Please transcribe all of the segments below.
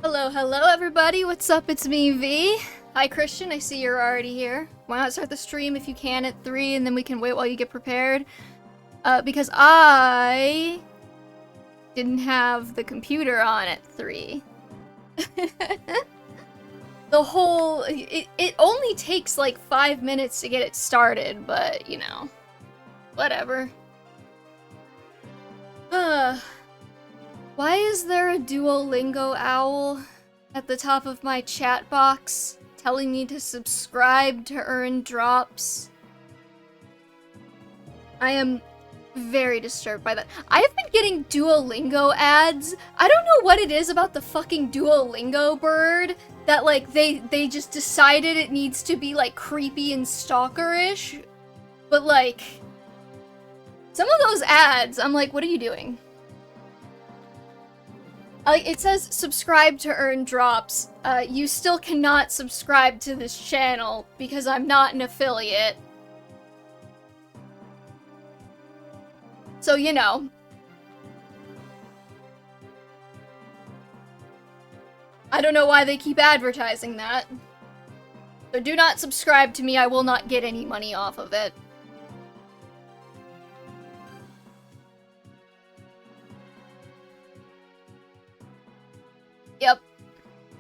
Hello, hello everybody, what's up? It's me, V. Hi Christian, I see you're already here. Why not start the stream if you can at 3 and then we can wait while you get prepared? Because I didn't have the computer on at 3. It only takes like 5 minutes to get it started, but you know, whatever. Why is there a Duolingo owl at the top of my chat box telling me to subscribe to earn drops? I am very disturbed by that. I have been getting Duolingo ads. I don't know what it is about the fucking Duolingo bird that like they just decided it needs to be like creepy and stalkerish. But like some of those ads, I'm like, what are you doing? It says subscribe to earn drops. You still cannot subscribe to this channel because I'm not an affiliate. So, you know. I don't know why they keep advertising that. So do not subscribe to me, I will not get any money off of it. Yep.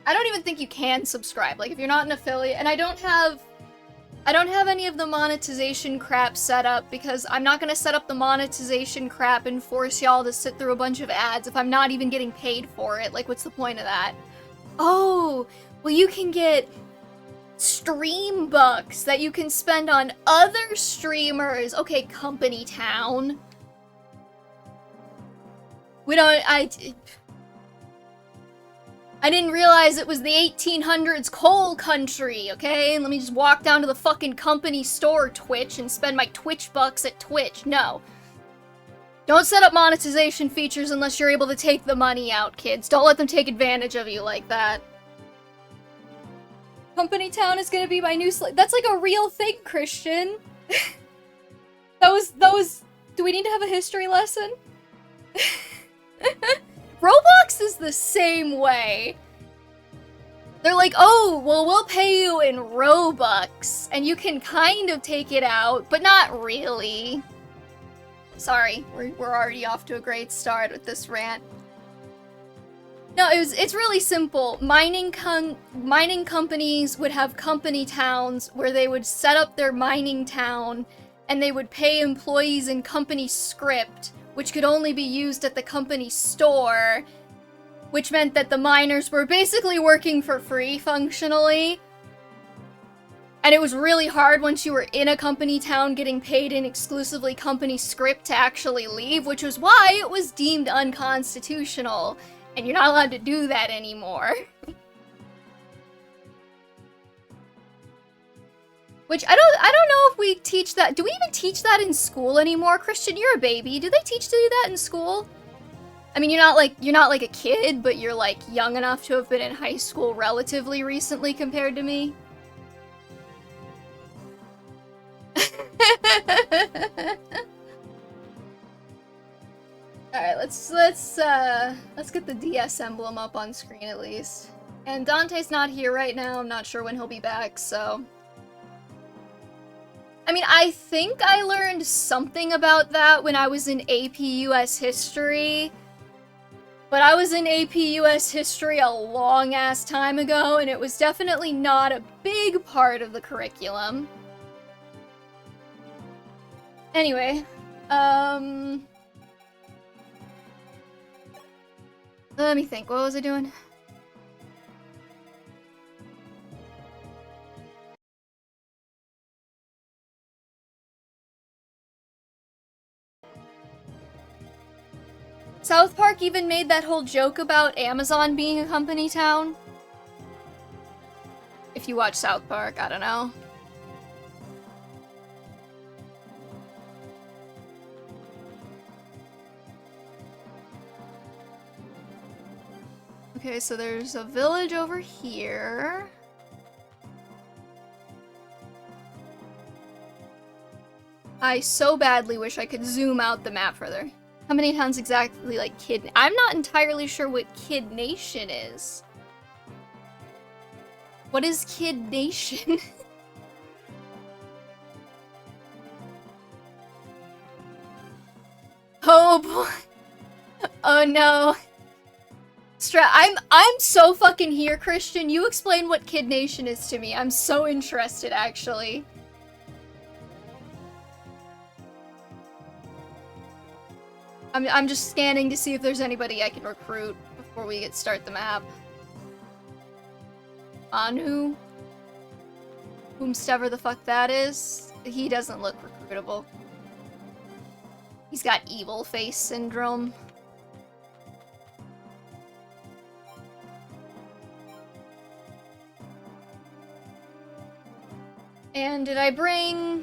I don't even think you can subscribe. Like, if you're not an affiliate, and I don't have any of the monetization crap set up because I'm not gonna set up the monetization crap and force y'all to sit through a bunch of ads if I'm not even getting paid for it. Like, what's the point of that? Oh, well you can get stream bucks that you can spend on other streamers. Okay, Company Town. I didn't realize it was the 1800s coal country, okay? Let me just walk down to the fucking company store, Twitch, and spend my Twitch bucks at Twitch. No. Don't set up monetization features unless you're able to take the money out, kids. Don't let them take advantage of you like that. Company Town is gonna be my new that's like a real thing, Christian. those, do we need to have a history lesson? Roblox is the same way. They're like, oh, well, we'll pay you in Robux, and you can kind of take it out, but not really. Sorry, we're already off to a great start with this rant. No, it's really simple. Mining companies would have company towns where they would set up their mining town, and they would pay employees in company script, which could only be used at the company store, which meant that the miners were basically working for free, functionally. And it was really hard once you were in a company town getting paid in exclusively company script to actually leave, which was why it was deemed unconstitutional, and you're not allowed to do that anymore. Which, I don't know if we teach that. Do we even teach that in school anymore? Christian, you're a baby. Do they teach to do that in school? I mean, you're not like a kid, but you're like young enough to have been in high school relatively recently compared to me. Alright, let's get the DS emblem up on screen at least. And Dante's not here right now. I'm not sure when he'll be back, so. I mean, I think I learned something about that when I was in AP US History, but I was in AP US History a long-ass time ago, and it was definitely not a big part of the curriculum. Anyway, let me think, what was I doing? South Park even made that whole joke about Amazon being a company town. If you watch South Park, I don't know. Okay, so there's a village over here. I so badly wish I could zoom out the map further. How many towns exactly like Kid... I'm not entirely sure what Kid Nation is. What is Kid Nation? Oh boy. Oh no. I'm so fucking here, Christian. You explain what Kid Nation is to me. I'm so interested, actually. I'm just scanning to see if there's anybody I can recruit before we start the map. Anu? Whomstever the fuck that is. He doesn't look recruitable. He's got evil face syndrome. And did I bring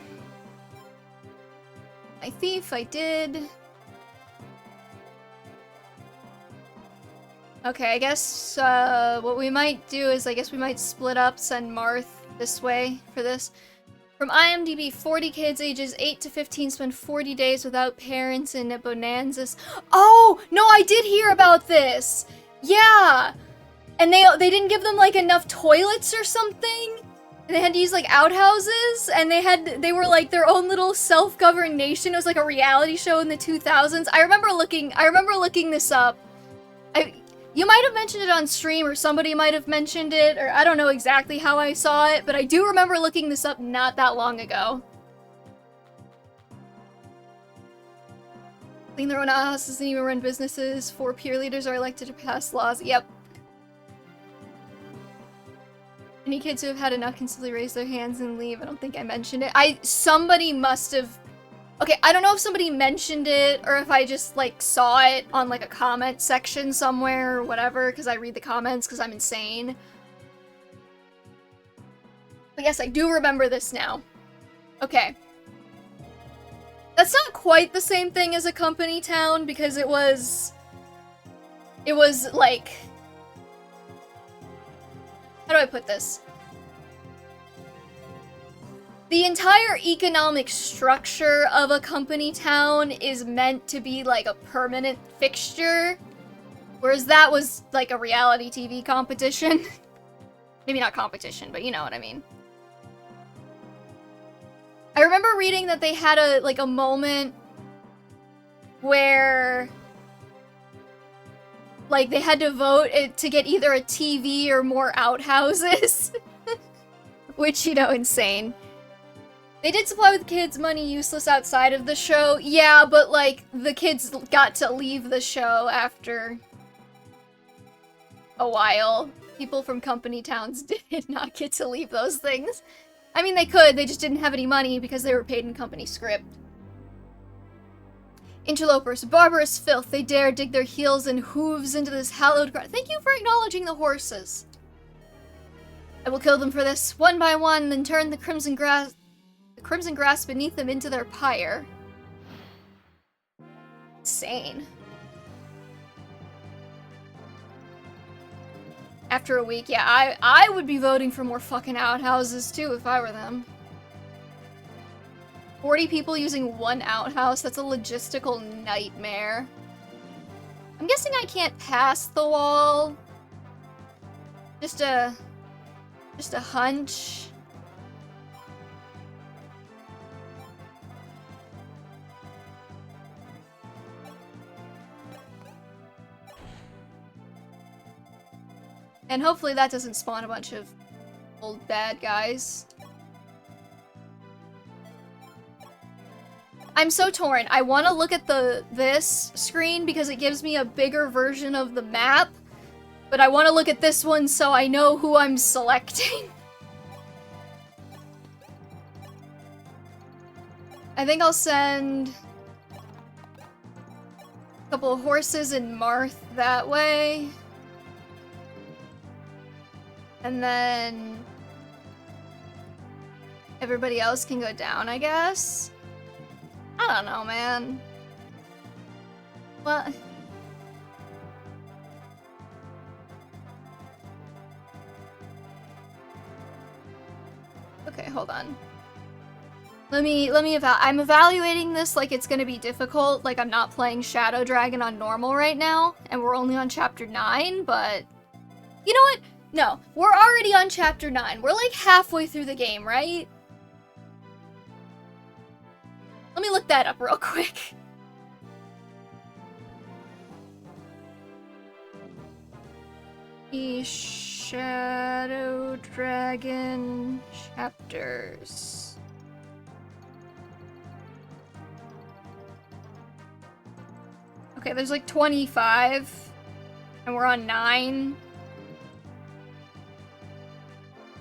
my thief? I did. Okay, I guess what we might do is I guess we might split up, send Marth this way for this. From IMDb, 40 kids ages 8 to 15 spend 40 days without parents in Bonanzas. Oh, no, I did hear about this. Yeah. And they didn't give them like enough toilets or something. And they had to use like outhouses, and they were like their own little self-governed nation. It was like a reality show in the 2000s. I remember looking this up. You might have mentioned it on stream, or somebody might have mentioned it, or I don't know exactly how I saw it, but I do remember looking this up not that long ago. Clean their own houses and even run businesses. 4 peer leaders are elected to pass laws. Yep. Any kids who have had enough can simply raise their hands and leave. I don't think I mentioned it. Somebody must have... Okay, I don't know if somebody mentioned it, or if I just, like, saw it on, like, a comment section somewhere, or whatever, because I read the comments, because I'm insane. But yes, I do remember this now. Okay. That's not quite the same thing as a company town, because it was, like... How do I put this? The entire economic structure of a company town is meant to be like a permanent fixture, whereas that was like a reality TV competition. Maybe not competition, but you know what I mean. I remember reading that they had a moment where like they had to vote to get either a TV or more outhouses. Which, you know, insane. They did supply with kids money useless outside of the show. Yeah, but, like, the kids got to leave the show after a while. People from company towns did not get to leave those things. I mean, they could, they just didn't have any money because they were paid in company script. Interlopers, barbarous filth, they dare dig their heels and hooves into this hallowed ground. Thank you for acknowledging the horses. I will kill them for this, one by one, then turn the crimson grass beneath them into their pyre. Insane. After a week, yeah, I would be voting for more fucking outhouses too if I were them. 40 people using one outhouse, that's a logistical nightmare. I'm guessing I can't pass the wall. Just a hunch. And hopefully that doesn't spawn a bunch of old bad guys. I'm so torn. I want to look at this screen because it gives me a bigger version of the map, but I want to look at this one so I know who I'm selecting. I think I'll send a couple of horses and Marth that way. And then everybody else can go down, I guess. I don't know, man. What? Okay, hold on. I'm evaluating this like it's gonna be difficult, like I'm not playing Shadow Dragon on normal right now, and we're only on chapter 9, but you know what? No, we're already on chapter 9. We're like halfway through the game, right? Let me look that up real quick. The Shadow Dragon chapters. Okay, there's like 25, and we're on 9.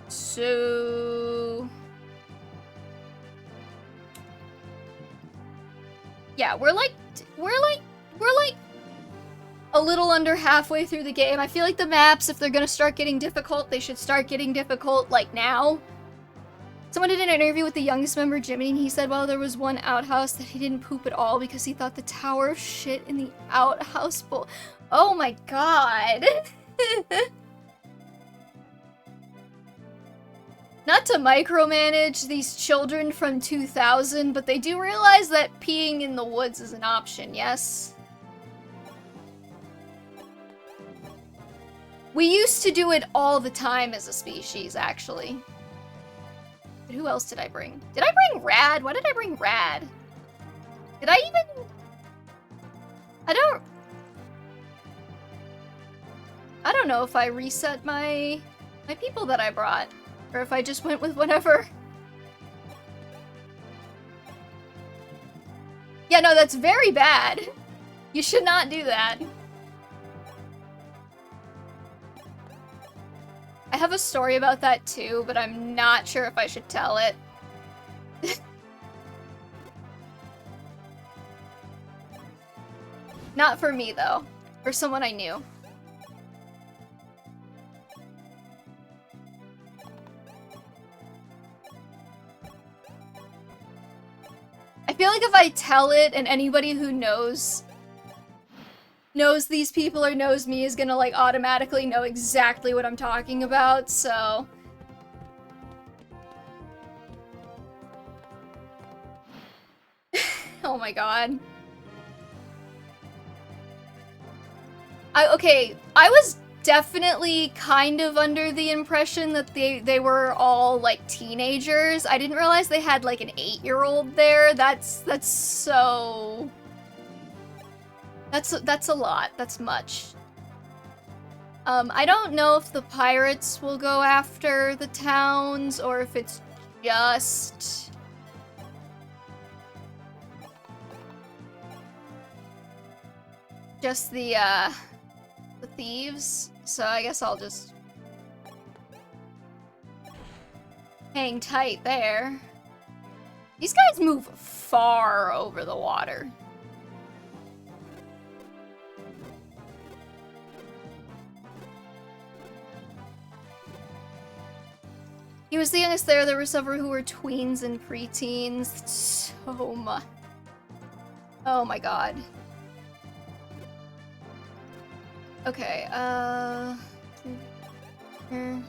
So... yeah, we're like a little under halfway through the game. I feel like the maps, if they're gonna start getting difficult, they should start getting difficult, like, now. Someone did an interview with the youngest member, Jimmy, and he said, well, there was one outhouse that he didn't poop at all because he thought the tower of shit in the outhouse bowl. Oh my god. Not to micromanage these children from 2000, but they do realize that peeing in the woods is an option, yes? We used to do it all the time as a species, actually. But who else did I bring? Did I bring Rad? Why did I bring Rad? Did I even... I don't know if I reset my people that I brought. Or if I just went with whatever. Yeah, no, that's very bad. You should not do that. I have a story about that too, but I'm not sure if I should tell it. Not for me, though. For someone I knew. I feel like if I tell it and anybody who knows these people or knows me is gonna, like, automatically know exactly what I'm talking about, so... oh my god. Okay, I was definitely kind of under the impression that they were all, like, teenagers. I didn't realize they had, like, an 8-year-old there. That's so... That's a lot. That's much. I don't know if the pirates will go after the towns, or if it's just... just the thieves. So I guess I'll just... hang tight there. These guys move far over the water. He was the youngest there. There were several who were tweens and preteens. So much. Oh my god. Okay, here.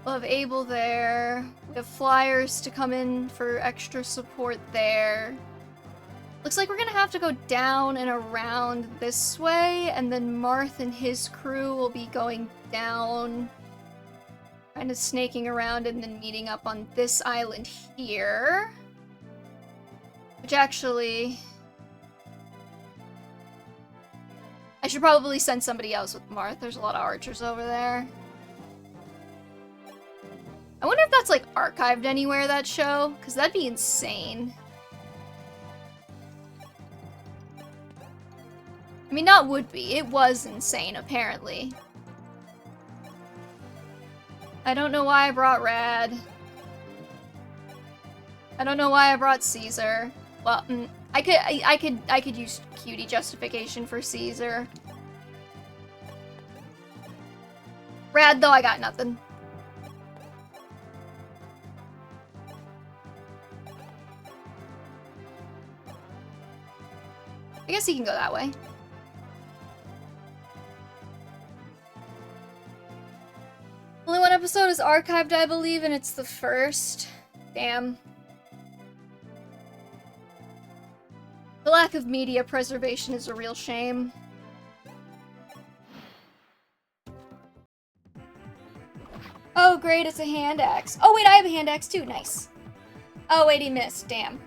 We'll have Abel there. We have flyers to come in for extra support there. Looks like we're gonna have to go down and around this way, and then Marth and his crew will be going down, kind of snaking around, and then meeting up on this island here. Which actually... I should probably send somebody else with Marth. There's a lot of archers over there. I wonder if that's, like, archived anywhere, that show? Because that'd be insane. I mean, not would be. It was insane, apparently. I don't know why I brought Rad. I don't know why I brought Caesar. Well, I could use cutie justification for Caesar. Rad, though, I got nothing. I guess he can go that way. Only one episode is archived, I believe, and it's the first. Damn. The lack of media preservation is a real shame. Oh, great, it's a hand axe. Oh, wait, I have a hand axe too. Nice. Oh, wait, he missed. Damn.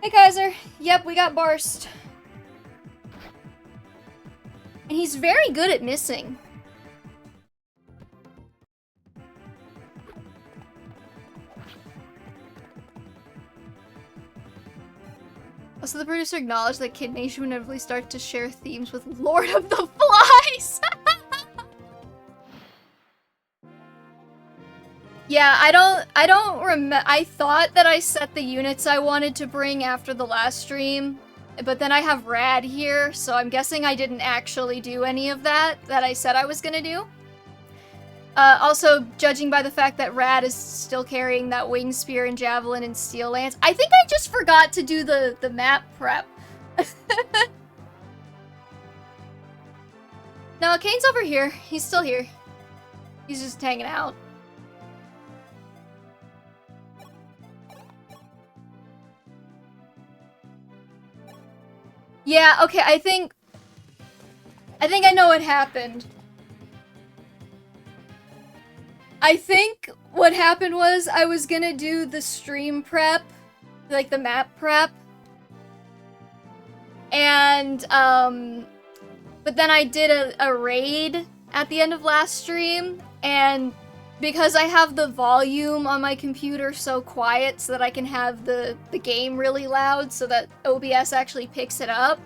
Hey, Kaiser. Yep, we got Barst. And he's very good at missing. Also, the producer acknowledged that Kid Nation would inevitably start to share themes with Lord of the Flies! Yeah, I don't remember. I thought that I set the units I wanted to bring after the last stream, but then I have Rad here, so I'm guessing I didn't actually do any of that I said I was gonna do. Also, judging by the fact that Rad is still carrying that Wing Spear and Javelin and Steel Lance, I think I just forgot to do the map prep. No, Kane's over here. He's still here. He's just hanging out. Yeah, okay, I think I know what happened. I think what happened was I was gonna do the stream prep, like the map prep, and, but then I did a raid at the end of last stream, and because I have the volume on my computer so quiet so that I can have the game really loud so that OBS actually picks it up,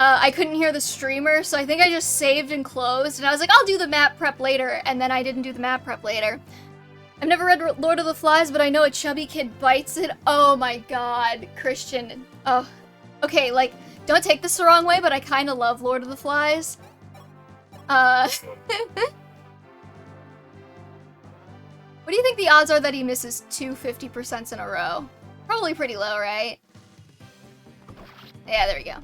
I couldn't hear the streamer, so I think I just saved and closed, and I was like, I'll do the map prep later, and then I didn't do the map prep later. I've never read Lord of the Flies, but I know a chubby kid bites it. Oh my god, Christian. Oh, okay, like, don't take this the wrong way, but I kind of love Lord of the Flies. What do you think the odds are that he misses two 50% in a row? Probably pretty low, right? Yeah, there we go.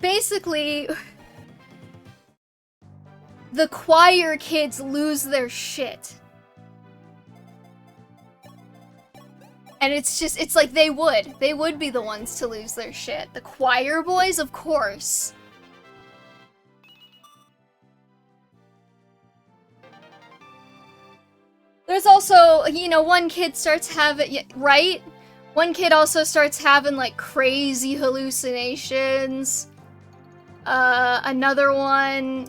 Basically, the choir kids lose their shit. And it's just, it's like they would be the ones to lose their shit. The choir boys, of course. There's also, you know, one kid starts having, right? One kid also starts having, like, crazy hallucinations. Another one...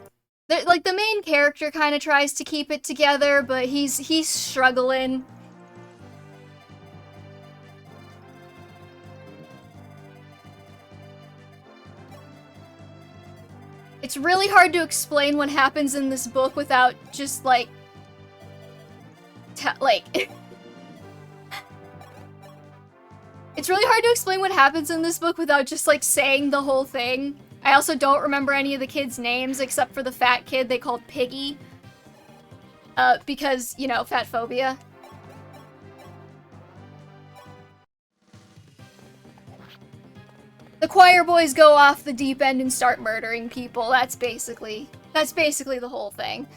like, the main character kind of tries to keep it together, but he's struggling. It's really hard to explain what happens in this book without just, like... It's really hard to explain what happens in this book without just, like, saying the whole thing. I also don't remember any of the kids' names except for the fat kid they called Piggy. Because, you know, fat phobia. The choir boys go off the deep end and start murdering people. That's basically the whole thing.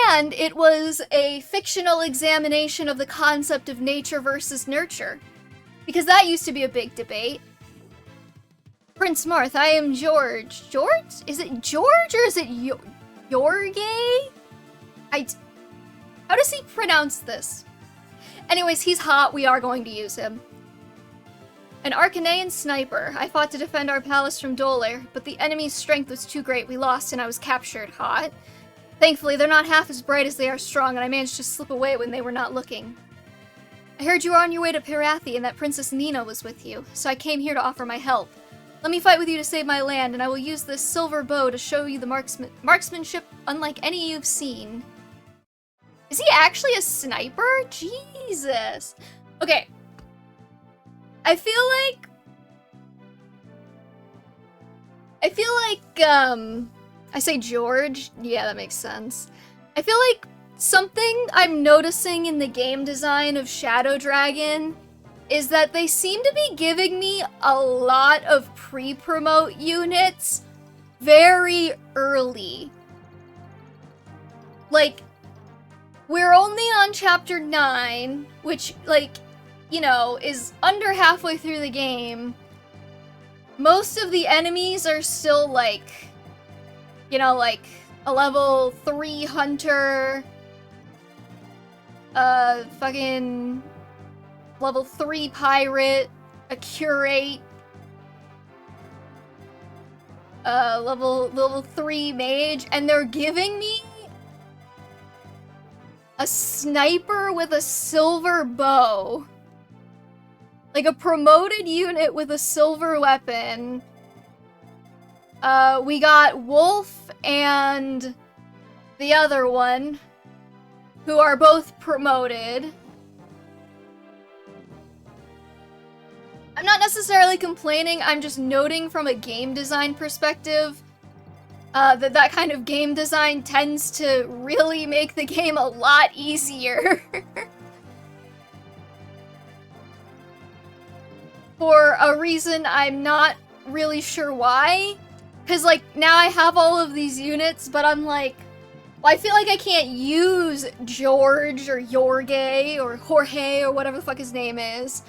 And it was a fictional examination of the concept of nature versus nurture. Because that used to be a big debate. Prince Marth, I am George. George? Is it George or is it Yorgay? How does he pronounce this? Anyways, he's hot. We are going to use him. An Arcanean sniper. I fought to defend our palace from Doler, but the enemy's strength was too great. We lost and I was captured. Hot. Thankfully, they're not half as bright as they are strong, and I managed to slip away when they were not looking. I heard you were on your way to Pirathi and that Princess Nina was with you, so I came here to offer my help. Let me fight with you to save my land, and I will use this silver bow to show you the marksmanship unlike any you've seen. Is he actually a sniper? Jesus. Okay. I feel like, I say George? Yeah, that makes sense. I feel like something I'm noticing in the game design of Shadow Dragon is that they seem to be giving me a lot of pre-promote units very early. Like, we're only on chapter 9, which, like, you know, is under halfway through the game. Most of the enemies are still, like, you know, like, a level 3 hunter, fucking level 3 pirate, a curate, level 3 mage, and they're giving me a sniper with a silver bow. Like a promoted unit with a silver weapon. We got Wolf and the other one, who are both promoted. I'm not necessarily complaining, I'm just noting from a game design perspective that kind of game design tends to really make the game a lot easier. For a reason I'm not really sure why. Because, like, now I have all of these units, but I'm like, well, I feel like I can't use George or Jorge or Jorge or whatever the fuck his name is.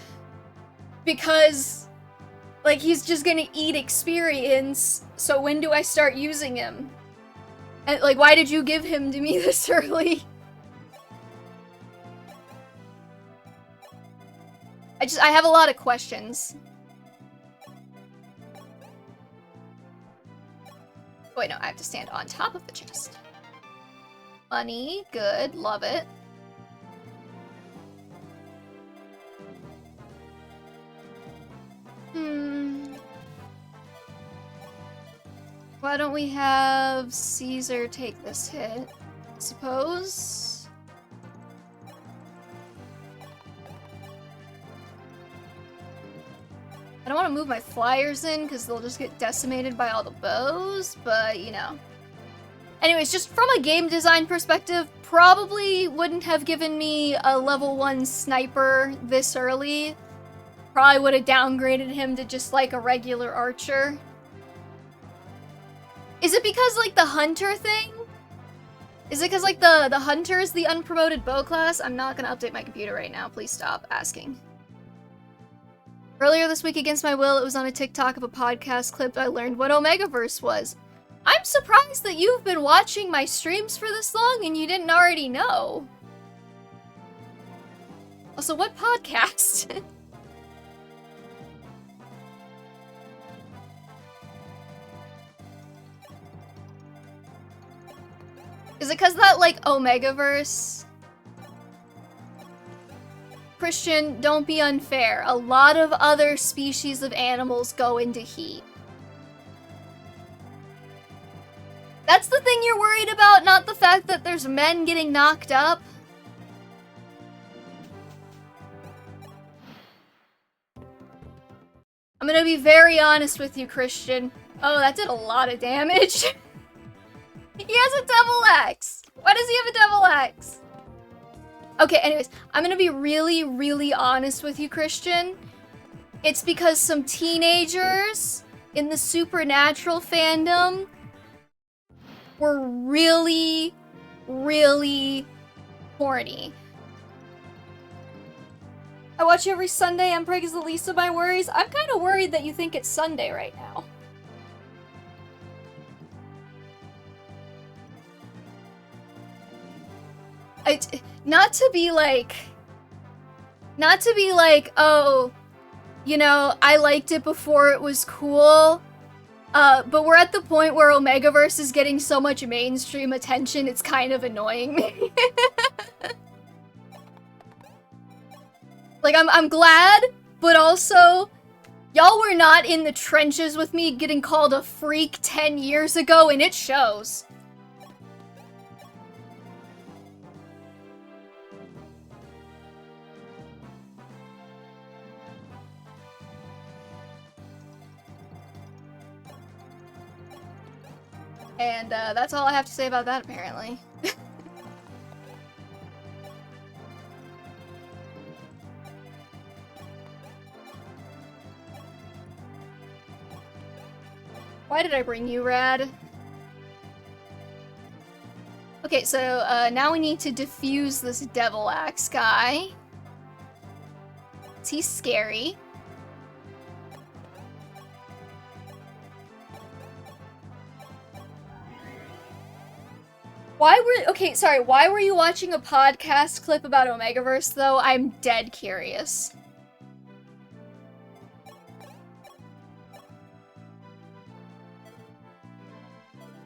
Because, like, he's just gonna eat experience, so when do I start using him? And, like, why did you give him to me this early? I have a lot of questions. Wait, no, I have to stand on top of the chest. Money, good, love it. Why don't we have Caesar take this hit? Suppose? I don't want to move my flyers in because they'll just get decimated by all the bows, but you know. Anyways, just from a game design perspective, probably wouldn't have given me a level 1 sniper this early. Probably would have downgraded him to just like a regular archer. Is it because, like, the hunter thing? Is it because, like, the hunter is the unpromoted bow class? I'm not gonna update my computer right now. Please stop asking. Earlier this week, against my will, it was on a TikTok of a podcast clip I learned what Omegaverse was. I'm surprised that you've been watching my streams for this long and you didn't already know. Also, what podcast? Is it because that, like, Omegaverse? Christian, don't be unfair. A lot of other species of animals go into heat. That's the thing you're worried about, not the fact that there's men getting knocked up. I'm gonna be very honest with you, Christian. Oh, that did a lot of damage. He has a double axe! Why does he have a double axe? Okay, anyways, I'm gonna be really, really honest with you, Christian. It's because some teenagers in the Supernatural fandom were really, really horny. I watch you every Sunday. Empreg is the least of my worries. I'm kind of worried that you think it's Sunday right now. Not to be like, oh, you know, I liked it before it was cool, but we're at the point where Omegaverse is getting so much mainstream attention, it's kind of annoying me. Like, I'm glad, but also, y'all were not in the trenches with me getting called a freak 10 years ago, and it shows. And that's all I have to say about that, apparently. Why did I bring you, Rad? Okay, so now we need to defuse this Devil Axe guy. He's scary. Why were you watching a podcast clip about Omegaverse, though? I'm dead curious.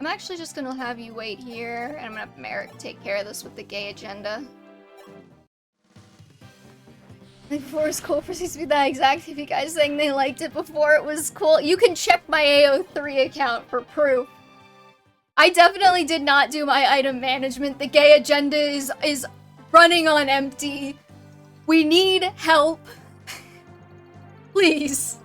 I'm actually just gonna have you wait here, and I'm gonna have Merrick take care of this with the gay agenda. Before it was cool for seems to be that exact if you guys saying they liked it before it was cool. You can check my AO3 account for proof. I definitely did not do my item management. The gay agenda is running on empty. We need help. Please.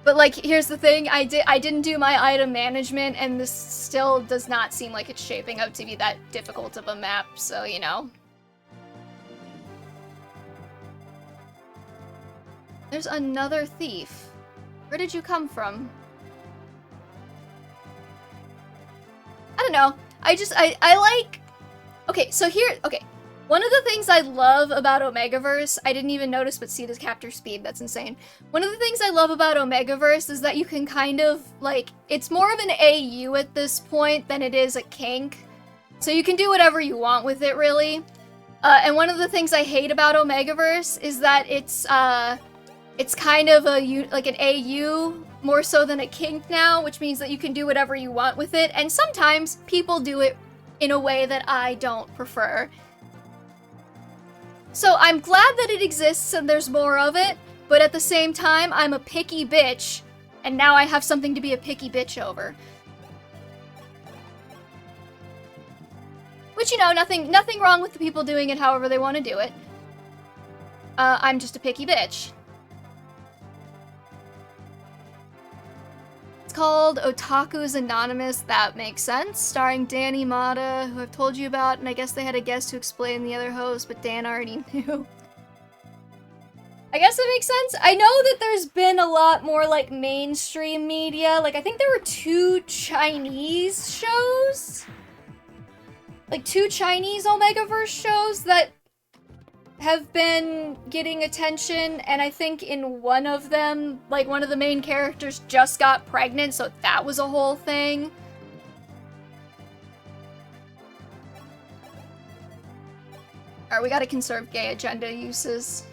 But like, here's the thing, I didn't do my item management, and this still does not seem like it's shaping up to be that difficult of a map, so, you know. There's another thief. Where did you come from? I don't know. I like... Okay, so here... Okay. One of the things I love about Omegaverse, I didn't even notice, but see this capture speed, that's insane. One of the things I love about Omegaverse is that you can kind of, like, it's more of an AU at this point than it is a kink. So you can do whatever you want with it, really. And one of the things I hate about Omegaverse is that it's kind of like an AU more so than a kink now, which means that you can do whatever you want with it, and sometimes people do it in a way that I don't prefer. So I'm glad that it exists and there's more of it, but at the same time, I'm a picky bitch, and now I have something to be a picky bitch over. Which, you know, nothing wrong with the people doing it however they want to do it. I'm just a picky bitch. It's called Otaku's Anonymous, that makes sense, starring Danny Mata, who I've told you about, and I guess they had a guest to explain the other host, but Dan already knew. I guess that makes sense. I know that there's been a lot more, like, mainstream media. Like, I think there were 2 Chinese shows? Like, 2 Chinese Omegaverse shows that have been getting attention, and I think in one of them, like, one of the main characters just got pregnant, so that was a whole thing. Alright, we gotta conserve gay agenda uses.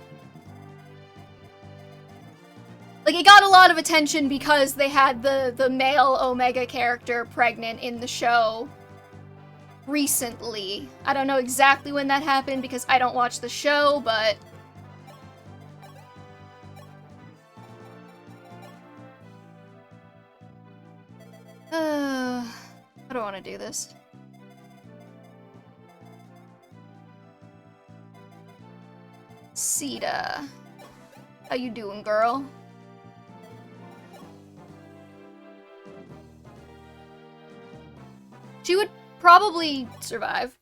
Like, it got a lot of attention because they had the male Omega character pregnant in the show recently. I don't know exactly when that happened because I don't watch the show, but... I don't want to do this. Sita. How you doing, girl? She would probably survive.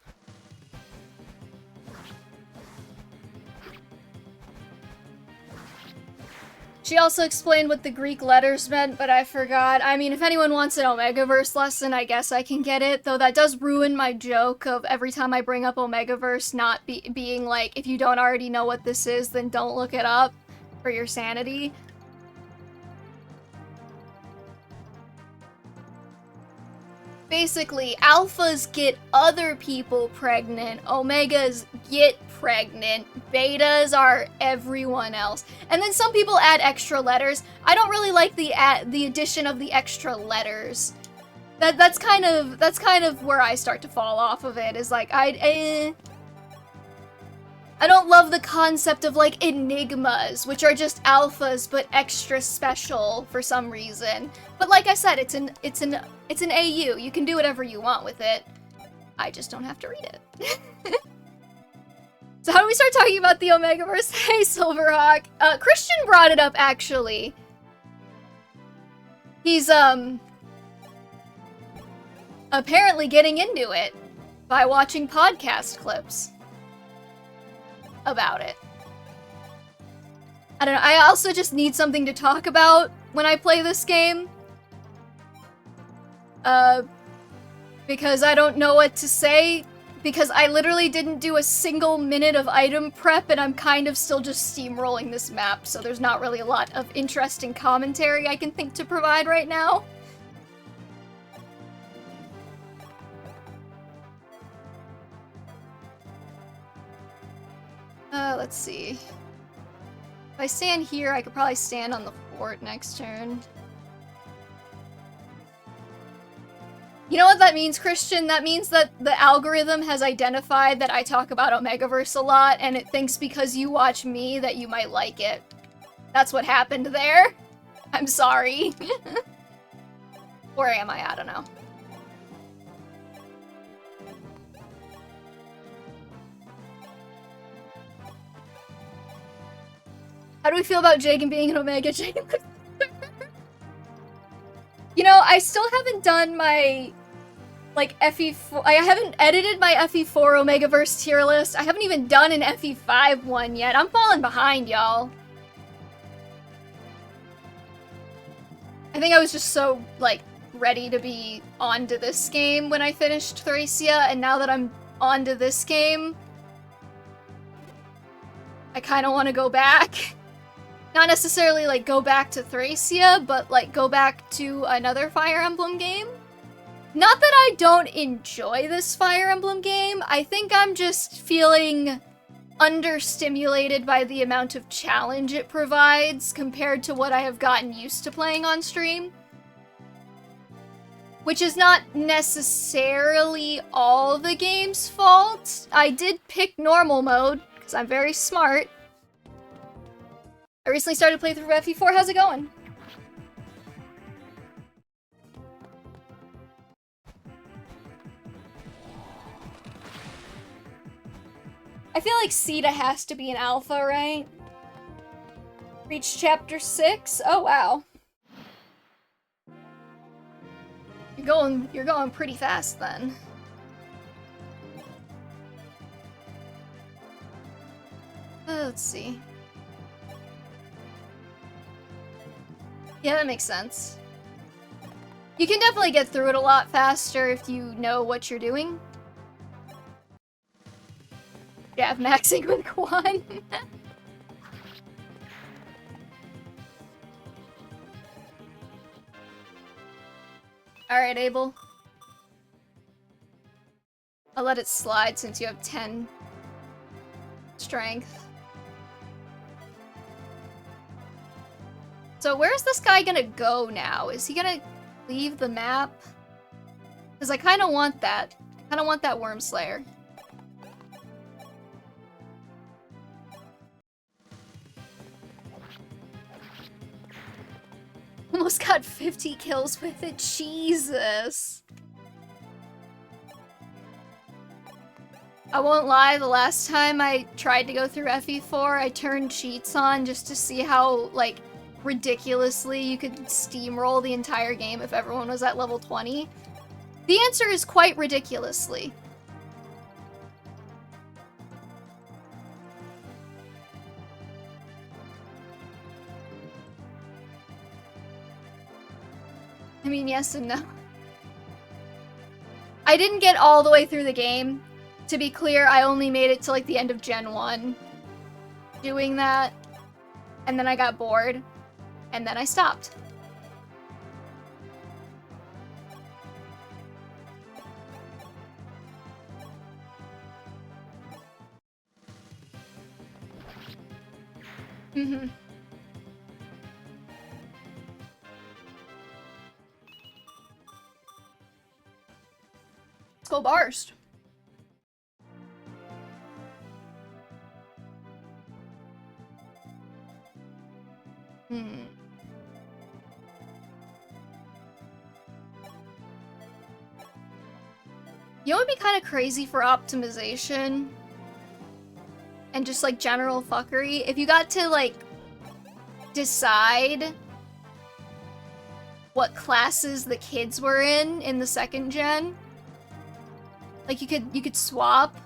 She also explained what the Greek letters meant, but I forgot. I mean, if anyone wants an Omegaverse lesson, I guess I can get it, though that does ruin my joke of every time I bring up Omegaverse not being like, if you don't already know what this is, then don't look it up for your sanity. Basically, alphas get other people pregnant, omegas get pregnant, betas are everyone else. And then some people add extra letters. I don't really like the addition of the extra letters. That's kind of where I start to fall off of it, is like, I don't love the concept of, like, enigmas, which are just alphas but extra special for some reason. But like I said, it's an AU. You can do whatever you want with it. I just don't have to read it. So how do we start talking about the Omegaverse? Hey, Silverhawk. Christian brought it up, actually. He's, apparently getting into it by watching podcast clips about it. I don't know, I also just need something to talk about when I play this game. Because I don't know what to say, because I literally didn't do a single minute of item prep and I'm kind of still just steamrolling this map, so there's not really a lot of interesting commentary I can think to provide right now. Let's see. If I stand here, I could probably stand on the fort next turn. You know what that means, Christian? That means that the algorithm has identified that I talk about Omegaverse a lot, and it thinks because you watch me that you might like it. That's what happened there. I'm sorry. Or am I? I don't know. How do we feel about Jagan being an Omega? Jagan You know, I still haven't done my, like, FE4... I haven't edited my FE4 Omegaverse tier list. I haven't even done an FE5 one yet. I'm falling behind, y'all. I think I was just so, like, ready to be onto this game when I finished Thracia, and now that I'm onto this game, I kind of want to go back. Not necessarily, like, go back to Thracia, but, like, go back to another Fire Emblem game. Not that I don't enjoy this Fire Emblem game, I think I'm just feeling understimulated by the amount of challenge it provides compared to what I have gotten used to playing on stream. Which is not necessarily all the game's fault. I did pick normal mode, because I'm very smart. I recently started playing through FE4. How's it going? I feel like Sita has to be an alpha, right? Reached chapter 6? Oh, wow. You're going pretty fast then. Let's see. Yeah, that makes sense. You can definitely get through it a lot faster if you know what you're doing. Yeah, maxing with Quan. Alright, Abel. I'll let it slide since you have 10 strength. So where's this guy gonna go now? Is he gonna leave the map? Because I kind of want that. I kind of want that Worm Slayer. Almost got 50 kills with it. Jesus. I won't lie, the last time I tried to go through FE4, I turned cheats on just to see how, like, ridiculously you could steamroll the entire game if everyone was at level 20. The answer is quite ridiculously. I mean, yes and no. I didn't get all the way through the game. To be clear, I only made it to like the end of Gen 1 doing that. And then I got bored. And then I stopped. Mm-hmm. Let's go Barst. You know what would be kind of crazy for optimization? And just like general fuckery? If you got to like decide what classes the kids were in the second gen. Like you could swap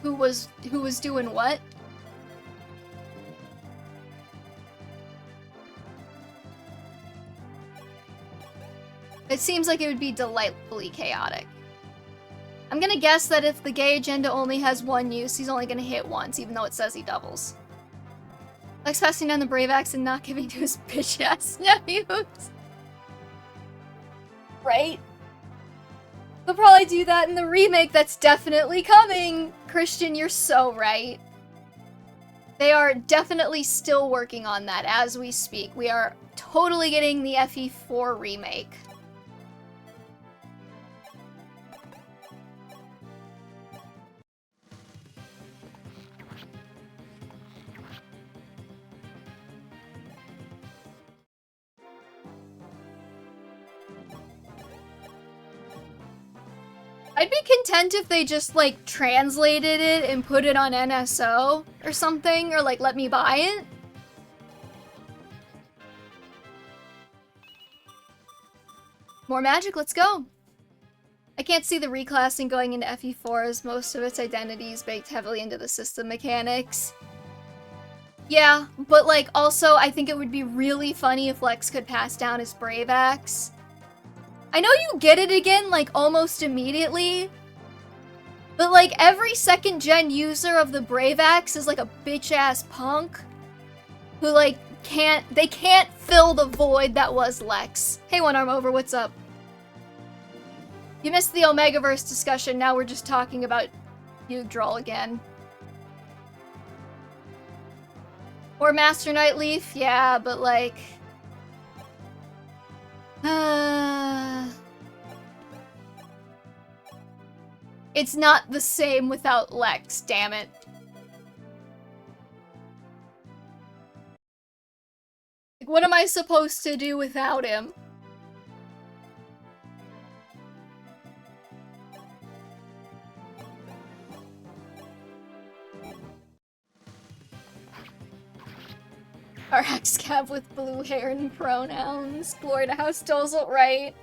who was doing what. It seems like it would be delightfully chaotic. I'm gonna guess that if the gay agenda only has one use, he's only gonna hit once, even though it says he doubles. Lex passing down the brave axe and not giving to his bitch-ass nephews. Right? They'll probably do that in the remake that's definitely coming! Christian, you're so right. They are definitely still working on that as we speak. We are totally getting the FE4 remake. I'd be content if they just, like, translated it and put it on NSO or something, or, like, let me buy it. More magic, let's go! I can't see the reclassing going into FE4 as most of its identity is baked heavily into the system mechanics. Yeah, but, like, also, I think it would be really funny if Lex could pass down his Brave Axe. I know you get it again, like, almost immediately, but, like, every second-gen user of the Brave Axe is, like, a bitch-ass punk who, like, they can't fill the void that was Lex. Hey, One Arm Over, what's up? You missed the Omegaverse discussion, now we're just talking about Yggdrasil again. Or Master Nightleaf, yeah, but, like... It's not the same without Lex, damn it. Like, what am I supposed to do without him? Our ex-cab with blue hair and pronouns. Glory to House Dozelt, right?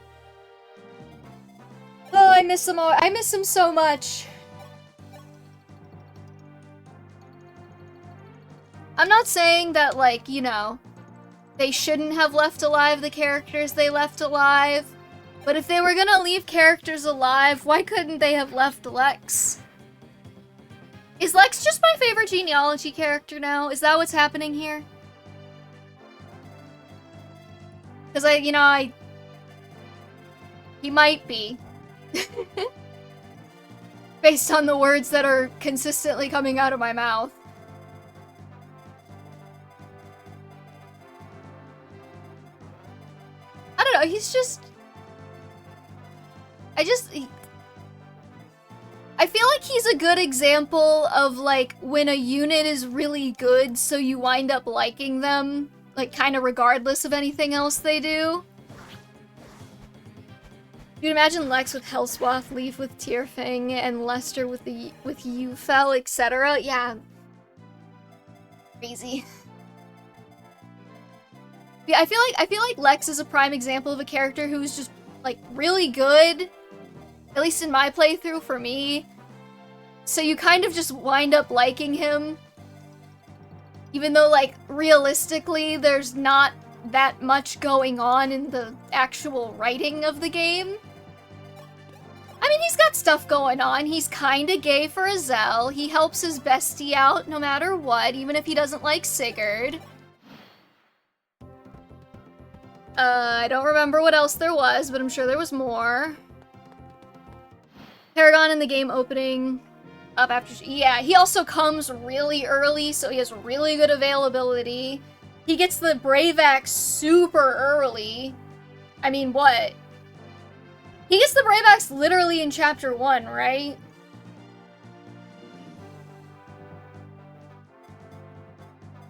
Oh, I miss him all. I miss him so much. I'm not saying that, like, you know, they shouldn't have left alive the characters they left alive, but if they were gonna leave characters alive, why couldn't they have left Lex? Is Lex just my favorite genealogy character now? Is that what's happening here? Because he might be. Based on the words that are consistently coming out of my mouth. I don't know, he's just... I feel like he's a good example of, like, when a unit is really good, so you wind up liking them, like, kind of regardless of anything else they do. You can imagine Lex with Hellswath, Leaf with Tearfang, and Lester with Ufel, etc. Yeah. Crazy. Yeah, I feel like Lex is a prime example of a character who's just, like, really good. At least in my playthrough, for me. So you kind of just wind up liking him. Even though, like, realistically, there's not that much going on in the actual writing of the game. I mean, he's got stuff going on. He's kinda gay for Azel. He helps his bestie out no matter what, even if he doesn't like Sigurd. I don't remember what else there was, but I'm sure there was more. Paragon in the game opening up after... Yeah, he also comes really early, so he has really good availability. He gets the Brave Axe super early. I mean, what? He gets the Brave Axe literally in Chapter 1, right?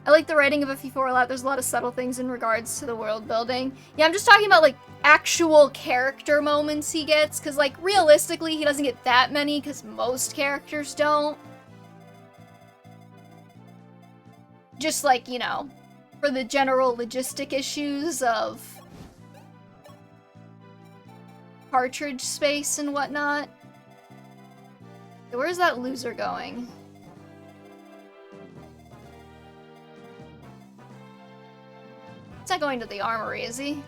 I like the writing of FE4 a lot. There's a lot of subtle things in regards to the world building. Yeah, I'm just talking about, like, actual character moments he gets, because, like, realistically, he doesn't get that many, because most characters don't. Just, like, you know, for the general logistic issues of cartridge space and whatnot. Where's that loser going? He's not going to the armory, is he?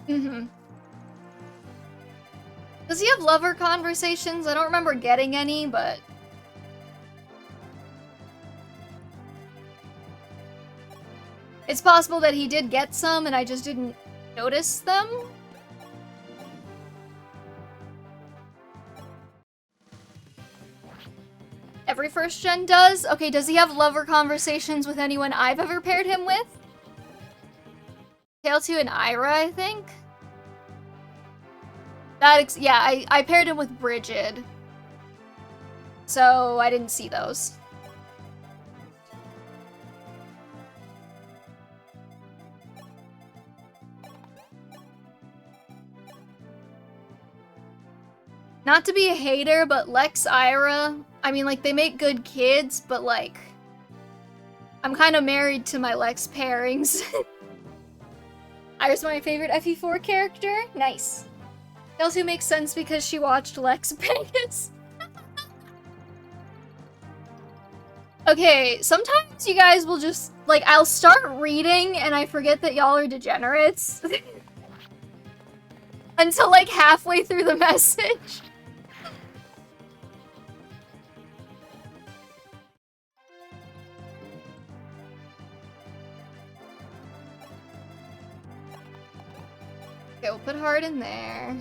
Mm-hmm. Does he have lover conversations? I don't remember getting any, but... It's possible that he did get some and I just didn't notice them? Every first gen does? Okay, does he have lover conversations with anyone I've ever paired him with? Tail2 and Ira, I think? Yeah, I paired him with Brigid. So I didn't see those. Not to be a hater, but Lex, Ira, I mean, like, they make good kids, but, like, I'm kind of married to my Lex pairings. Ira's my favorite FE4 character. Nice. It also makes sense because she watched Lex Vegas. Okay, sometimes you guys will just, like, I'll start reading and I forget that y'all are degenerates. Until, like, halfway through the message. Okay, we'll put hard in there.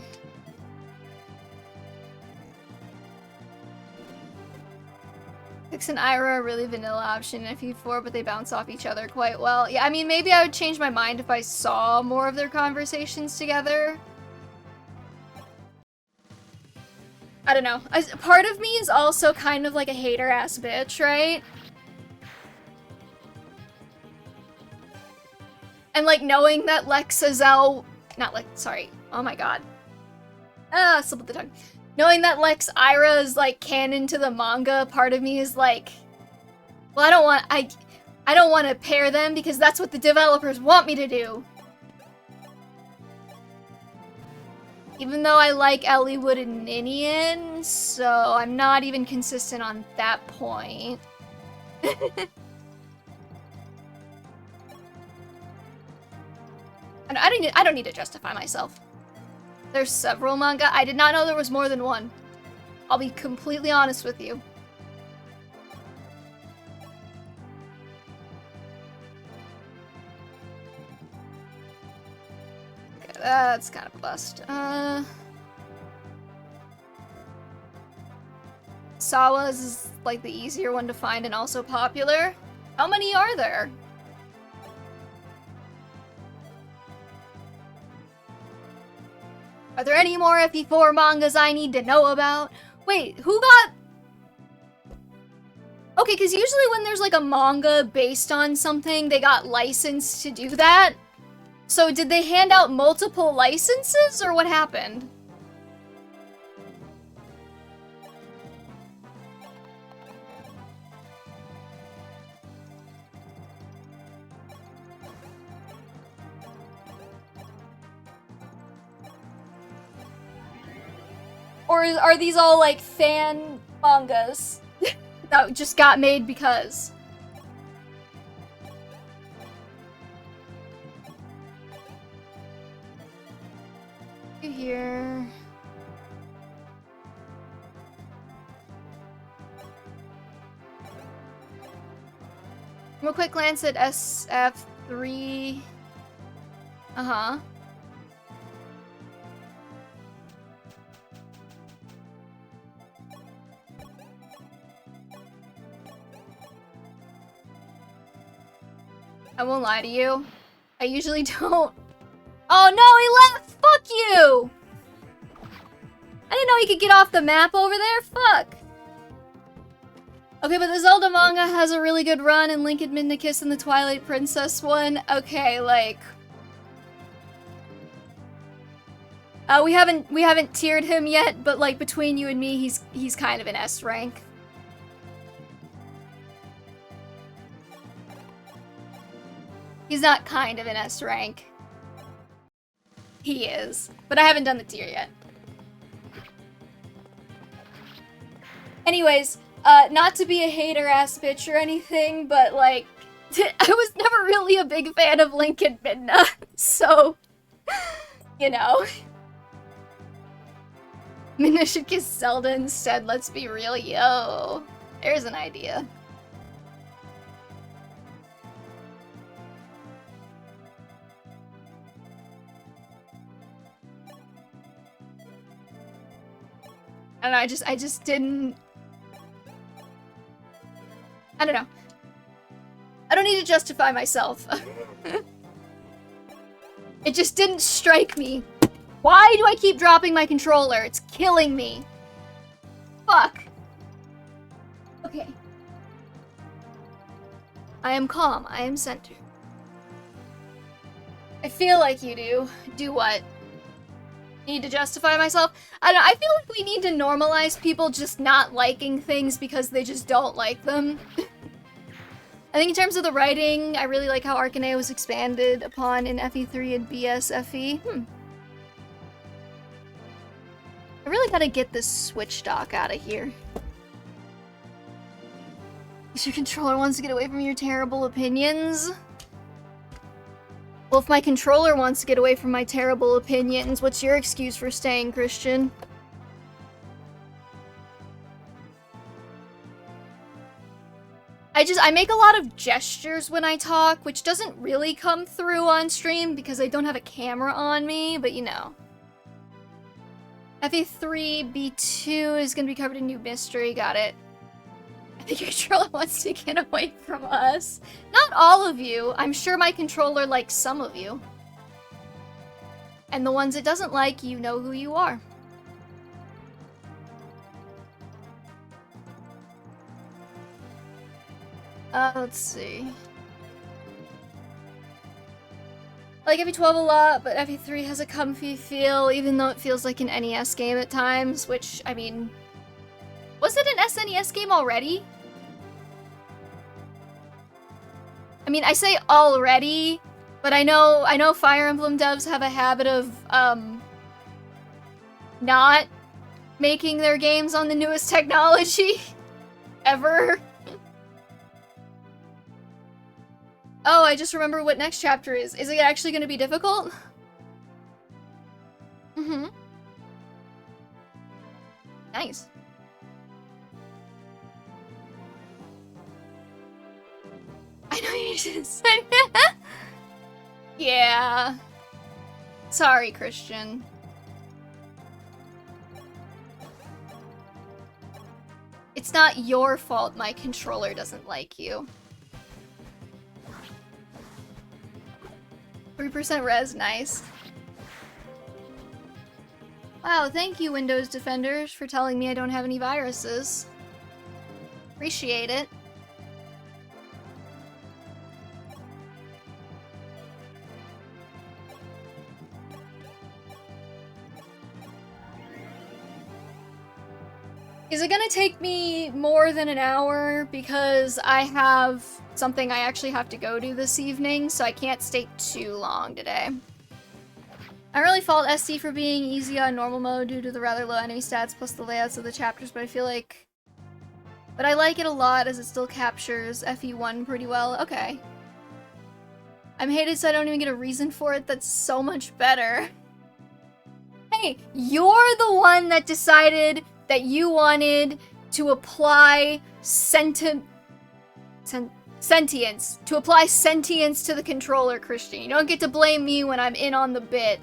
Vix and Ira are really vanilla option in FE4, but they bounce off each other quite well. Yeah, I mean, maybe I would change my mind if I saw more of their conversations together. I don't know. Part of me is also kind of like a hater-ass bitch, right? And, like, knowing that Lex Azel... Not Lex, sorry. Oh my god. Slip of the tongue. Knowing that Lex Ira is, like, canon to the manga, part of me is like... Well, I don't want to pair them because that's what the developers want me to do. Even though I like Eliwood and Ninian, so I'm not even consistent on that point. I don't need to justify myself. There's several manga. I did not know there was more than one. I'll be completely honest with you. Okay, that's kind of a bust. Sawa's is like the easier one to find and also popular. How many are there? Are there any more FE4 mangas I need to know about? Wait, who got... Okay, because usually when there's like a manga based on something, they got licensed to do that. So did they hand out multiple licenses, or what happened? Or are these all, like, fan mangas that just got made because? Here. Real quick glance at SF3. Uh-huh. I won't lie to you. I usually don't. Oh no, he left! Fuck you! I didn't know he could get off the map over there. Fuck. Okay, but the Zelda manga has a really good run, and Link and Midna and the Twilight Princess one. Okay, like... we haven't tiered him yet, but like between you and me, he's kind of an S rank. He's not kind of an S rank. He is. But I haven't done the tier yet. Anyways, not to be a hater-ass bitch or anything, but like, I was never really a big fan of Link and Midna, so... You know? Mina should kiss Zelda instead, let's be real, yo. There's an idea. I don't know, I just didn't... I don't know. I don't need to justify myself. It just didn't strike me. Why do I keep dropping my controller? It's killing me. Fuck. Okay. I am calm. I am centered. I feel like you do. Do what? Need to justify myself? I don't know, I feel like we need to normalize people just not liking things because they just don't like them. I think in terms of the writing, I really like how Arcanea was expanded upon in FE3 and BSFE. I really gotta get this Switch dock out of here. If your controller wants to get away from your terrible opinions... Well, if my controller wants to get away from my terrible opinions, what's your excuse for staying, Christian? I make a lot of gestures when I talk, which doesn't really come through on stream because I don't have a camera on me, but you know. FE3 B2 is gonna be covered in new mystery, got it. I think your controller wants to get away from us. Not all of you. I'm sure my controller likes some of you. And the ones it doesn't like, you know who you are. Let's see. I like FE12 a lot, but FE3 has a comfy feel, even though it feels like an NES game at times, which, I mean... Was it an SNES game already? I mean, I say already, but I know Fire Emblem devs have a habit of, not making their games on the newest technology. Ever. Oh, I just remember what next chapter is. Is it actually gonna be difficult? Mm-hmm. Nice. I know you should say Yeah. Sorry, Christian. It's not your fault my controller doesn't like you. 3% res, nice. Wow, thank you, Windows Defenders, for telling me I don't have any viruses. Appreciate it. Is it gonna take me more than an hour? Because I have something I actually have to go to this evening, so I can't stay too long today. I really fault SD for being easy on normal mode due to the rather low enemy stats plus the layouts of the chapters, but I feel like... But I like it a lot as it still captures FE1 pretty well. Okay. I'm hated so I don't even get a reason for it. That's so much better. Hey, you're the one that decided that you wanted to apply sentience. To apply sentience to the controller, Christian. You don't get to blame me when I'm in on the bit.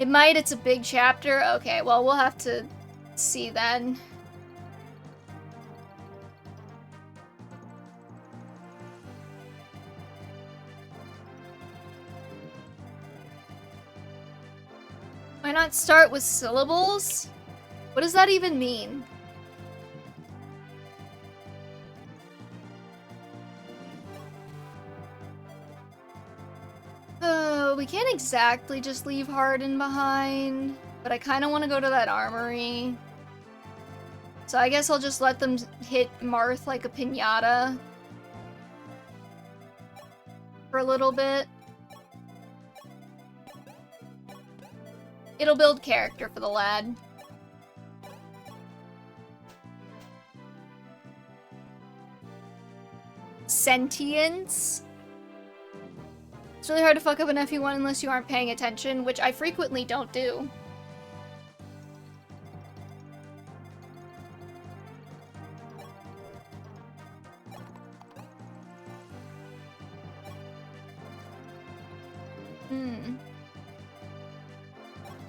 It's a big chapter? Okay, well, we'll have to see then. Why not start with syllables? What does that even mean? We can't exactly just leave Hardin behind, but I kind of want to go to that armory. So I guess I'll just let them hit Marth like a piñata for a little bit. It'll build character for the lad. Sentience? It's really hard to fuck up an FE1 unless you aren't paying attention, which I frequently don't do.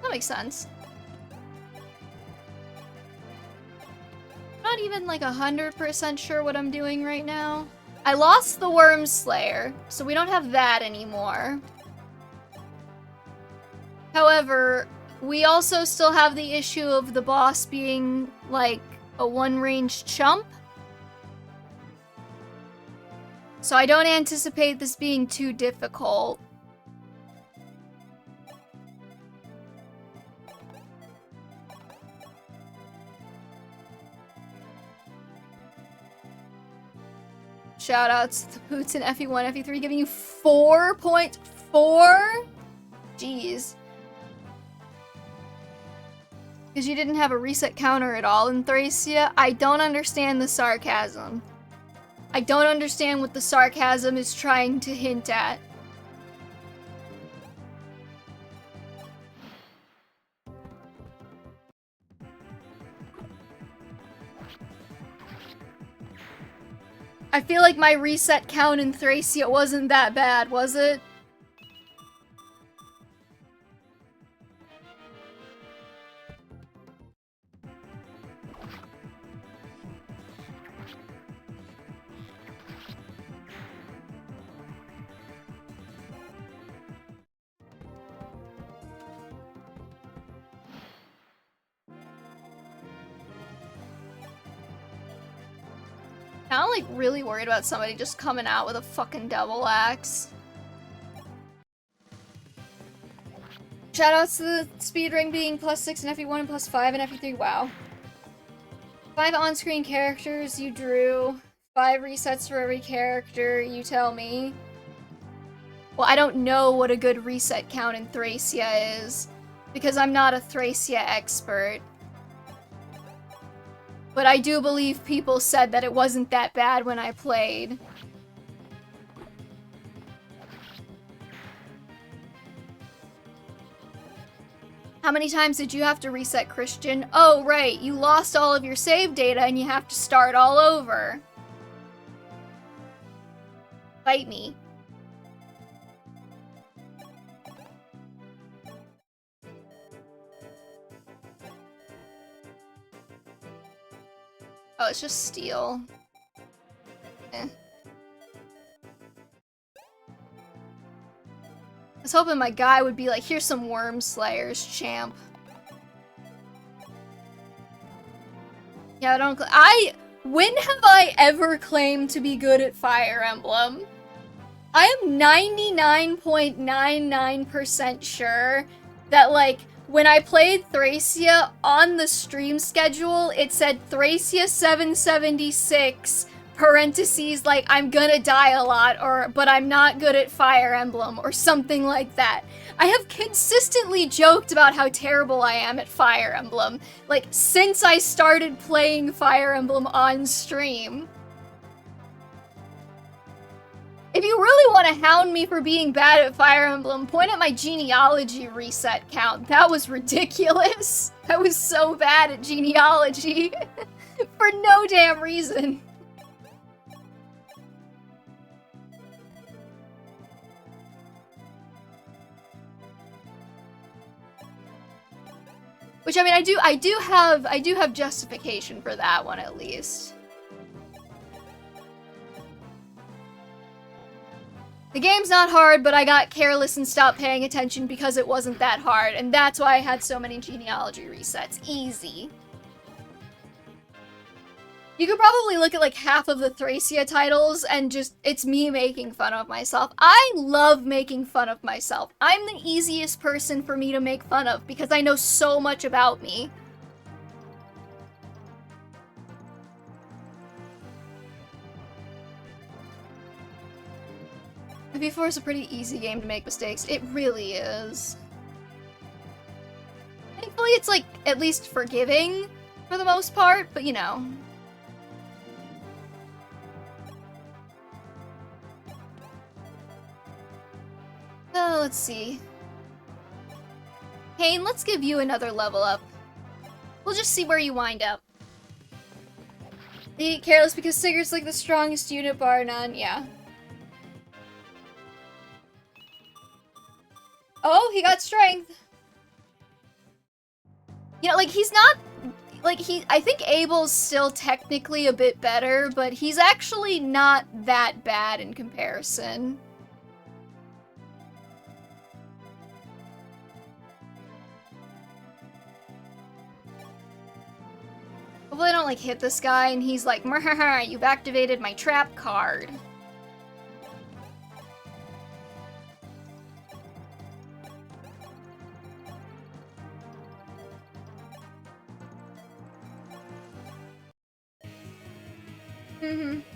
That makes sense. Not even like 100% sure what I'm doing right now. I lost the Worm Slayer, so we don't have that anymore. However, we also still have the issue of the boss being like a one-range chump. So I don't anticipate this being too difficult. Shoutouts to Poots in FE1, FE3 giving you 4.4? Jeez. Because you didn't have a reset counter at all in Thracia? I don't understand the sarcasm. I don't understand what the sarcasm is trying to hint at. I feel like my reset count in Thracia wasn't that bad, was it? Now I'm like really worried about somebody just coming out with a fucking double axe. Shoutouts to the speed ring being +6 in FE1 and +5 in FE3. Wow. 5 on-screen characters you drew. 5 resets for every character, you tell me. Well, I don't know what a good reset count in Thracia is, because I'm not a Thracia expert. But I do believe people said that it wasn't that bad when I played. How many times did you have to reset, Christian? Oh, right, you lost all of your save data and you have to start all over. Fight me. Oh, it's just steel. Eh. I was hoping my guy would be like, here's some Worm Slayers, champ. Yeah, when have I ever claimed to be good at Fire Emblem? I am 99.99% sure that, like, when I played Thracia, on the stream schedule, it said Thracia 776, parentheses, like, I'm gonna die a lot, or, but I'm not good at Fire Emblem, or something like that. I have consistently joked about how terrible I am at Fire Emblem, like, since I started playing Fire Emblem on stream. If you really want to hound me for being bad at Fire Emblem, point at my genealogy reset count. That was ridiculous. I was so bad at genealogy. For no damn reason. Which, I mean, I do have justification for that one, at least. The game's not hard, but I got careless and stopped paying attention because it wasn't that hard, and that's why I had so many genealogy resets. Easy. You could probably look at like half of the Thracia titles and just, it's me making fun of myself. I love making fun of myself. I'm the easiest person for me to make fun of because I know so much about me. FE4 is a pretty easy game to make mistakes. It really is. Thankfully, it's like at least forgiving for the most part, but you know. Oh, let's see. Kane, let's give you another level up. We'll just see where you wind up. They get careless because Sigurd's like the strongest unit bar none, yeah. Oh, he got strength. You know, like, he's not... Like, I think Abel's still technically a bit better, but he's actually not that bad in comparison. Hopefully I don't, like, hit this guy and he's like, "Mrrr, you've activated my trap card."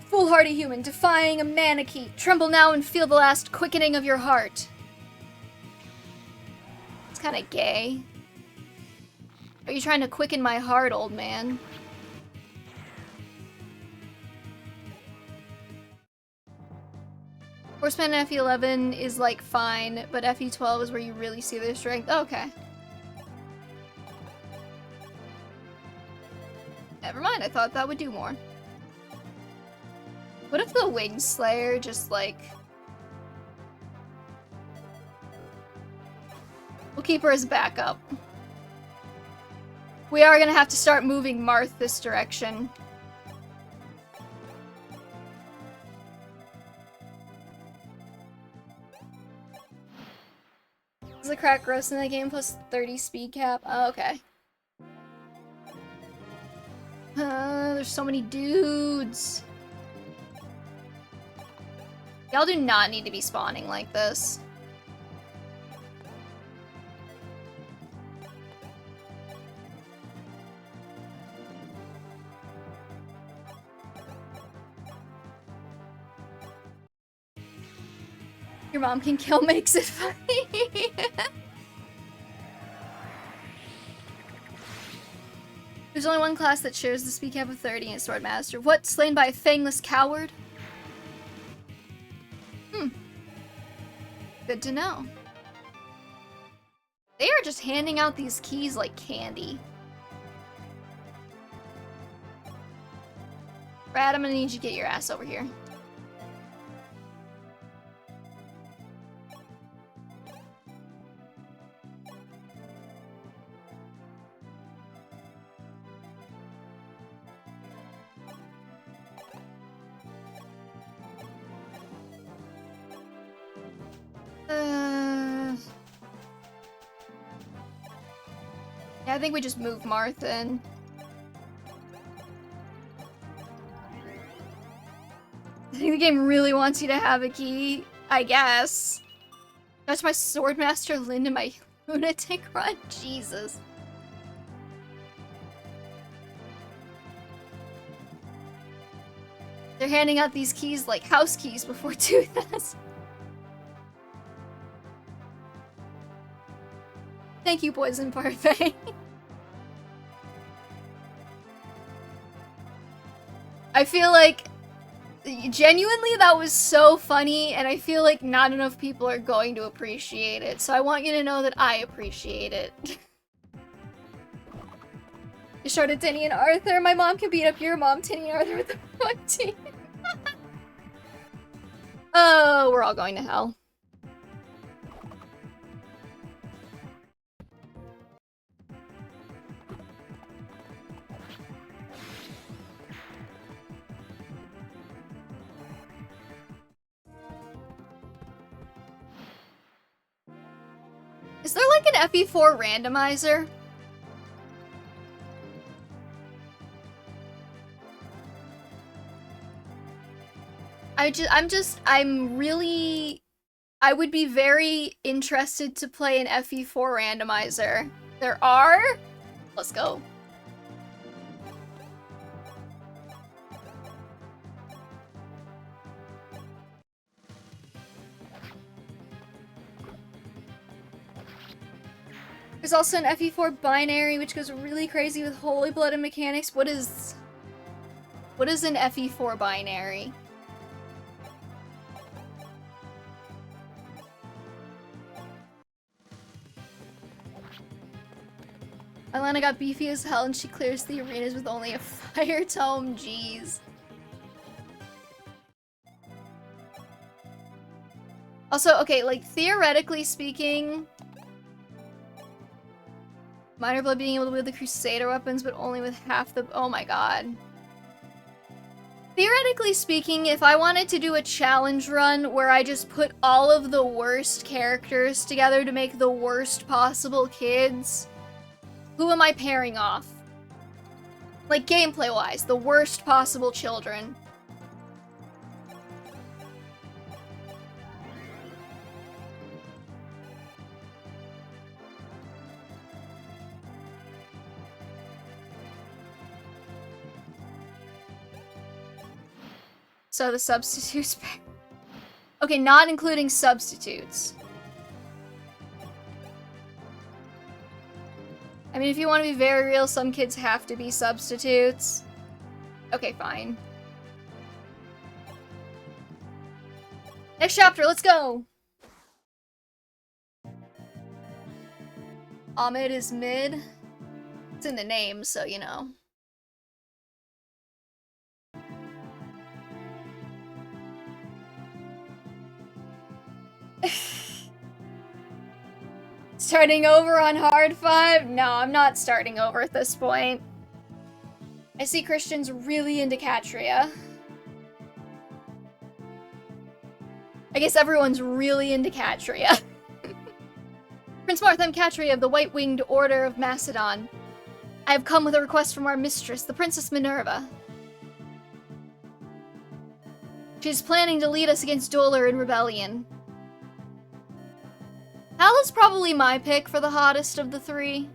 Foolhardy human, defying a manakee. Tremble now and feel the last quickening of your heart. It's kinda gay. Are you trying to quicken my heart, old man? Horseman in FE11 is, like, fine, but FE12 is where you really see their strength. Oh, okay. Never mind, I thought that would do more. What if the Wing Slayer just, like... We'll keep her as backup. We are gonna have to start moving Marth this direction. Is the crack gross in the game plus 30 speed cap? Oh, okay. There's so many dudes. Y'all do not need to be spawning like this. Your mom can kill makes it funny. There's only one class that shares the speed cap of 30 and Swordmaster. What? Slain by a fangless coward? Good to know. They are just handing out these keys like candy. Brad, I'm gonna need you to get your ass over here. Yeah, I think we just move Marth in. I think the game really wants you to have a key, I guess. That's my Swordmaster Lyn and my Lunatic Run? Jesus. They're handing out these keys like house keys before Toothas. Thank you, Poison Parfait. I feel like, genuinely, that was so funny, and I feel like not enough people are going to appreciate it, so I want you to know that I appreciate it. You short at Tinny and Arthur. My mom can beat up your mom, Tinny and Arthur, with the fuck team. Oh, we're all going to hell. Is there like an FE4 randomizer? I would be very interested to play an FE4 randomizer. There are? Let's go. There's also an FE4 binary, which goes really crazy with holy blood and mechanics. What is an FE4 binary? Alana got beefy as hell and she clears the arenas with only a fire tome, jeez. Also, okay, like, theoretically speaking, Minor Blood being able to wield the Crusader weapons, but only with half the- oh my god. Theoretically speaking, if I wanted to do a challenge run where I just put all of the worst characters together to make the worst possible kids, who am I pairing off? Like, gameplay-wise, the worst possible children. So the substitutes... Okay, not including substitutes. I mean, if you want to be very real, some kids have to be substitutes. Okay, fine. Next chapter, let's go! Ahmed is mid. It's in the name, so you know. Starting over on hard 5? No, I'm not starting over at this point. I see Christian's really into Catria. I guess everyone's really into Catria. Prince Marth, I'm Catria of the White-Winged Order of Macedon. I have come with a request from our mistress, the Princess Minerva. She is planning to lead us against Dolor in rebellion. Hal is probably my pick for the hottest of the three.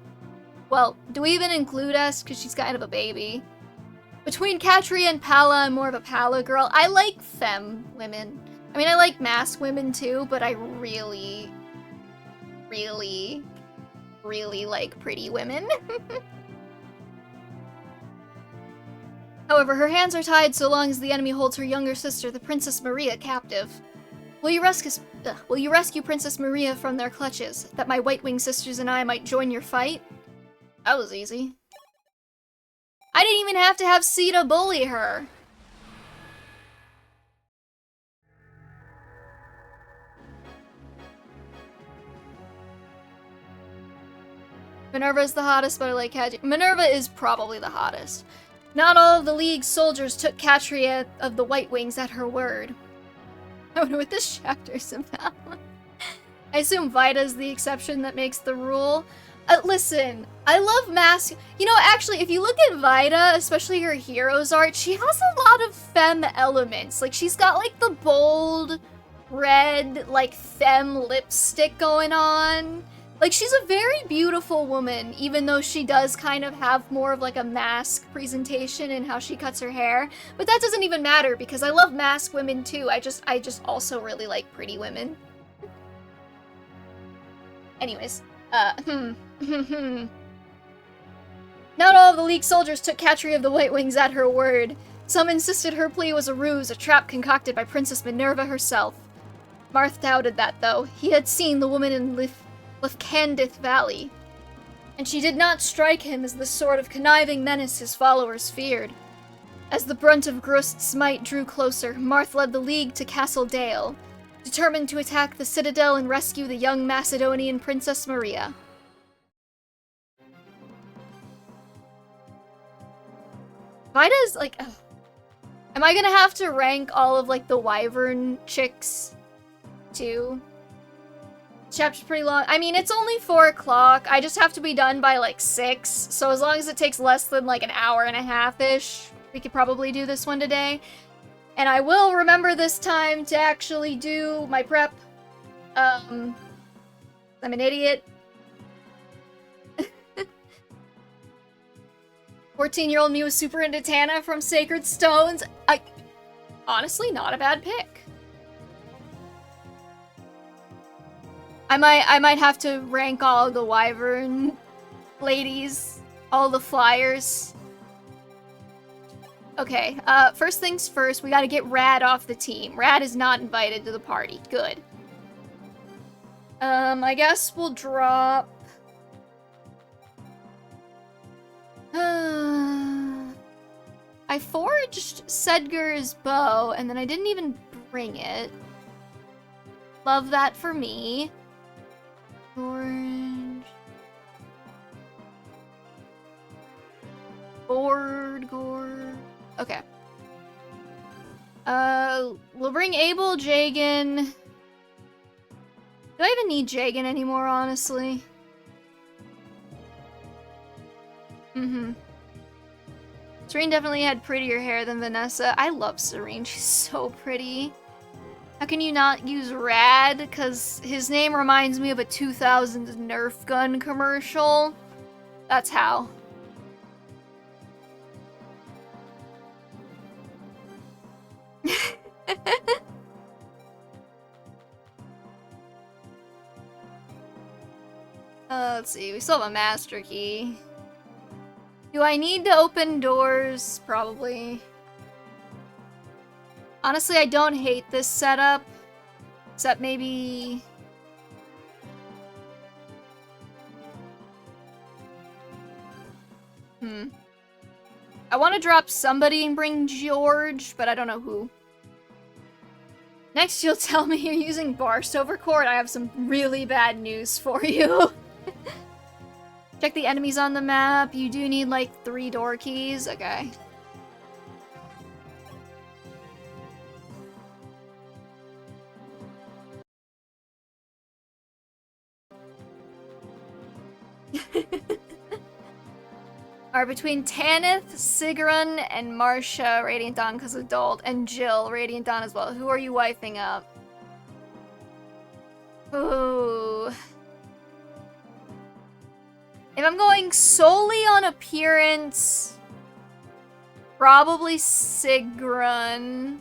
Well, do we even include us? Because she's kind of a baby. Between Catria and Pala, I'm more of a Pala girl. I like femme women. I mean, I like masked women too, but I really like pretty women. However, her hands are tied so long as the enemy holds her younger sister, the Princess Maria, captive. Will you rescue Princess Maria from their clutches, that my White-Winged sisters and I might join your fight? That was easy. I didn't even have to have Sita bully her. Minerva is the hottest, but I like Catria. Minerva is probably the hottest. Not all of the League's soldiers took Catria of the White Wings at her word. I wonder what this chapter's about. I assume Vida's the exception that makes the rule. Listen, I love mask. You know, actually, if you look at Vida, especially her heroes art, she has a lot of femme elements. Like, she's got, like, the bold, red, like, femme lipstick going on. Like, she's a very beautiful woman, even though she does kind of have more of, like, a mask presentation in how she cuts her hair. But that doesn't even matter, because I love masked women, too. I just also really like pretty women. Anyways, Not all of the League soldiers took Catria of the White Wings at her word. Some insisted her plea was a ruse, a trap concocted by Princess Minerva herself. Marth doubted that, though. He had seen the woman in Lifcandith Valley, and she did not strike him as the sort of conniving menace his followers feared. As the brunt of Grost's might drew closer, Marth led the League to Castle Dale, determined to attack the citadel and rescue the young Macedonian Princess Maria. Vida's, like, ugh. Am I gonna have to rank all of, like, the Wyvern chicks, too? Chapter's pretty long. I mean, it's only 4 o'clock. I just have to be done by, like, 6. So as long as it takes less than, like, an hour and a half-ish, we could probably do this one today. And I will remember this time to actually do my prep. I'm an idiot. 14-year-old me was super into Tana from Sacred Stones. Honestly, not a bad pick. I might have to rank all the Wyvern ladies, all the flyers. Okay, first things first, we gotta get Rad off the team. Rad is not invited to the party. Good. I guess we'll drop... I forged Sedgar's bow, and then I didn't even bring it. Love that for me. Orange. Gourd. Okay. We'll bring Abel, Jagan. Do I even need Jagan anymore, honestly? Serene definitely had prettier hair than Vanessa. I love Serene. She's so pretty. How can you not use Rad? Because his name reminds me of a 2000s Nerf gun commercial. That's how. Let's see. We still have a master key. Do I need to open doors? Probably. Honestly, I don't hate this setup. Except maybe... I want to drop somebody and bring George, but I don't know who. Next, you'll tell me you're using Barst Overcourt. I have some really bad news for you. Check the enemies on the map. You do need, like, 3 door keys. Okay. Are between Tanith, Sigrun, and Marcia, Radiant Dawn because adult, and Jill, Radiant Dawn as well. Who are you wifing up? Ooh. If I'm going solely on appearance, probably Sigrun.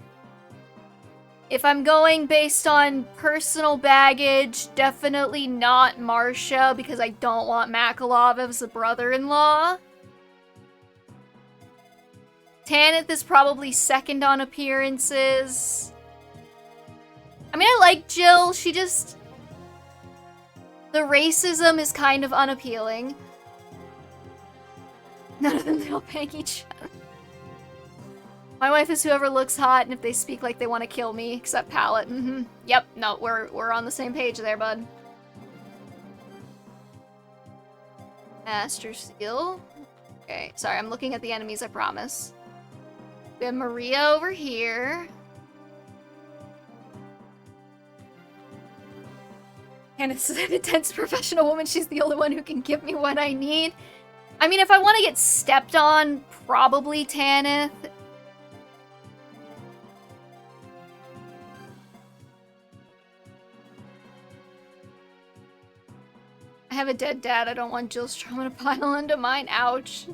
If I'm going based on personal baggage, definitely not Marcia, because I don't want Makalov as a brother-in-law. Tanith is probably second on appearances. I mean, I like Jill. She just... The racism is kind of unappealing. None of them they all bang each other. My wife is whoever looks hot, and if they speak like they want to kill me, except Palette. Yep, no, we're on the same page there, bud. Master Seal. Okay, sorry, I'm looking at the enemies, I promise. We have Maria over here. And it's an intense professional woman. She's the only one who can give me what I need. I mean, if I want to get stepped on, probably Tanith. I have a dead dad. I don't want Jill's trauma to pile into mine. Ouch.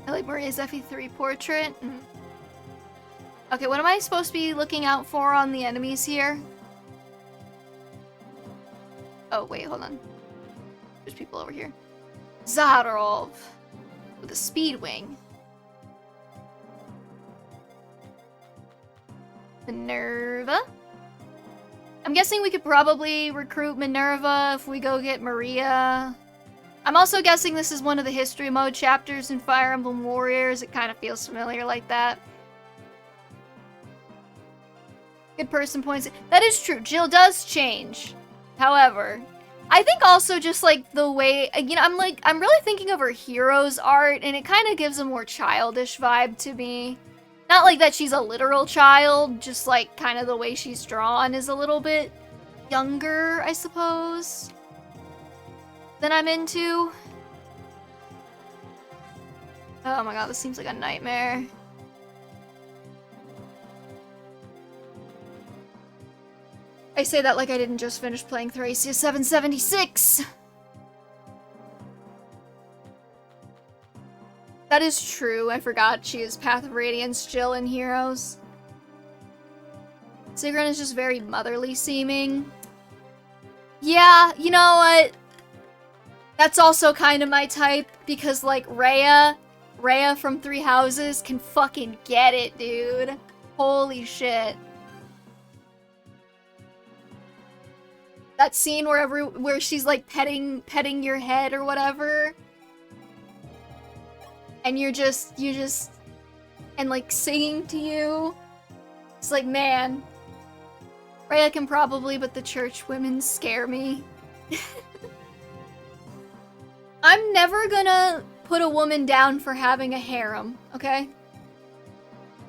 I like Maria's FE3 portrait. Okay, what am I supposed to be looking out for on the enemies here? Oh, wait, hold on. There's people over here. Zarov with a speed wing. Minerva. I'm guessing we could probably recruit Minerva if we go get Maria. I'm also guessing this is one of the history mode chapters in Fire Emblem Warriors. It kind of feels familiar like that. Good person points. That is true. Jill does change. However, I think also just like the way, you know, I'm really thinking of her heroes art, and it kind of gives a more childish vibe to me. Not like that she's a literal child, just like kind of the way she's drawn is a little bit younger, I suppose, than I'm into. Oh my god, this seems like a nightmare. I say that like I didn't just finish playing Thracia 776! That is true, I forgot she is Path of Radiance Jill in Heroes. Sigrun is just very motherly seeming. Yeah, you know what? That's also kind of my type, because like Rhea from Three Houses can fucking get it, dude. Holy shit. That scene where she's like petting your head or whatever. And you're just and like singing to you. It's like, man, Rhea can probably, but the church women scare me. I'm never gonna put a woman down for having a harem, okay?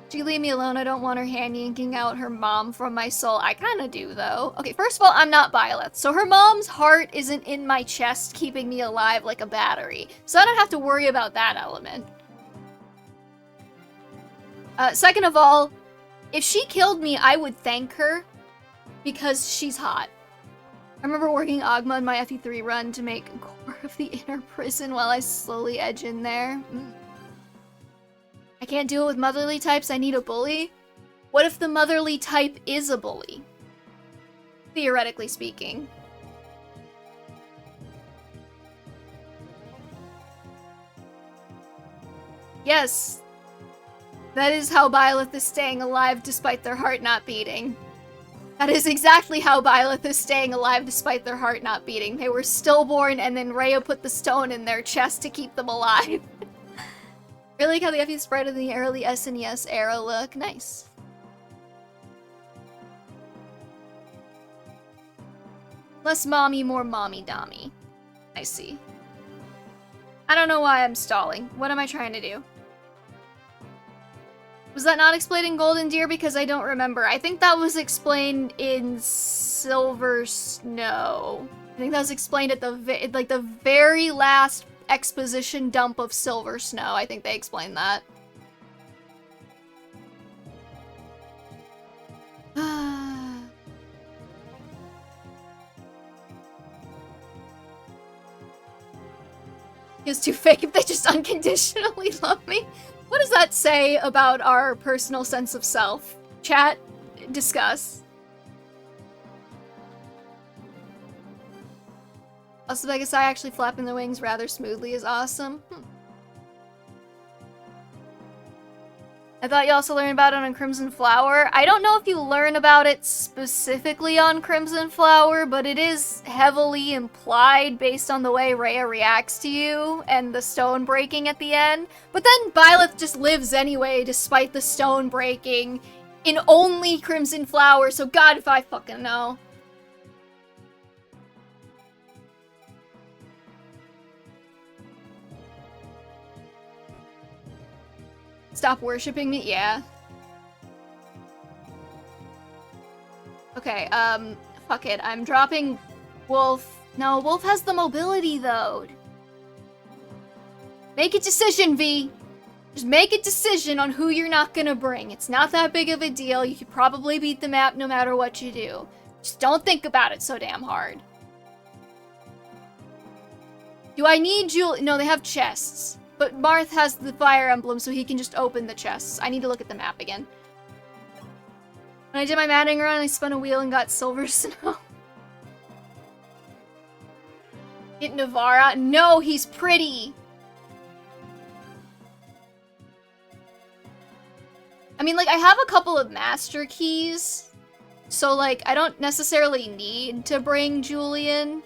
She leave me alone, I don't want her hand yanking out her mom from my soul. I kinda do, though. Okay, first of all, I'm not Byleth, so her mom's heart isn't in my chest keeping me alive like a battery. So I don't have to worry about that element. Second of all, if she killed me, I would thank her because she's hot. I remember working Ogma in my FE3 run to make core of the inner prison while I slowly edge in there. I can't deal with motherly types, I need a bully? What if the motherly type is a bully? Theoretically speaking. Yes. That is how Byleth is staying alive despite their heart not beating. That is exactly how Byleth is staying alive despite their heart not beating. They were stillborn and then Rhea put the stone in their chest to keep them alive. Really like how the FE sprite of the early SNES era look. Nice. Less mommy, more mommy-dommy. I see. I don't know why I'm stalling. What am I trying to do? Was that not explained in Golden Deer? Because I don't remember. I think that was explained in Silver Snow. I think that was explained at the very last exposition dump of Silver Snow. I think they explained that. It's too fake if they just unconditionally love me. What does that say about our personal sense of self? Chat, discuss. Also, Vegasai actually flapping the wings rather smoothly is awesome. I thought you also learned about it on Crimson Flower. I don't know if you learn about it specifically on Crimson Flower, but it is heavily implied based on the way Rhea reacts to you and the stone breaking at the end. But then Byleth just lives anyway, despite the stone breaking, in only Crimson Flower, so God if I fucking know. Stop worshipping me? Yeah. Okay, fuck it. I'm dropping Wolf. No, Wolf has the mobility, though. Make a decision, V. Just make a decision on who you're not gonna bring. It's not that big of a deal. You could probably beat the map no matter what you do. Just don't think about it so damn hard. Do I need Jewel? No, they have chests. But Marth has the fire emblem, so he can just open the chests. I need to look at the map again. When I did my matting run, I spun a wheel and got Silver Snow. Get Navara? No, he's pretty! I mean, like, I have a couple of master keys, so, like, I don't necessarily need to bring Julian.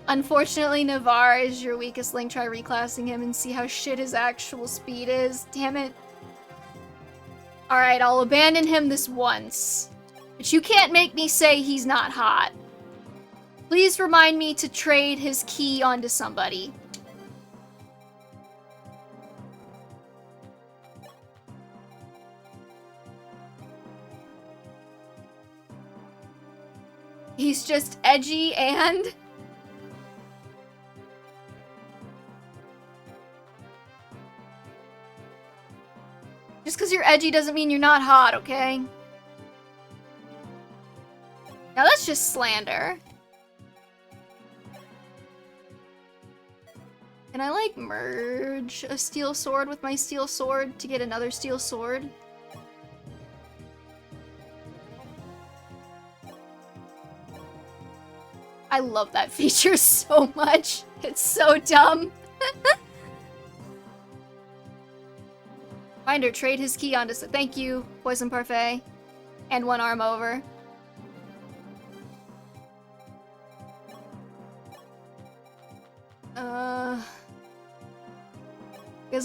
Unfortunately, Navarre is your weakest link. Try reclassing him and see how shit his actual speed is. Damn it. Alright, I'll abandon him this once. But you can't make me say he's not hot. Please remind me to trade his key onto somebody. He's just edgy and... Just because you're edgy doesn't mean you're not hot, okay? Now that's just slander. Can I, like, merge a steel sword with my steel sword to get another steel sword? I love that feature so much. It's so dumb. Finder, trade his key onto... Thank you, Poison Parfait. And one arm over.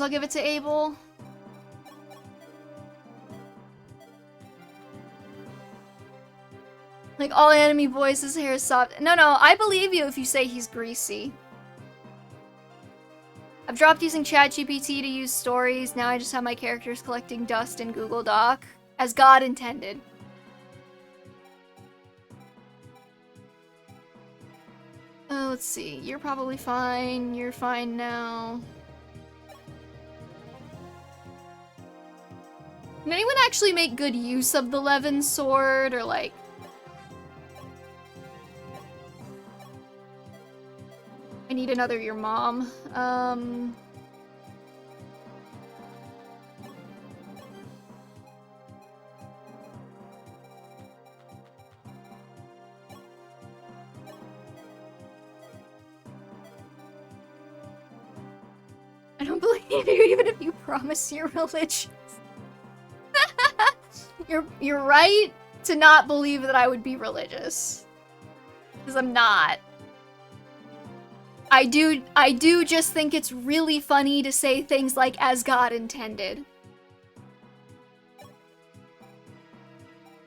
I'll give it to Abel. Like, all anime boys, his hair is soft. No, I believe you if you say he's greasy. I've dropped using ChatGPT to use stories. Now I just have my characters collecting dust in Google Doc. As God intended. Oh, let's see. You're probably fine. You're fine now. Can anyone actually make good use of the Levin sword, or like... I need another your mom. I don't believe you even if you promise you're religious. You're right to not believe that I would be religious. Because I'm not. I do just think it's really funny to say things like, as God intended.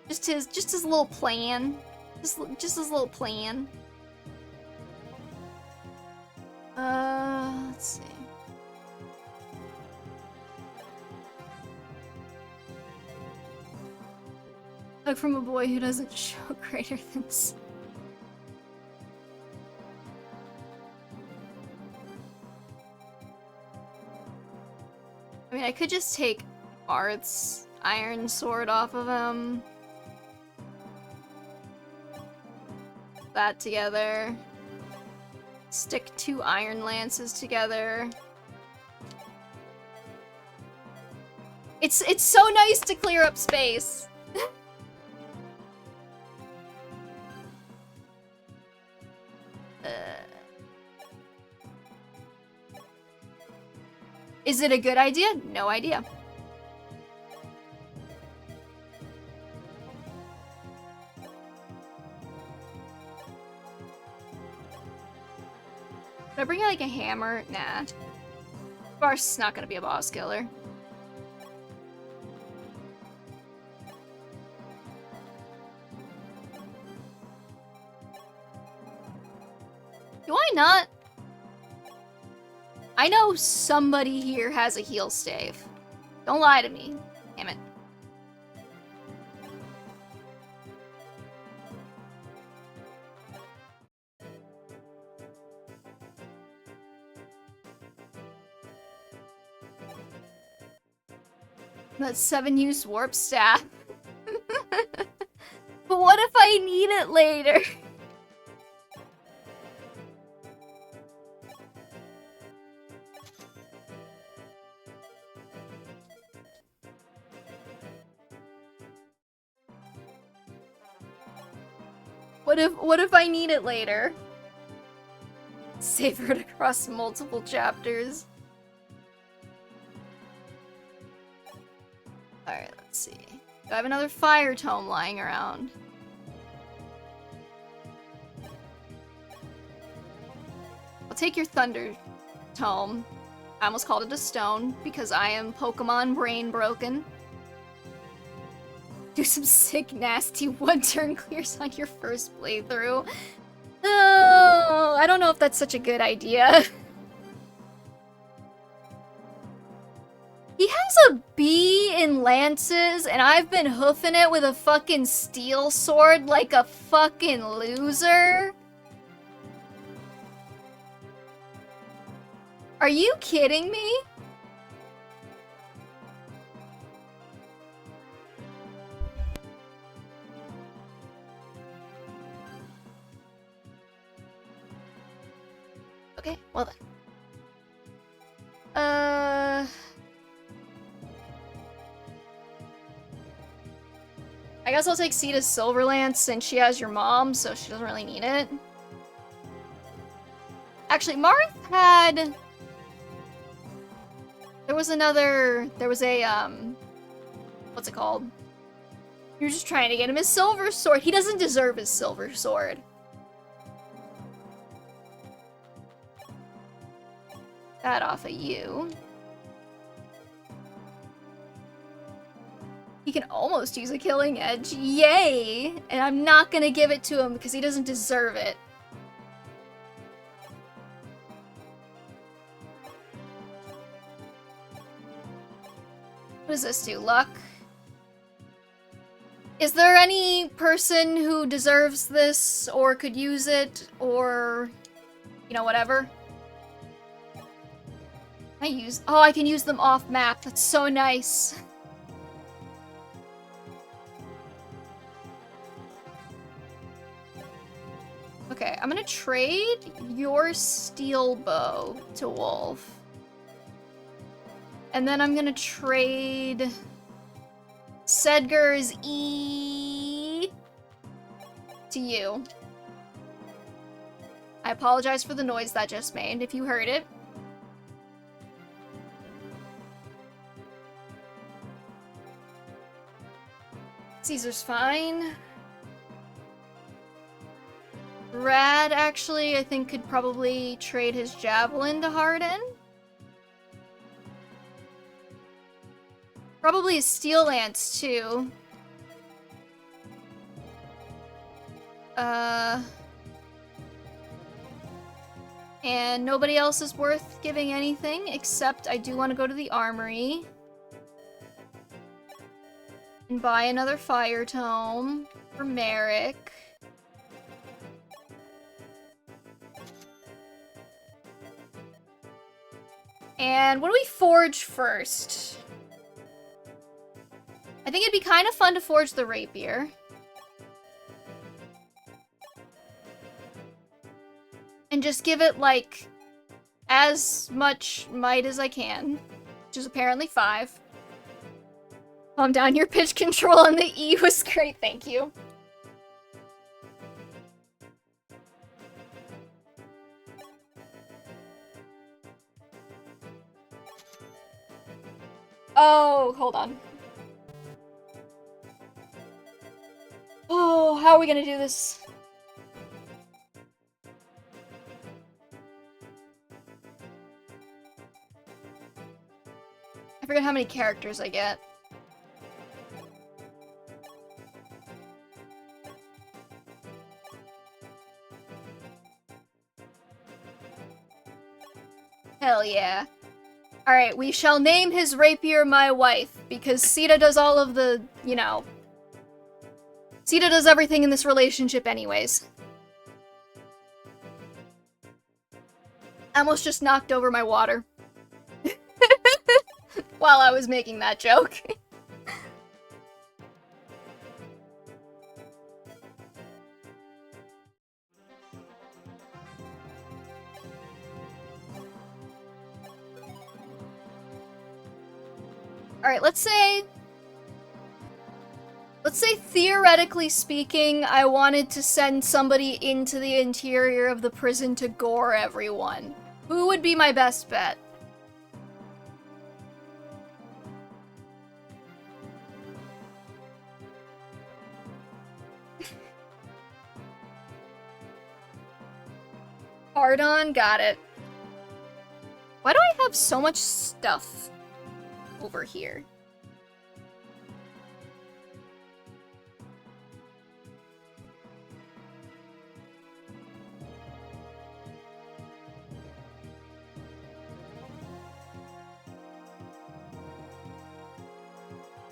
Just his little plan. Just his little plan. Let's see. Like from a boy who doesn't show greater than... I mean, I could just take Art's iron sword off of him. That together. Stick 2 iron lances together. It's so nice to clear up space. Is it a good idea? No idea. Should I bring like a hammer? Nah. Bar's not gonna be a boss killer. Do I not? I know somebody here has a heal stave. Don't lie to me. Damn it. That 7-use warp staff. But what if I need it later? What if I need it later? Savor it across multiple chapters. Alright, let's see. Do I have another fire tome lying around? I'll take your thunder tome. I almost called it a stone because I am Pokemon brain broken. Do some sick, nasty one-turn clears on your first playthrough. Oh, I don't know if that's such a good idea. He has a B in lances, and I've been hoofing it with a fucking steel sword like a fucking loser. Are you kidding me? Okay, well then. I guess I'll take Sita's Silver Lance since she has your mom, so she doesn't really need it. Actually, Marth had... There was a, what's it called? You're just trying to get him his silver sword. He doesn't deserve his silver sword. That off of you. He can almost use a killing edge. Yay! And I'm not gonna give it to him because he doesn't deserve it. What does this do? Luck? Is there any person who deserves this or could use it or, you know, whatever? Oh, I can use them off map. That's so nice. Okay, I'm gonna trade your steel bow to Wolf. And then I'm gonna trade Sedger's E to you. I apologize for the noise that just made, if you heard it. Caesar's fine. Rad, actually, I think could probably trade his javelin to Harden. Probably his steel lance, too. And nobody else is worth giving anything, except I do want to go to the armory. And buy another fire tome for Merrick. And what do we forge first? I think it'd be kind of fun to forge the rapier. And just give it, like, as much might as I can. Which is apparently 5. Calm down, your pitch control on the E was great, thank you. Oh, hold on. Oh, how are we gonna do this? I forget how many characters I get. Hell yeah. Alright, we shall name his rapier my wife, because Sita does all of the, you know... Sita does everything in this relationship anyways. I almost just knocked over my water. While I was making that joke. Alright, let's say theoretically speaking, I wanted to send somebody into the interior of the prison to gore everyone. Who would be my best bet? Hard on, got it. Why do I have so much stuff over here?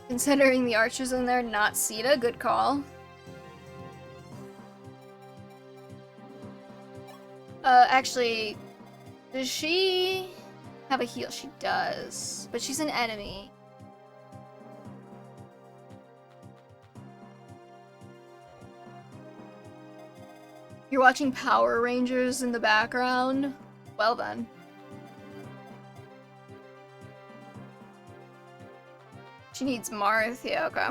Considering the archers in there, not Sita, good call. Actually, does she have a heal? She does, but she's an enemy. You're watching Power Rangers in the background? Well then. She needs Marth, yeah, okay.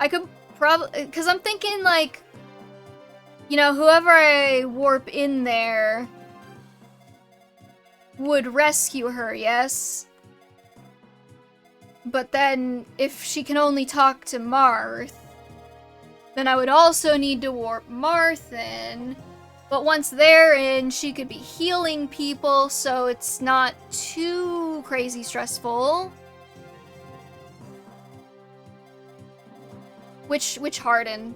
I could probably, because I'm thinking, like, you know, whoever I warp in there would rescue her, yes? But then, if she can only talk to Marth, then I would also need to warp Marth in. But once they're in, she could be healing people, so it's not too crazy stressful. Which harden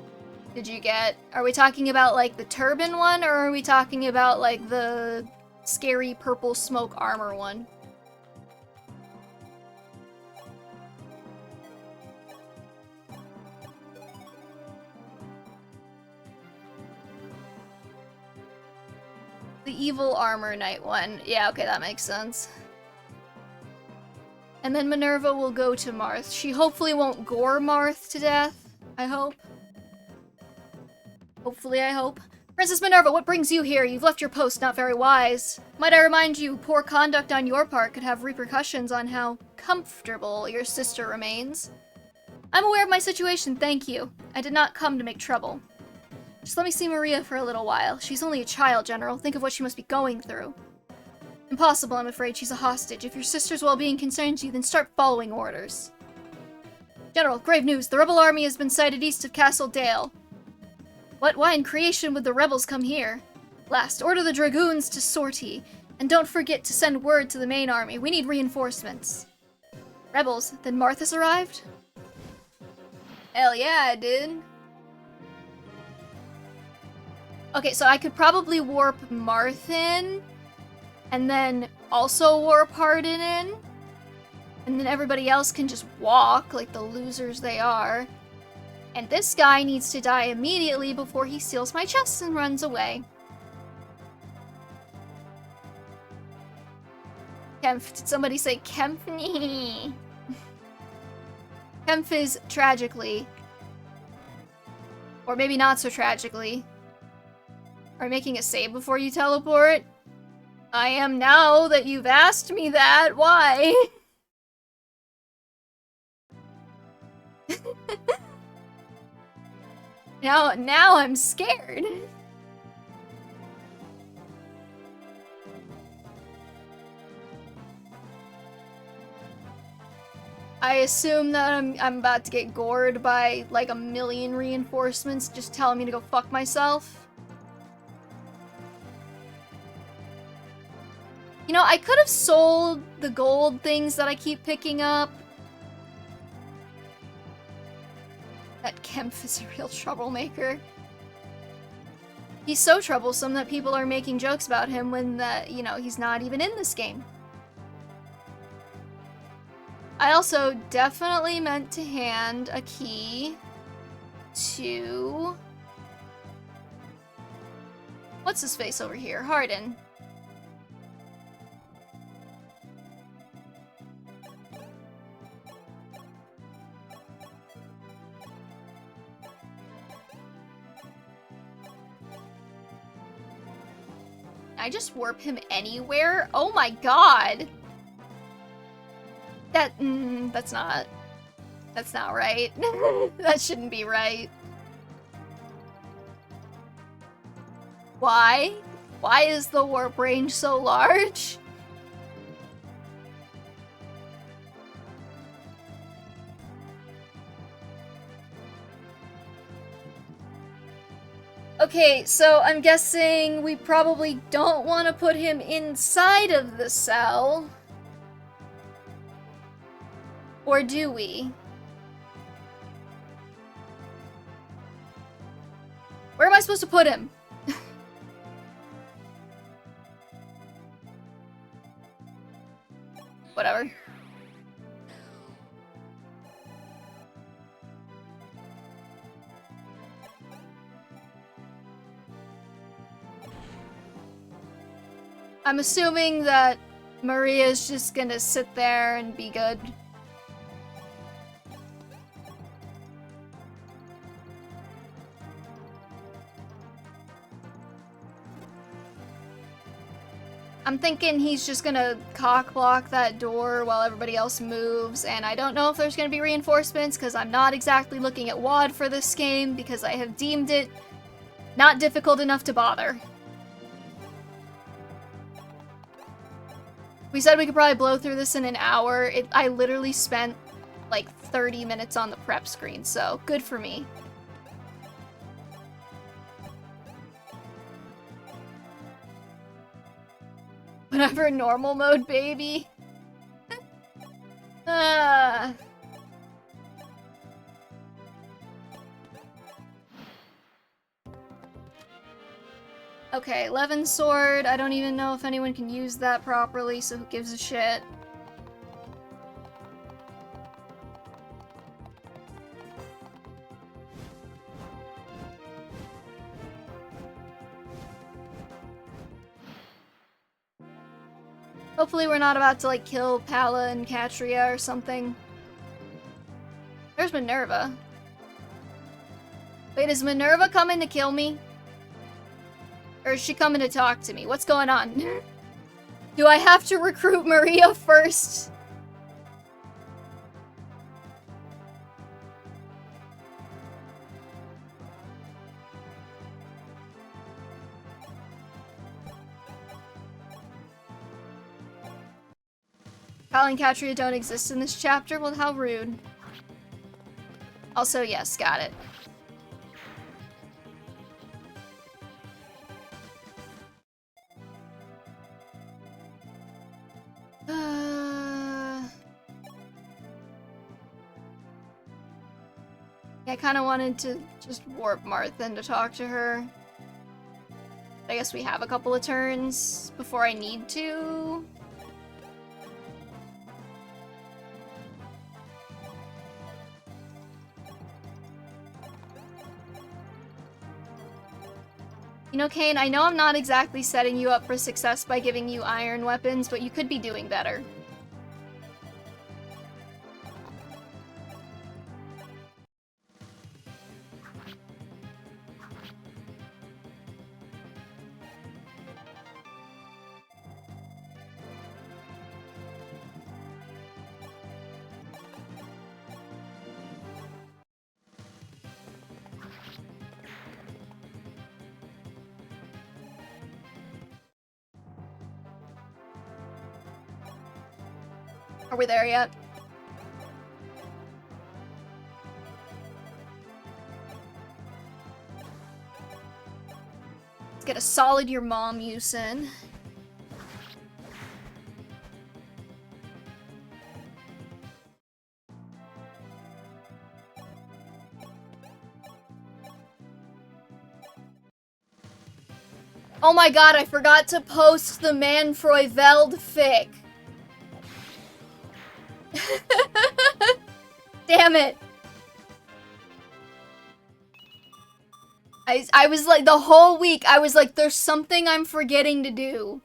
did you get? Are we talking about, like, the turban one, or are we talking about, like, the scary purple smoke armor one? The evil armor knight one. Yeah, okay, that makes sense. And then Minerva will go to Marth. She hopefully won't gore Marth to death. I hope. Hopefully, I hope. Princess Minerva, what brings you here? You've left your post not very wise. Might I remind you, poor conduct on your part could have repercussions on how comfortable your sister remains. I'm aware of my situation, thank you. I did not come to make trouble. Just let me see Maria for a little while. She's only a child, General. Think of what she must be going through. Impossible, I'm afraid. She's a hostage. If your sister's well-being concerns you, then start following orders. General, grave news. The rebel army has been sighted east of Castle Dale. What? Why in creation would the rebels come here? Last, order the dragoons to sortie. And don't forget to send word to the main army. We need reinforcements. Rebels? Then Martha's arrived? Hell yeah, dude. Okay, so I could probably warp Marth in, and then also warp Hardin in, and then everybody else can just walk like the losers they are. And this guy needs to die immediately before he steals my chest and runs away. Kemph, did somebody say Kempney? Kemph is tragically, or maybe not so tragically, are making a save before you teleport? I am now that you've asked me that. Why? Now I'm scared. I assume that I'm about to get gored by like a million reinforcements just telling me to go fuck myself. You know, I could have sold the gold things that I keep picking up. That Kemph is a real troublemaker. He's so troublesome that people are making jokes about him when, you know, he's not even in this game. I also definitely meant to hand a key to... What's his face over here? Hardin. I just warp him anywhere? Oh my god! That's not right. That shouldn't be right. Why? Why is the warp range so large? Okay, so I'm guessing we probably don't want to put him inside of the cell. Or do we? Where am I supposed to put him? Whatever. I'm assuming that Maria's just gonna sit there and be good. I'm thinking he's just gonna cock block that door while everybody else moves, and I don't know if there's gonna be reinforcements because I'm not exactly looking at WoD for this game because I have deemed it not difficult enough to bother. We said we could probably blow through this in an hour. I literally spent like 30 minutes on the prep screen, so good for me. Whatever, normal mode, baby. Okay, Levin Sword. I don't even know if anyone can use that properly, so who gives a shit? Hopefully we're not about to, like, kill Pala and Katria or something. There's Minerva. Wait, is Minerva coming to kill me? Or is she coming to talk to me? What's going on? Do I have to recruit Maria first? Pal and Katria don't exist in this chapter? Well, how rude. Also, yes, got it. I kind of wanted to just warp Marthin to talk to her. I guess we have a couple of turns before I need to. You know, Kane, I know I'm not exactly setting you up for success by giving you iron weapons, but you could be doing better. Are we there yet? Let's get a solid your mom use in. Oh my god, I forgot to post the Manfroy Veld fic. Damn it. I was like, the whole week, I was like, there's something I'm forgetting to do.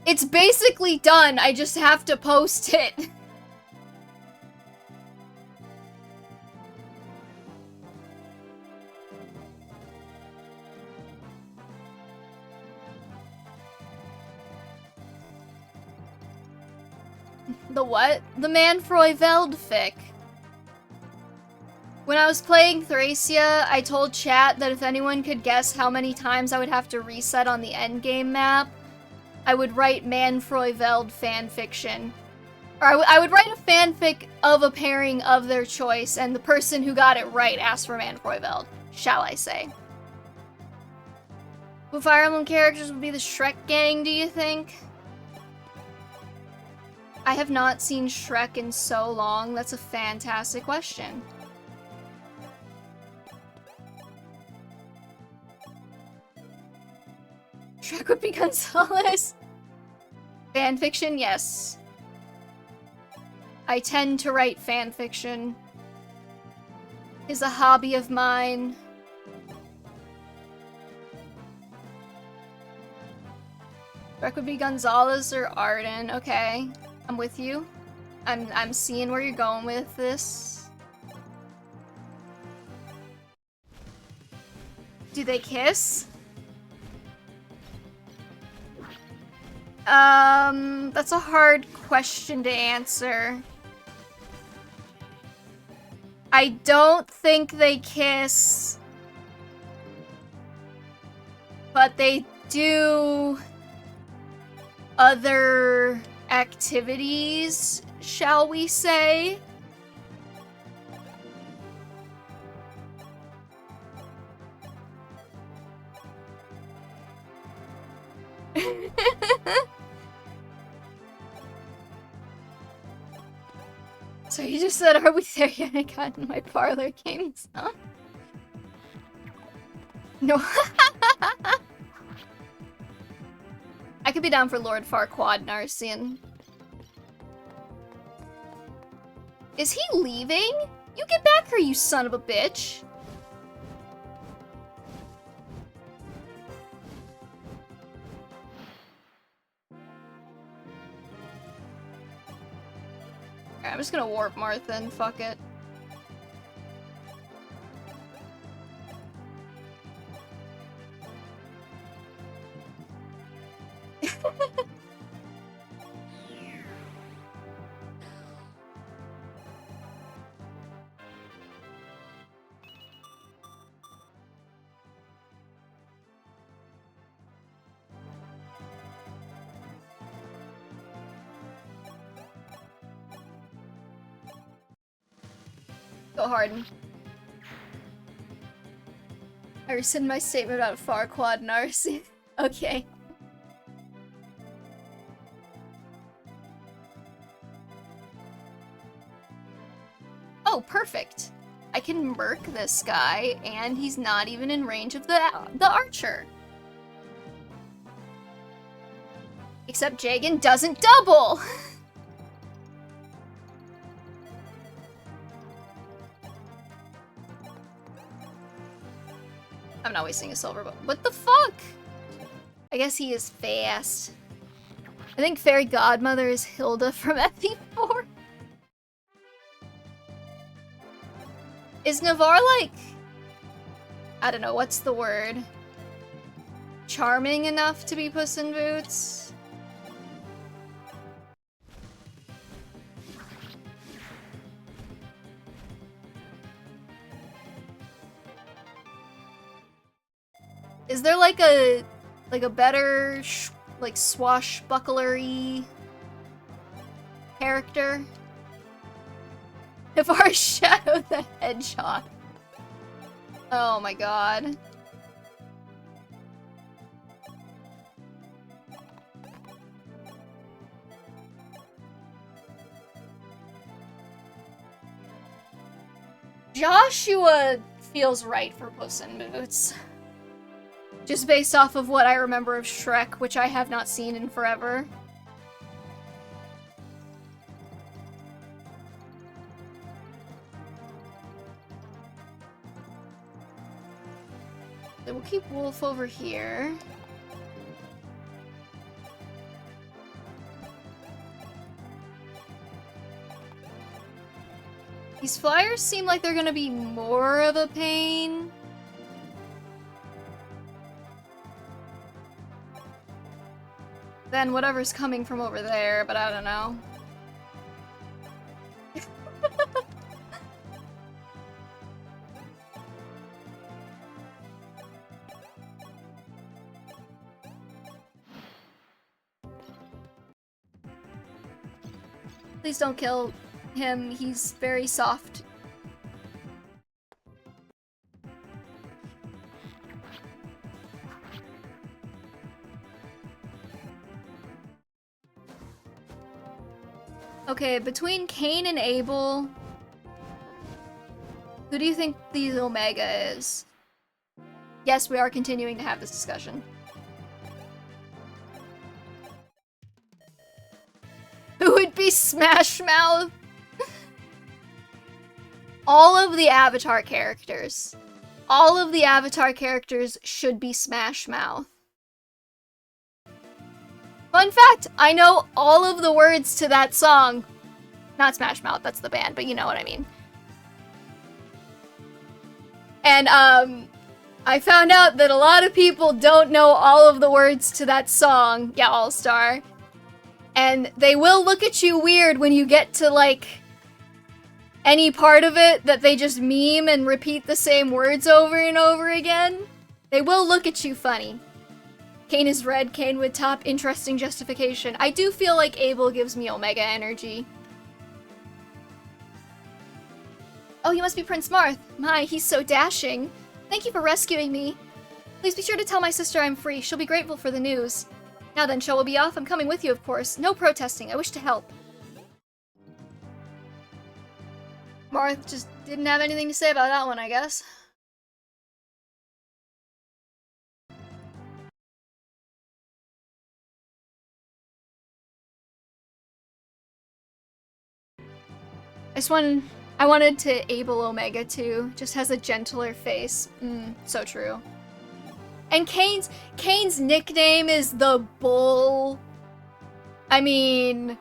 It's basically done, I just have to post it. The what? The Manfroy Veld fic. When I was playing Thracia, I told chat that if anyone could guess how many times I would have to reset on the endgame map, I would write Manfroy Veld fanfiction. Or I would write a fanfic of a pairing of their choice, and the person who got it right asked for Manfroy Veld, shall I say. Who Fire Emblem characters would be the Shrek gang, do you think? I have not seen Shrek in so long. That's a fantastic question. Shrek would be Gonzalez. Fanfiction, yes. I tend to write fanfiction. Is a hobby of mine. Shrek would be Gonzalez or Arden. Okay, I'm with you. I'm seeing where you're going with this. Do they kiss? That's a hard question to answer. I don't think they kiss, but they do other activities, shall we say? So you just said, are we there yet? I got in my parlor games, huh? No. I could be down for Lord Farquaad Narcian. Is he leaving? You get back here, you son of a bitch! Alright, I'm just gonna warp Martha, fuck it. Go Harden. I rescind my statement about Farquaad Narcy. Okay. Oh, perfect. I can murk this guy, and he's not even in range of the archer. Except Jagan doesn't double! I'm not wasting a silver, but what the fuck? I guess he is fast. I think Fairy Godmother is Hilda from FP4. Is Navarre like... I don't know, what's the word? Charming enough to be Puss in Boots? Is there like a better like swashbucklery character? If our Shadow the Hedgehog. Oh my god. Joshua feels right for Puss in Boots. Just based off of what I remember of Shrek, which I have not seen in forever. So we'll keep Wolf over here. These flyers seem like they're gonna be more of a pain. Than whatever's coming from over there, but I don't know. Please don't kill him, he's very soft. Okay, between Cain and Abel, who do you think the Omega is? Yes, we are continuing to have this discussion. Who would be Smash Mouth? All of the Avatar characters. All of the Avatar characters should be Smash Mouth. Fun fact, I know all of the words to that song. Not Smash Mouth, that's the band, but you know what I mean. And, I found out that a lot of people don't know all of the words to that song. Yeah, All-Star. And they will look at you weird when you get to, like, any part of it that they just meme and repeat the same words over and over again. They will look at you funny. Cain is red, Cain would top, interesting justification. I do feel like Abel gives me Omega energy. Oh, you must be Prince Marth. My, he's so dashing. Thank you for rescuing me. Please be sure to tell my sister I'm free. She'll be grateful for the news. Now then, show will be off. I'm coming with you, of course. No protesting. I wish to help. Marth just didn't have anything to say about that one, I guess. I wanted to able Omega too. Just has a gentler face. So true. And Kane's nickname is the Bull. I mean,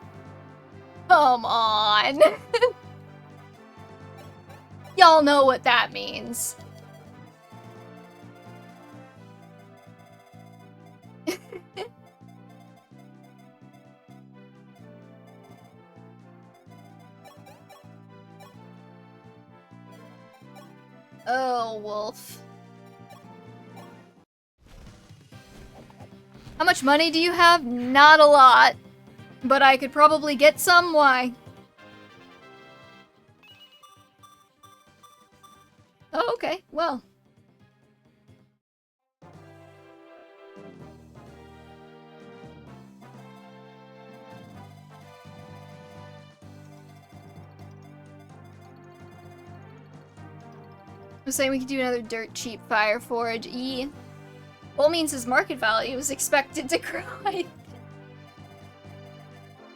come on. Y'all know what that means. Oh, Wolf. How much money do you have? Not a lot. But I could probably get some. Why? Oh, okay. Well. I'm saying we could do another dirt cheap fire forge. Well, means his market value is expected to grow.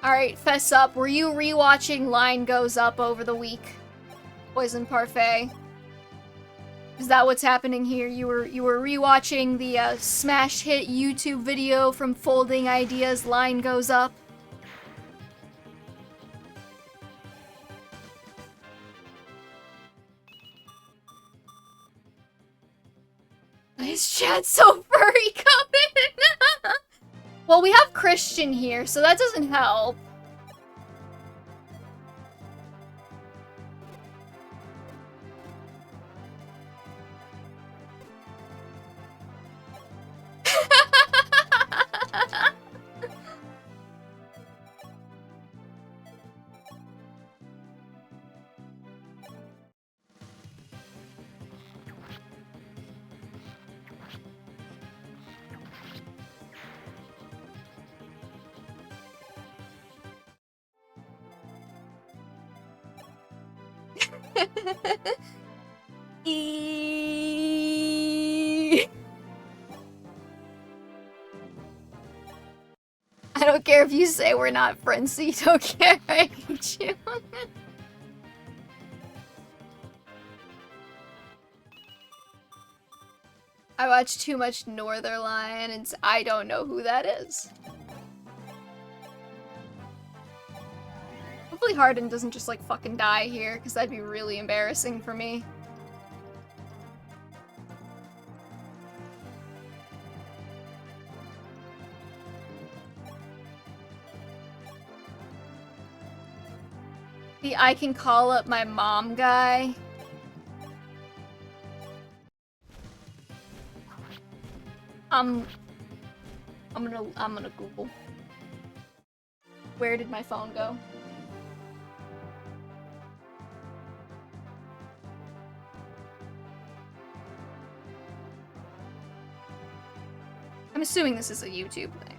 Alright, fess up. Were you rewatching Line Goes Up over the week? Poison Parfait. Is that what's happening here? You were rewatching the smash hit YouTube video from Folding Ideas, Line Goes Up? His chat's so furry coming! Well, we have Christian here, so that doesn't help. I don't care if you say we're not friends, so you don't care. I hate you. I watch too much Northernlion, and I don't know who that is. Hopefully Hardin doesn't just, like, fucking die here, because that'd be really embarrassing for me. The I can call up my mom guy. I'm gonna Google. Where did my phone go? I'm assuming this is a YouTube thing.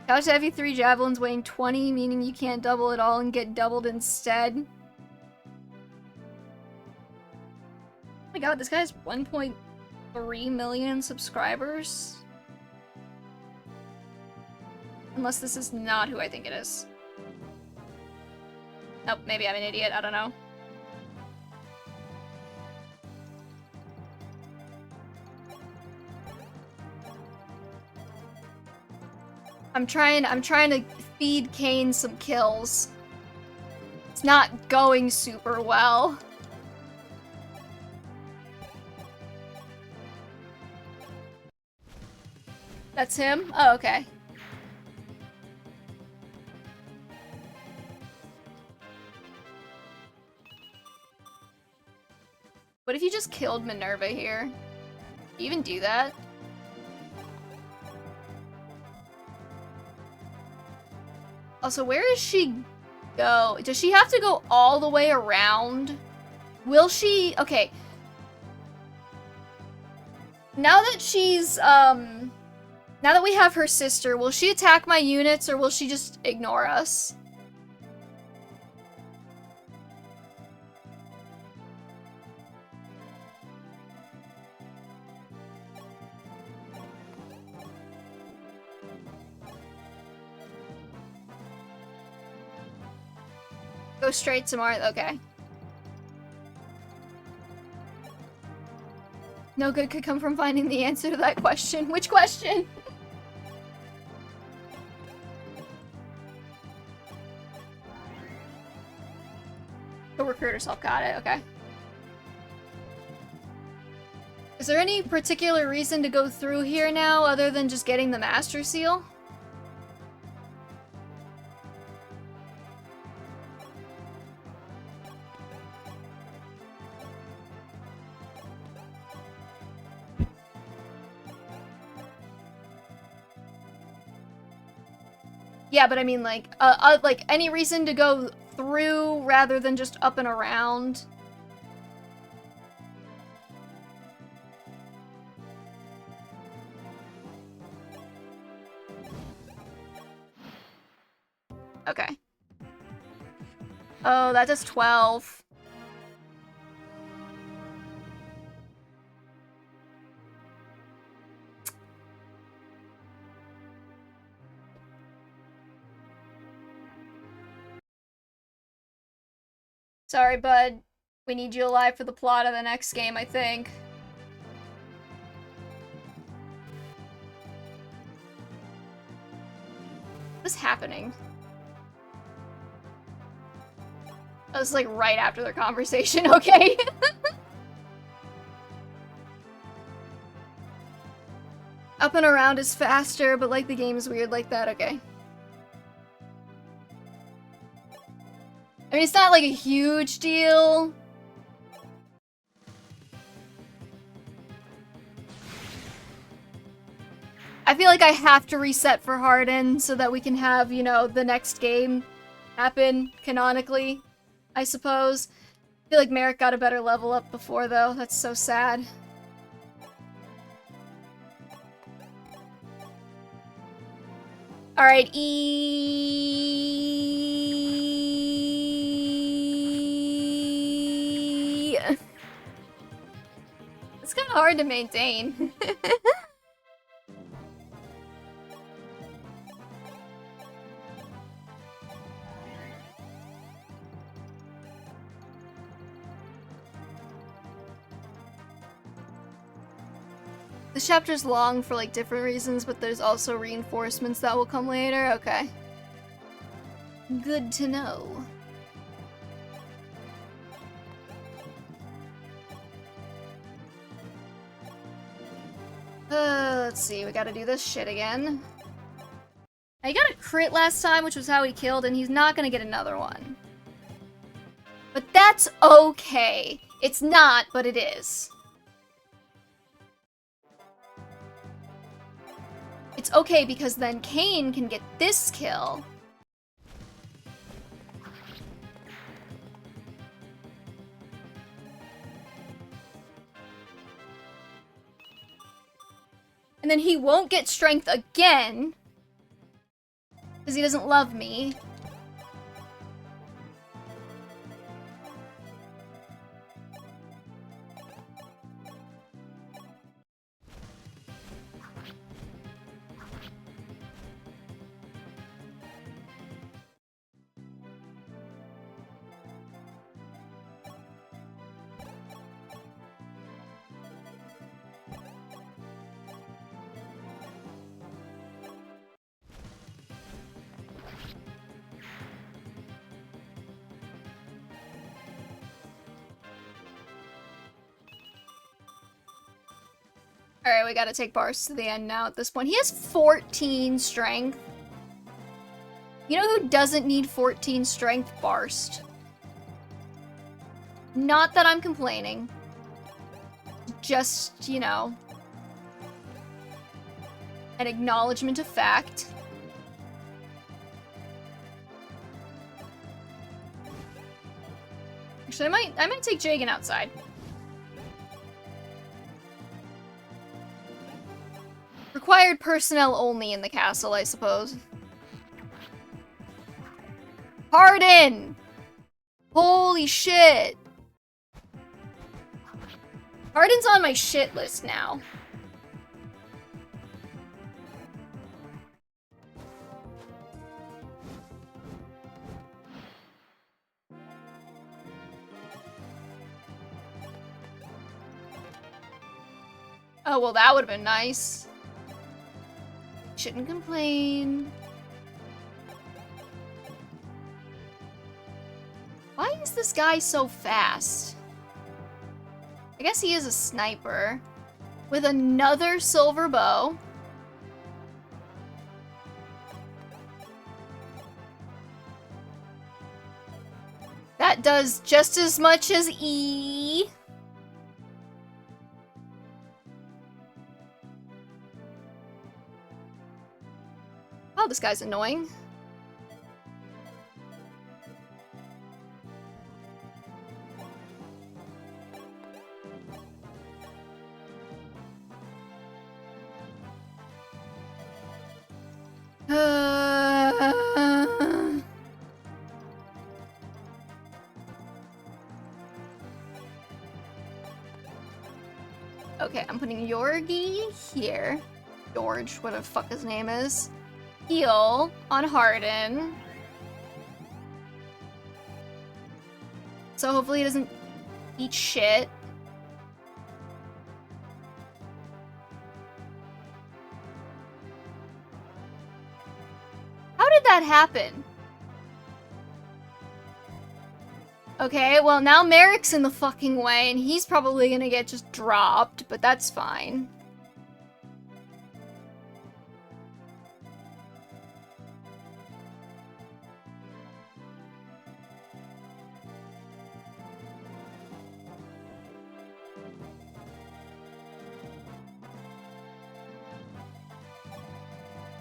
Couch heavy 3 javelins weighing 20, meaning you can't double it all and get doubled instead. Oh my god, this guy has 1.3 million subscribers. Unless this is not who I think it is. Nope, maybe I'm an idiot, I don't know. I'm trying to feed Kane some kills. It's not going super well. That's him? Oh, okay. What if you just killed Minerva here? Do you even do that? Also, where does she go? Does she have to go all the way around? Will she? Okay. Now that she's, now that we have her sister, will she attack my units or will she just ignore us? go straight to Mars? Okay. No good could come from finding the answer to that question. Which question? Go recruit herself. Got it. Okay. Is there any particular reason to go through here now other than just getting the Master Seal? Yeah, but I mean, like any reason to go through rather than just up and around? Okay. Oh, that does 12. Sorry, bud. We need you alive for the plot of the next game, I think. What's happening? That was like right after their conversation, okay? Up and around is faster, but like the game's weird like that, okay. I mean, it's not like a huge deal. I feel like I have to reset for Harden so that we can have, you know, the next game happen canonically, I suppose. I feel like Merrick got a better level up before, though. That's so sad. Alright, It's kind of hard to maintain. This chapter's long for like different reasons, but there's also reinforcements that will come later. Okay. Good to know. Let's see, we gotta do this shit again. I got a crit last time, which was how he killed, and he's not gonna get another one. But that's okay. It's not, but it is. It's okay because then Kane can get this kill. And then he won't get strength again. Because he doesn't love me. Alright, we gotta take Bars to the end now at this point. He has 14 strength. You know who doesn't need 14 strength? Barst. Not that I'm complaining. Just, you know, an acknowledgement of fact. Actually, I might take Jagan outside. Required personnel only in the castle, I suppose. Harden! Holy shit! Harden's on my shit list now. Oh, well, that would have been nice. Shouldn't complain. Why is this guy so fast? I guess he is a sniper. With another silver bow. That does just as much as E. Oh, this guy's annoying. Okay, I'm putting Yorgi here. George, what the fuck his name is. Heal on Harden. So hopefully he doesn't eat shit. How did that happen? Okay, well now Merrick's in the fucking way and he's probably gonna get just dropped, but that's fine.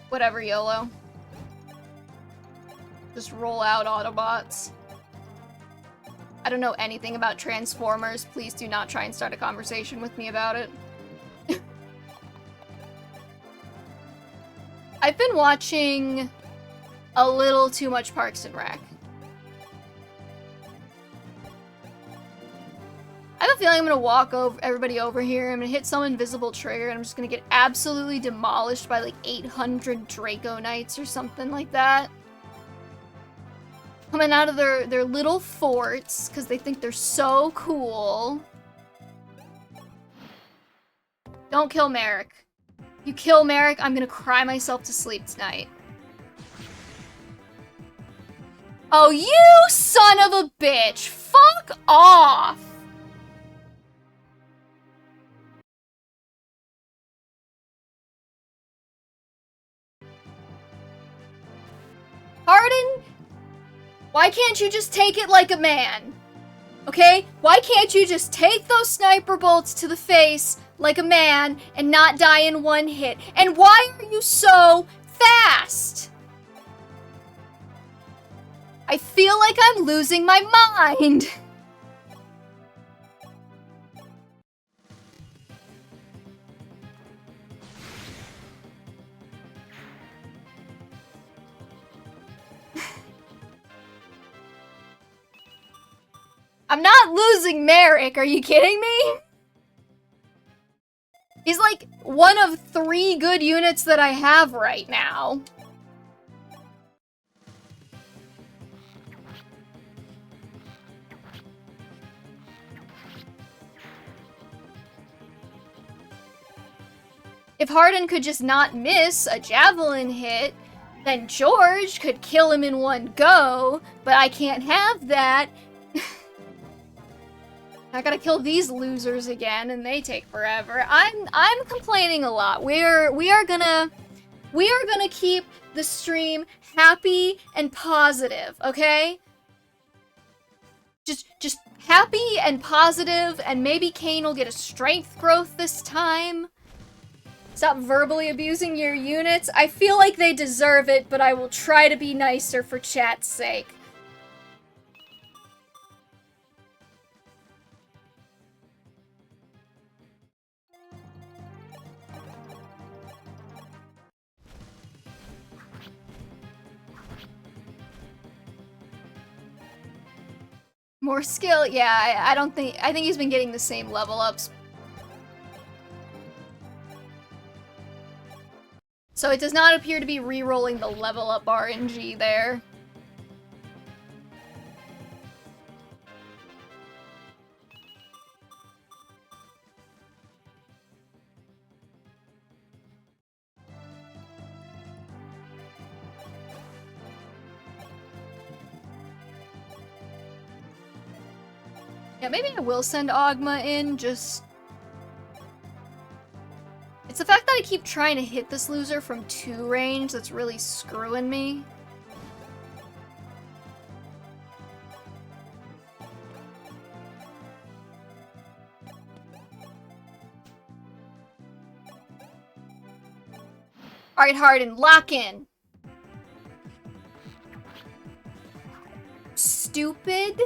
Whatever, YOLO. Just roll out Autobots. I don't know anything about Transformers. Please do not try and start a conversation with me about it. I've been watching a little too much Parks and Rec. I have a feeling I'm gonna walk everybody over here. I'm gonna hit some invisible trigger and I'm just gonna get absolutely demolished by like 800 Draco Knights or something like that. Coming out of their little forts because they think they're so cool. Don't kill Merrick. If you kill Merrick, I'm gonna cry myself to sleep tonight. Oh, you son of a bitch! Fuck off! Harden? Why can't you just take it like a man? Okay? Why can't you just take those sniper bolts to the face like a man and not die in one hit? And why are you so fast? I feel like I'm losing my mind. I'm not losing Merrick, are you kidding me? He's like one of 3 good units that I have right now. If Harden could just not miss a javelin hit, then George could kill him in one go, but I can't have that. I gotta kill these losers again, and they take forever. I'm complaining a lot. We are gonna keep the stream happy and positive, okay? Just happy and positive, and maybe Kane will get a strength growth this time. Stop verbally abusing your units. I feel like they deserve it, but I will try to be nicer for chat's sake. More skill? Yeah, I think he's been getting the same level ups. So it does not appear to be re-rolling the level up RNG there. Yeah, maybe I will send Ogma in, just... It's the fact that I keep trying to hit this loser from 2 range that's really screwing me. Alright, Harden, lock in! Stupid?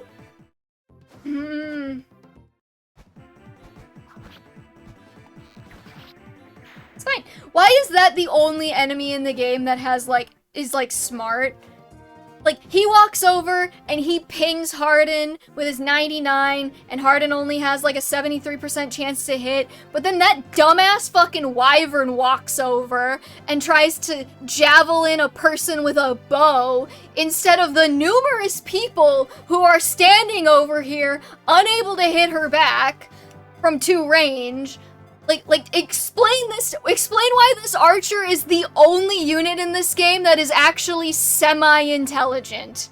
It's fine. Why is that the only enemy in the game that has, like, is, like, smart? Like, he walks over and he pings Harden with his 99, and Harden only has, like, a 73% chance to hit, but then that dumbass fucking wyvern walks over and tries to javelin a person with a bow instead of the numerous people who are standing over here unable to hit her back from 2 range. Explain why this archer is the only unit in this game that is actually semi-intelligent.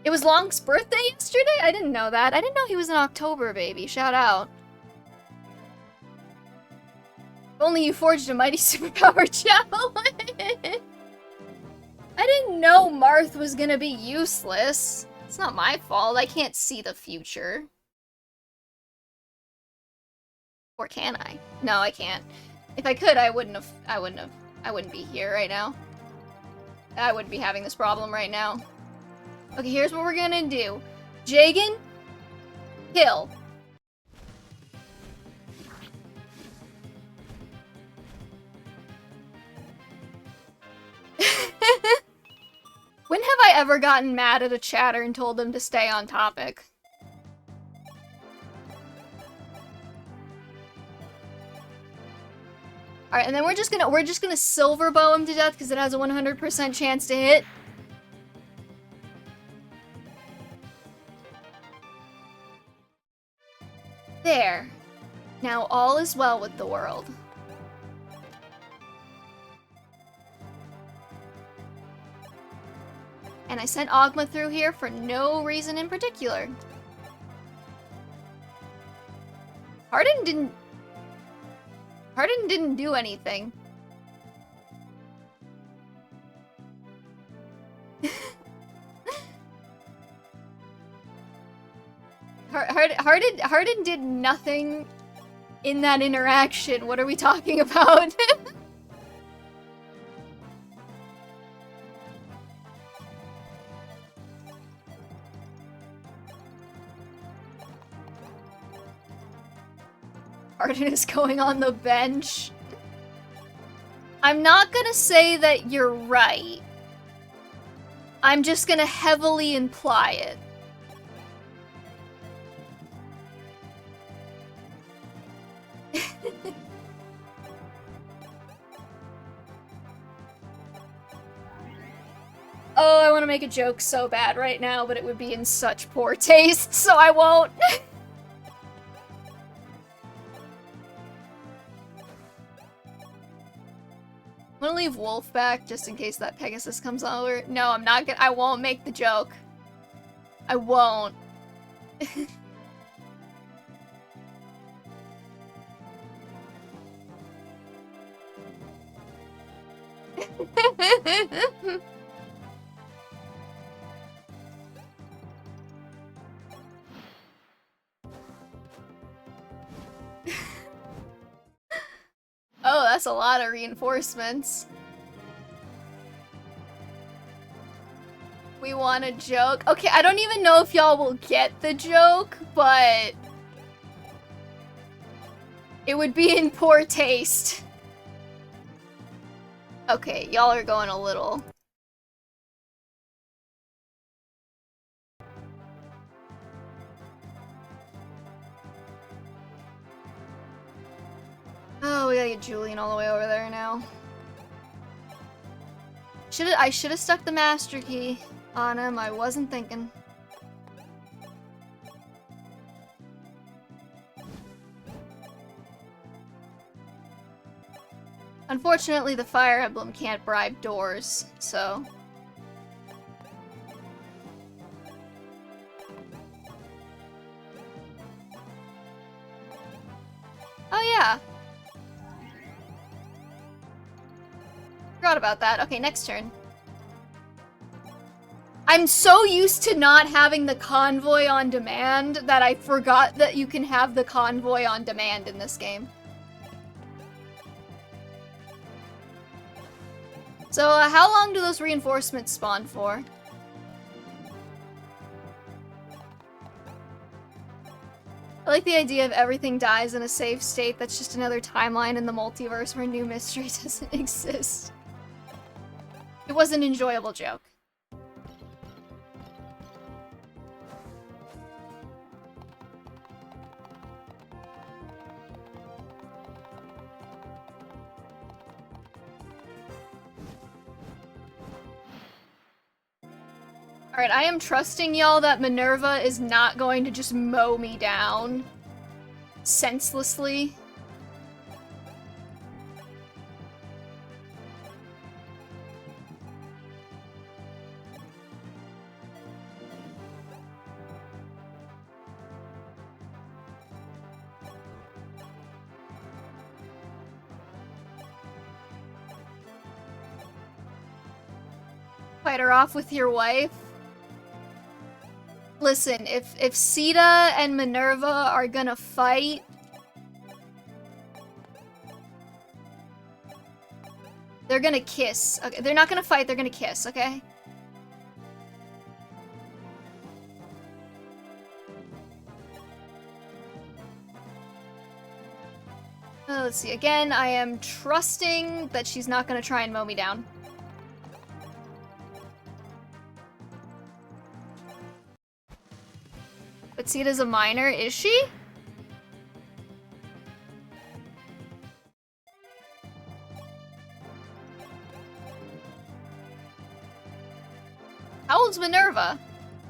It was Long's birthday yesterday? I didn't know that. I didn't know he was an October baby. Shout out. If only you forged a mighty superpower javelin. I didn't know Marth was gonna be useless. It's not my fault. I can't see the future. Or can I? No, I can't. If I could, I wouldn't be here right now. I wouldn't be having this problem right now. Okay, here's what we're gonna do. Jagan, kill. When have I ever gotten mad at a chatter and told them to stay on topic? Alright, and then we're just gonna silver bow him to death because it has a 100% chance to hit. There. Now all is well with the world. And I sent Ogma through here for no reason in particular. Harden didn't do anything. Harden did nothing in that interaction. What are we talking about? Harden is going on the bench. I'm not gonna say that you're right. I'm just gonna heavily imply it. Oh, I want to make a joke so bad right now, but it would be in such poor taste, so I won't. I'm gonna leave Wolf back just in case that Pegasus comes over. No, I'm not gonna- I won't make the joke. I won't. Oh, that's a lot of reinforcements. We want a joke. Okay, I don't even know if y'all will get the joke, but it would be in poor taste. Okay, y'all are going a little. Oh, we gotta get Julian all the way over there now. I should have stuck the master key on him. I wasn't thinking. Unfortunately, the Fire Emblem can't bribe doors, so... Oh yeah. Forgot about that. Okay, next turn. I'm so used to not having the convoy on demand that I forgot that you can have the convoy on demand in this game. So, how long do those reinforcements spawn for? I like the idea of everything dies in a safe state. That's just another timeline in the multiverse where new mystery doesn't exist. It was an enjoyable joke. Alright, I am trusting y'all that Minerva is not going to just mow me down senselessly. Fight her off with your wife. Listen, if Sita and Minerva are gonna fight, they're gonna kiss. Okay, they're not gonna fight, they're gonna kiss, okay? Let's see, again, I am trusting that she's not gonna try and mow me down. But Sita's a minor, is she? How old's Minerva?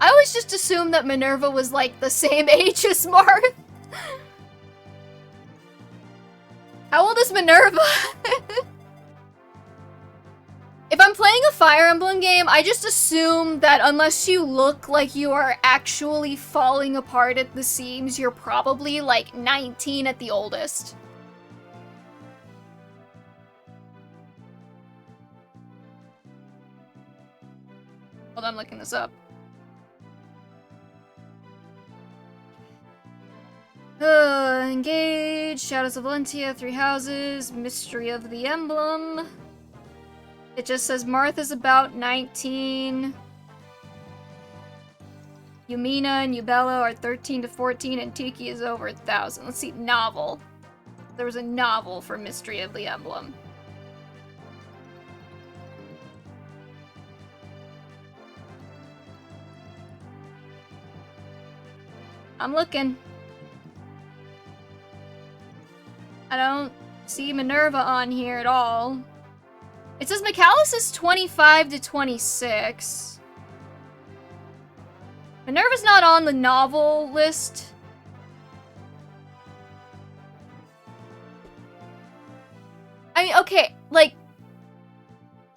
I always just assumed that Minerva was like the same age as Marth. How old is Minerva? If I'm playing a Fire Emblem game, I just assume that unless you look like you are actually falling apart at the seams, you're probably like 19 at the oldest. Hold on, I'm looking this up. Engage, Shadows of Valentia, 3 houses, Mystery of the Emblem. It just says Martha's about 19. Yumina and Yubello are 13 to 14, and Tiki is over 1,000. Let's see, novel. There was a novel for Mystery of the Emblem. I'm looking. I don't see Minerva on here at all. It says Michaelis is 25 to 26. Minerva's not on the novel list. I mean, okay, like,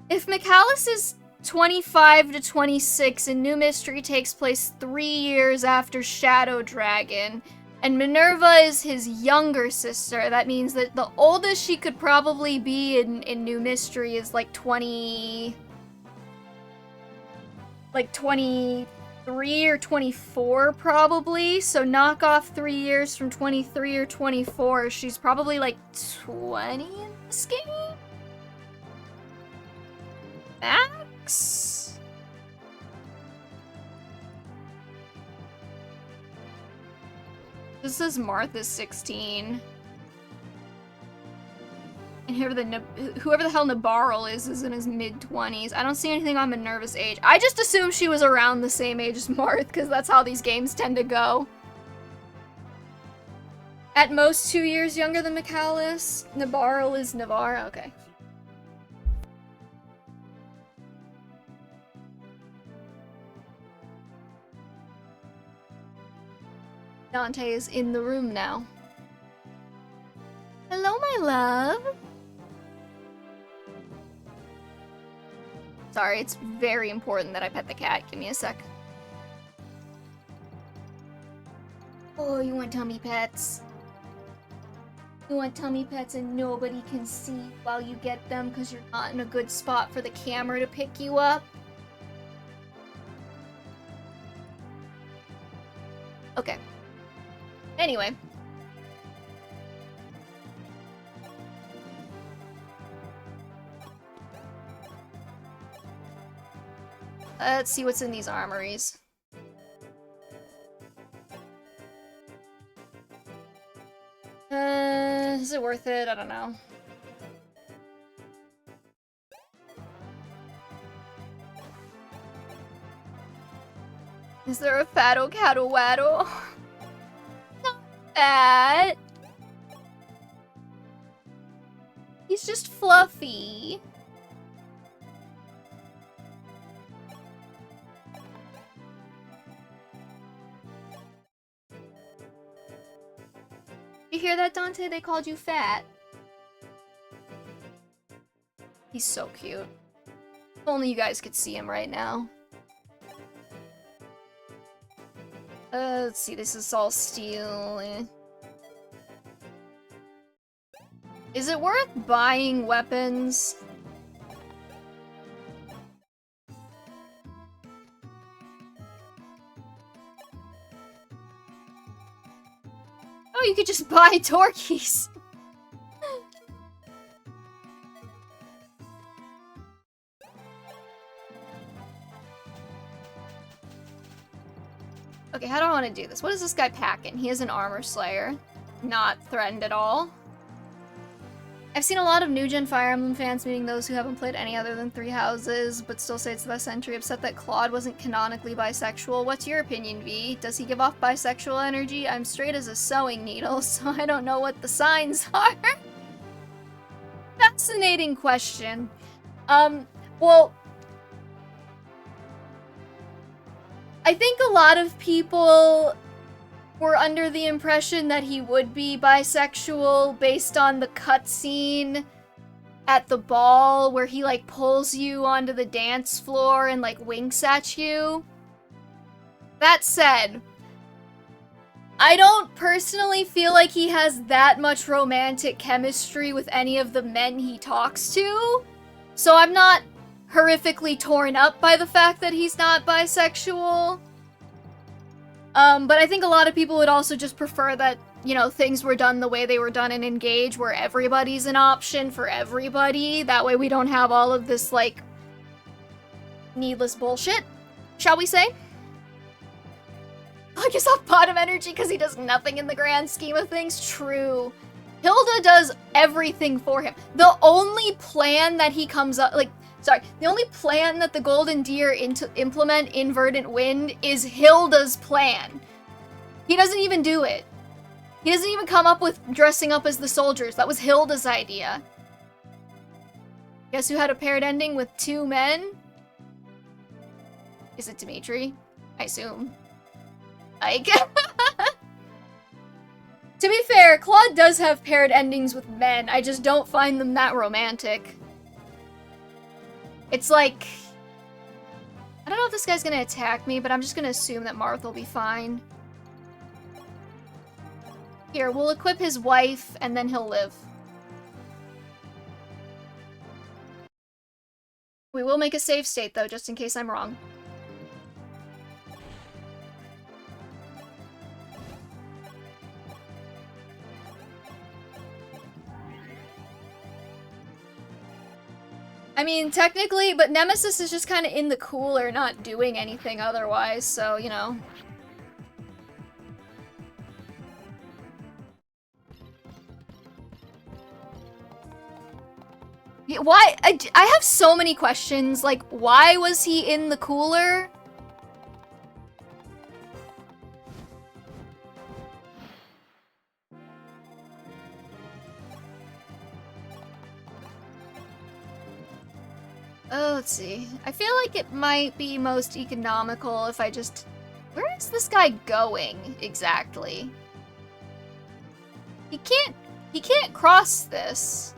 if Michaelis is 25 to 26 and New Mystery takes place 3 years after Shadow Dragon, and Minerva is his younger sister, that means that the oldest she could probably be in New Mystery is like 20... like 23 or 24 probably, so knock off 3 years from 23 or 24, she's probably like 20 in this game? Max? This says Martha's 16. And whoever the hell Nabarl is in his mid-20s. I don't see anything on Minerva's age. I just assumed she was around the same age as Marth, because that's how these games tend to go. At most 2 years younger than Michaelis. Nabarl is Navarre. Okay. Dante is in the room now. Hello, my love. Sorry, it's very important that I pet the cat. Give me a sec. Oh, you want tummy pets? You want tummy pets and nobody can see while you get them because you're not in a good spot for the camera to pick you up? Okay. Anyway. Let's see what's in these armories. Is it worth it? I don't know. Is there a fatto catto waddle? Not that. He's just fluffy. You hear that, Dante? They called you fat. He's so cute. If only you guys could see him right now. Let's see, this is all steel. Is it worth buying weapons? Oh, you could just buy Torqueys. Okay, how do I want to do this? What is this guy packing? He is an armor slayer. Not threatened at all. I've seen a lot of new-gen Fire Emblem fans, meaning those who haven't played any other than 3 Houses, but still say it's the best entry, upset that Claude wasn't canonically bisexual. What's your opinion, V? Does he give off bisexual energy? I'm straight as a sewing needle, so I don't know what the signs are. Fascinating question. Well, I think a lot of people were under the impression that he would be bisexual based on the cutscene at the ball where he, like, pulls you onto the dance floor and, like, winks at you. That said, I don't personally feel like he has that much romantic chemistry with any of the men he talks to, so I'm not horrifically torn up by the fact that he's not bisexual. But I think a lot of people would also just prefer that, you know, things were done the way they were done in Engage, where everybody's an option for everybody. That way we don't have all of this, like, needless bullshit, shall we say? Like, he's off bottom energy because he does nothing in the grand scheme of things. True. Hilda does everything for him. The only plan that he comes up, like, the only plan that the Golden Deer implement in Verdant Wind is Hilda's plan. He doesn't even do it. He doesn't even come up with dressing up as the soldiers. That was Hilda's idea. Guess who had a paired ending with 2 men? Is it Dimitri? I assume. Like... To be fair, Claude does have paired endings with men. I just don't find them that romantic. It's like... I don't know if this guy's gonna attack me, but I'm just gonna assume that Marth will be fine. Here, we'll equip his wife, and then he'll live. We will make a save state, though, just in case I'm wrong. I mean, technically, but Nemesis is just kind of in the cooler, not doing anything otherwise, so, you know. Yeah, why? I have so many questions, like, why was he in the cooler? Oh, let's see. I feel like it might be most economical if I just... Where is this guy going, exactly? He can't... cross this.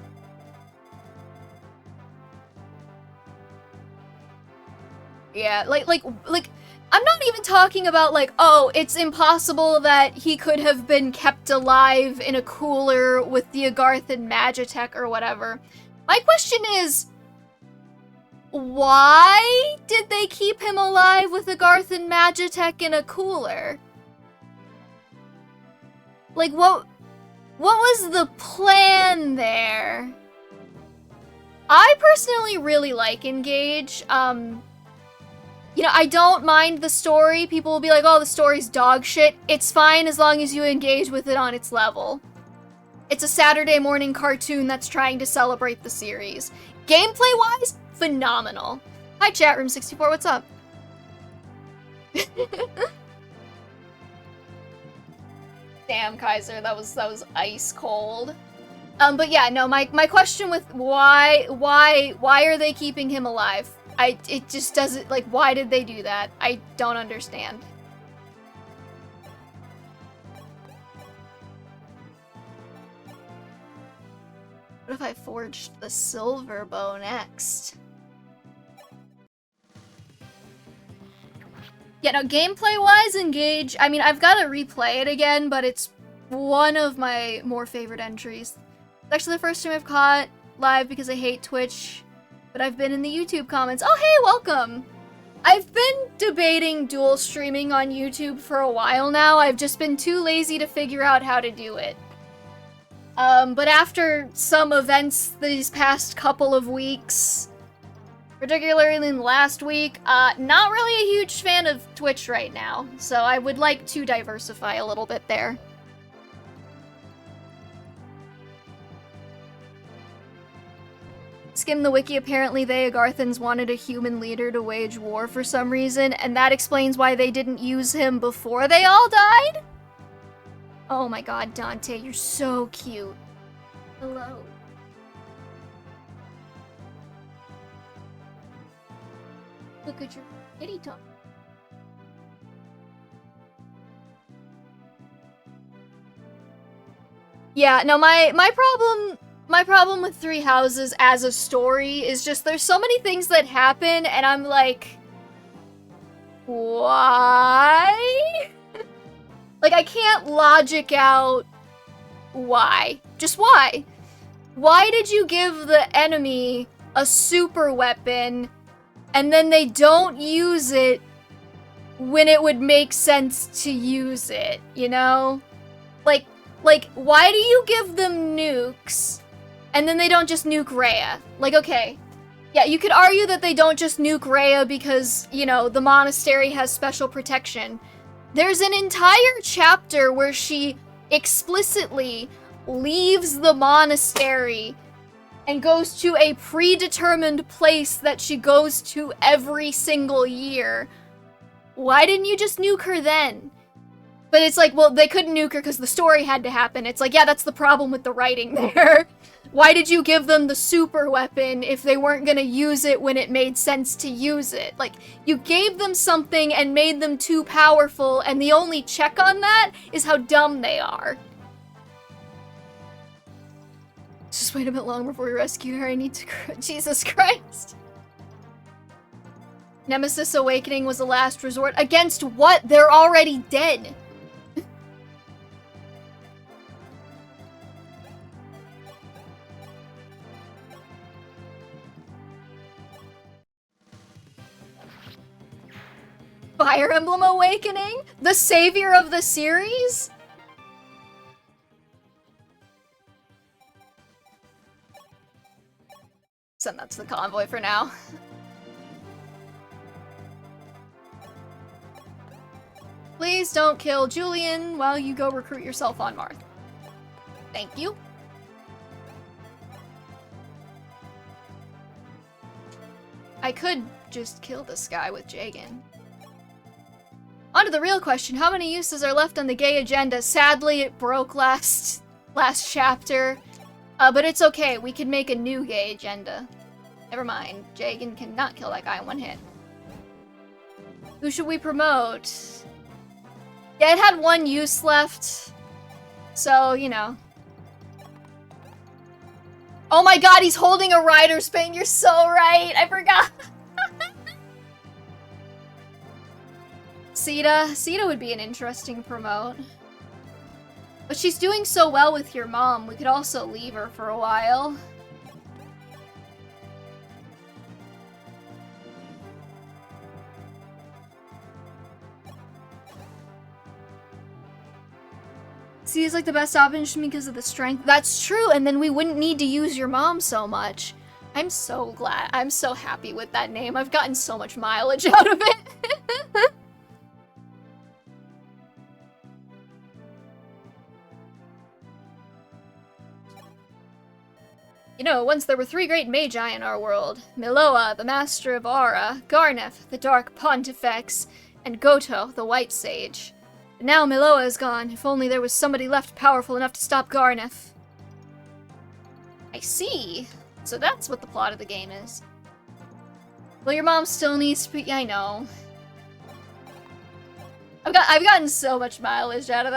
Yeah, like, I'm not even talking about, like, oh, it's impossible that he could have been kept alive in a cooler with the Agarthan Magitech or whatever. My question is, why did they keep him alive with Agarthan Magitech in a cooler? Like, what was the plan there? I personally really like Engage. You know, I don't mind the story. People will be like, oh, the story's dog shit. It's fine as long as you engage with it on its level. It's a Saturday morning cartoon that's trying to celebrate the series. Gameplay-wise, phenomenal. Hi, Chatroom64, what's up? Damn, Kaiser, that was ice cold. But yeah, no, my question with why are they keeping him alive? It just doesn't, like, why did they do that? I don't understand. What if I forged the silver bow next? Yeah, no, gameplay-wise, Engage, I mean, I've got to replay it again, but it's one of my more favorite entries. It's actually the first time I've caught live because I hate Twitch. But I've been in the YouTube comments. Oh, hey, welcome! I've been debating dual streaming on YouTube for a while now. I've just been too lazy to figure out how to do it. But after some events these past couple of weeks, particularly in last week, not really a huge fan of Twitch right now. So I would like to diversify a little bit there. Skim the wiki, apparently they, Agarthans, wanted a human leader to wage war for some reason, and that explains why they didn't use him before they all died? Oh my god, Dante, you're so cute. Hello. Look at your kitty tongue. Yeah, no, my problem with Three Houses as a story is just there's so many things that happen and I'm like, why? Like, I can't logic out why. Just why? Why did you give the enemy a super weapon and then they don't use it when it would make sense to use it, you know? Like, why do you give them nukes and then they don't just nuke Rhea? Like, okay, yeah, you could argue that they don't just nuke Rhea because, you know, the monastery has special protection. There's an entire chapter where she explicitly leaves the monastery and goes to a predetermined place that she goes to every single year. Why didn't you just nuke her then? But it's like, well, they couldn't nuke her because the story had to happen. It's like, yeah, that's the problem with the writing there. Why did you give them the super weapon if they weren't gonna use it when it made sense to use it? Like, you gave them something and made them too powerful, and the only check on that is how dumb they are. Just wait a bit long before we rescue her. I need to... Jesus Christ. Nemesis Awakening was the last resort. Against what? They're already dead. Fire Emblem Awakening? The savior of the series? Send that to the convoy for now. Please don't kill Julian while you go recruit yourself on Marth. Thank you. I could just kill this guy with Jagan. On to the real question, how many uses are left on the gay agenda? Sadly, it broke last chapter. But it's okay, we can make a new gay agenda. Never mind, Jagan cannot kill that guy in one hit. Who should we promote? Yeah, it had one use left. So, you know. Oh my god, he's holding a rider's bane, you're so right! I forgot! Sita would be an interesting promote. But she's doing so well with your mom, we could also leave her for a while. See, it's like the best option because of the strength. That's true, and then we wouldn't need to use your mom so much. I'm so glad. I'm so happy with that name. I've gotten so much mileage out of it. You know, once there were 3 great magi in our world. Miloa, the Master of Aura, Garneth, the Dark Pontifex, and Goto, the White Sage. But now Miloa is gone. If only there was somebody left powerful enough to stop Garneth. I see. So that's what the plot of the game is. Well, your mom still needs to be— I know. I've gotten so much mileage out of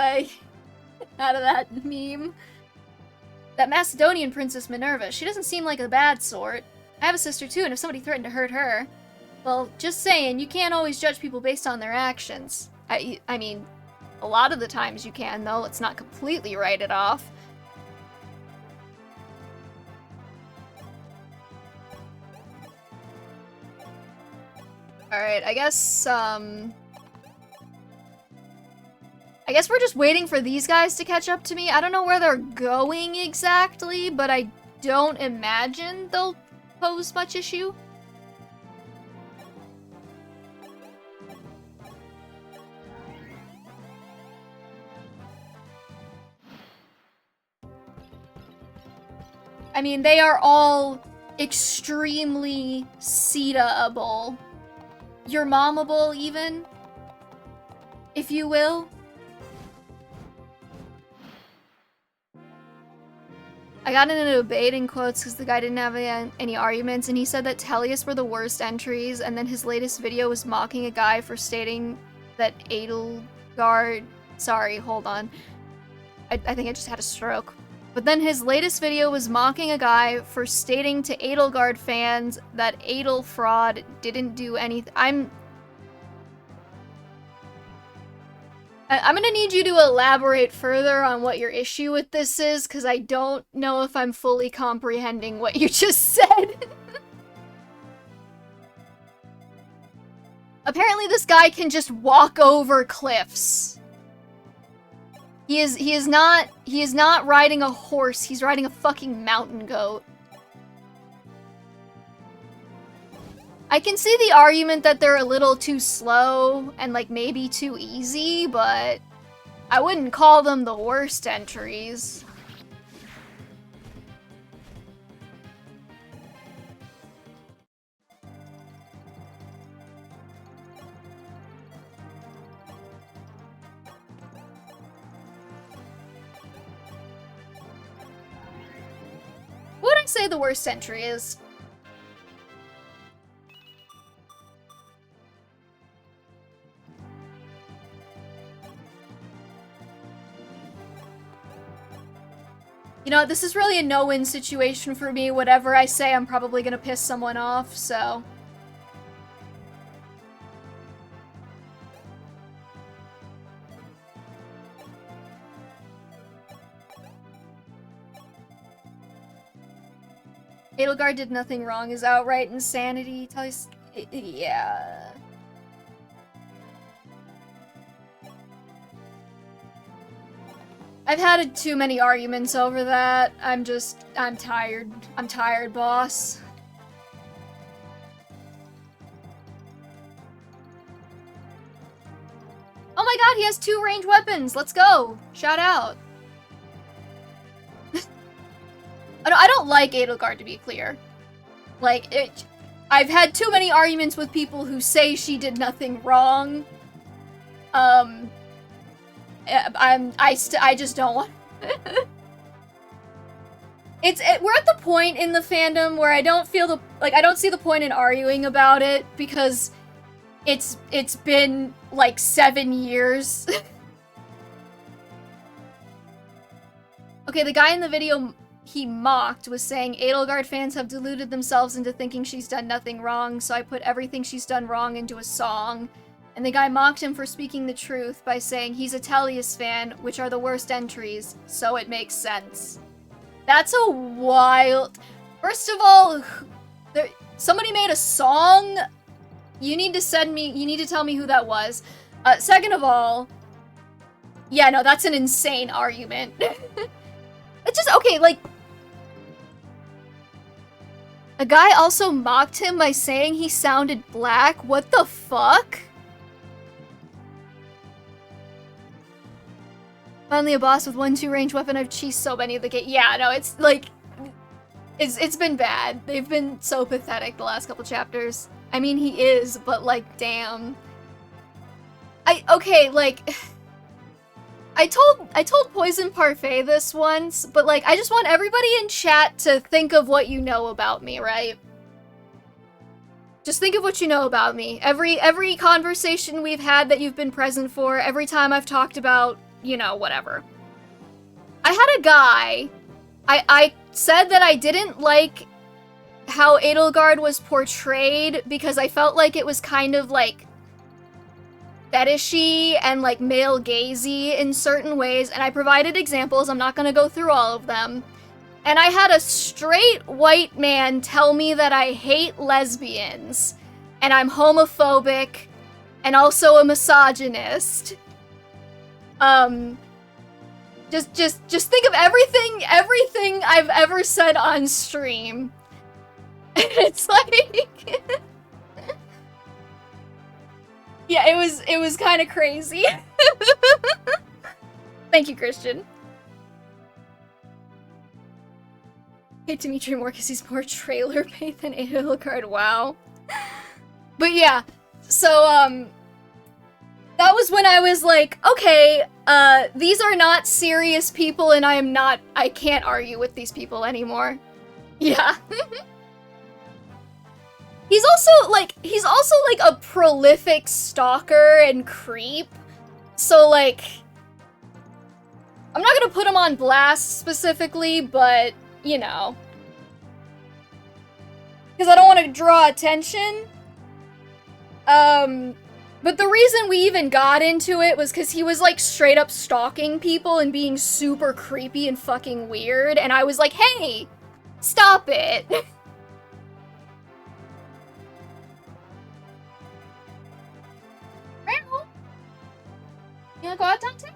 that meme. That Macedonian princess Minerva, she doesn't seem like a bad sort. I have a sister too, and if somebody threatened to hurt her— well, just saying, you can't always judge people based on their actions. I mean, a lot of the times you can, though. Let's not completely write it off. Alright, I guess we're just waiting for these guys to catch up to me. I don't know where they're going exactly, but I don't imagine they'll pose much issue. I mean, they are all extremely Sita-able. Your momable, even, if you will. I got into a debate in quotes because the guy didn't have any arguments, and he said that Tellius were the worst entries, and then his latest video was mocking a guy for stating that Edelgard— sorry, hold on. I think I just had a stroke. But then his latest video was mocking a guy for stating to Edelgard fans that Edelfraud didn't do anything. I'm gonna need you to elaborate further on what your issue with this is, because I don't know if I'm fully comprehending what you just said. Apparently this guy can just walk over cliffs. He is not riding a horse, he's riding a fucking mountain goat. I can see the argument that they're a little too slow and like maybe too easy, but I wouldn't call them the worst entries. What would I say the worst entry is? You know, this is really a no-win situation for me. Whatever I say, I'm probably gonna piss someone off, so... Edelgard did nothing wrong is outright insanity. Yeah. I've had too many arguments over that. I'm tired. I'm tired, boss. Oh my god, he has 2 ranged weapons! Let's go! Shout out. I don't like Edelgard, to be clear. Like, I've had too many arguments with people who say she did nothing wrong. I just don't want... We're at the point in the fandom where I don't feel I don't see the point in arguing about it, because it's been, like, 7 years. Okay, the guy in the video he mocked was saying Edelgard fans have deluded themselves into thinking she's done nothing wrong, so I put everything she's done wrong into a song. And the guy mocked him for speaking the truth by saying he's a Tellius fan, which are the worst entries, so it makes sense. That's a wild... First of all, somebody made a song. You need to tell me who that was. Second of all, yeah, no, that's an insane argument. It's just, okay, like... A guy also mocked him by saying he sounded black? What the fuck? Finally a boss with 1-2 range weapon. I've cheesed so many of the game. Yeah, no, it's like... It's been bad. They've been so pathetic the last couple chapters. I mean, he is, but like, damn. Okay, like... I told Poison Parfait this once, but like, I just want everybody in chat to think of what you know about me, right? Just think of what you know about me. Every conversation we've had that you've been present for, every time I've talked about, you know, whatever. I had a guy, I said that I didn't like how Edelgard was portrayed because I felt like it was kind of like fetishy and like male gazy in certain ways, and I provided examples. I'm not gonna go through all of them. And I had a straight white man tell me that I hate lesbians, and I'm homophobic, and also a misogynist. Just think of everything I've ever said on stream. It's like... Yeah, it was kind of crazy. Thank you, Christian. Hate Dimitri more because he's more trailer bait than Edelgard. Wow. But yeah, so that was when I was like, okay, these are not serious people, and I can't argue with these people anymore. Yeah. He's also like a prolific stalker and creep. So like, I'm not gonna put him on blast specifically, but you know, because I don't want to draw attention. But the reason we even got into it was because he was like straight up stalking people and being super creepy and fucking weird, and I was like, hey, stop it. You wanna go out, Dante?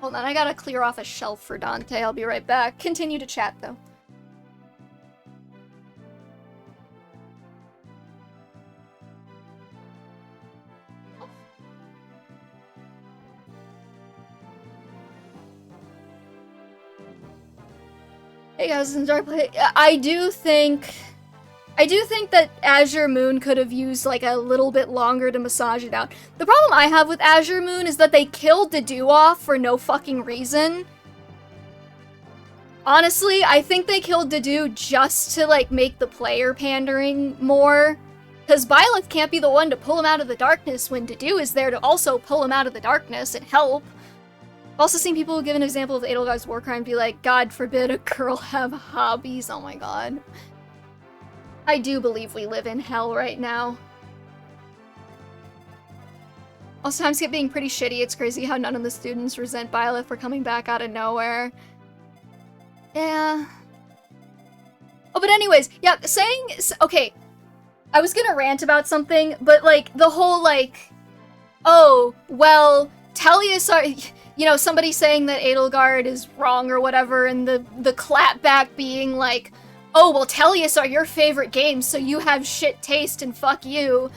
Hold on, I gotta clear off a shelf for Dante. I'll be right back. Continue to chat, though. Hey guys, enjoy play. I do think that Azure Moon could have used like a little bit longer to massage it out. The problem I have with Azure Moon is that they killed Dedue off for no fucking reason. Honestly, I think they killed Dedue just to like make the player pandering more. Because Byleth can't be the one to pull him out of the darkness when Dedue is there to also pull him out of the darkness and help. I've also seen people give an example of Edelgard's war crime and be like, God forbid a girl have hobbies. Oh my god. I do believe we live in hell right now. Also, times kept being pretty shitty. It's crazy how none of the students resent Byleth for coming back out of nowhere. Yeah. Oh, but anyways, yeah, okay, I was gonna rant about something, but like, the whole like, oh, well, Tellius are, you know, somebody saying that Edelgard is wrong or whatever, and the clapback being like, oh, well, Tellius are your favorite games, so you have shit taste and fuck you.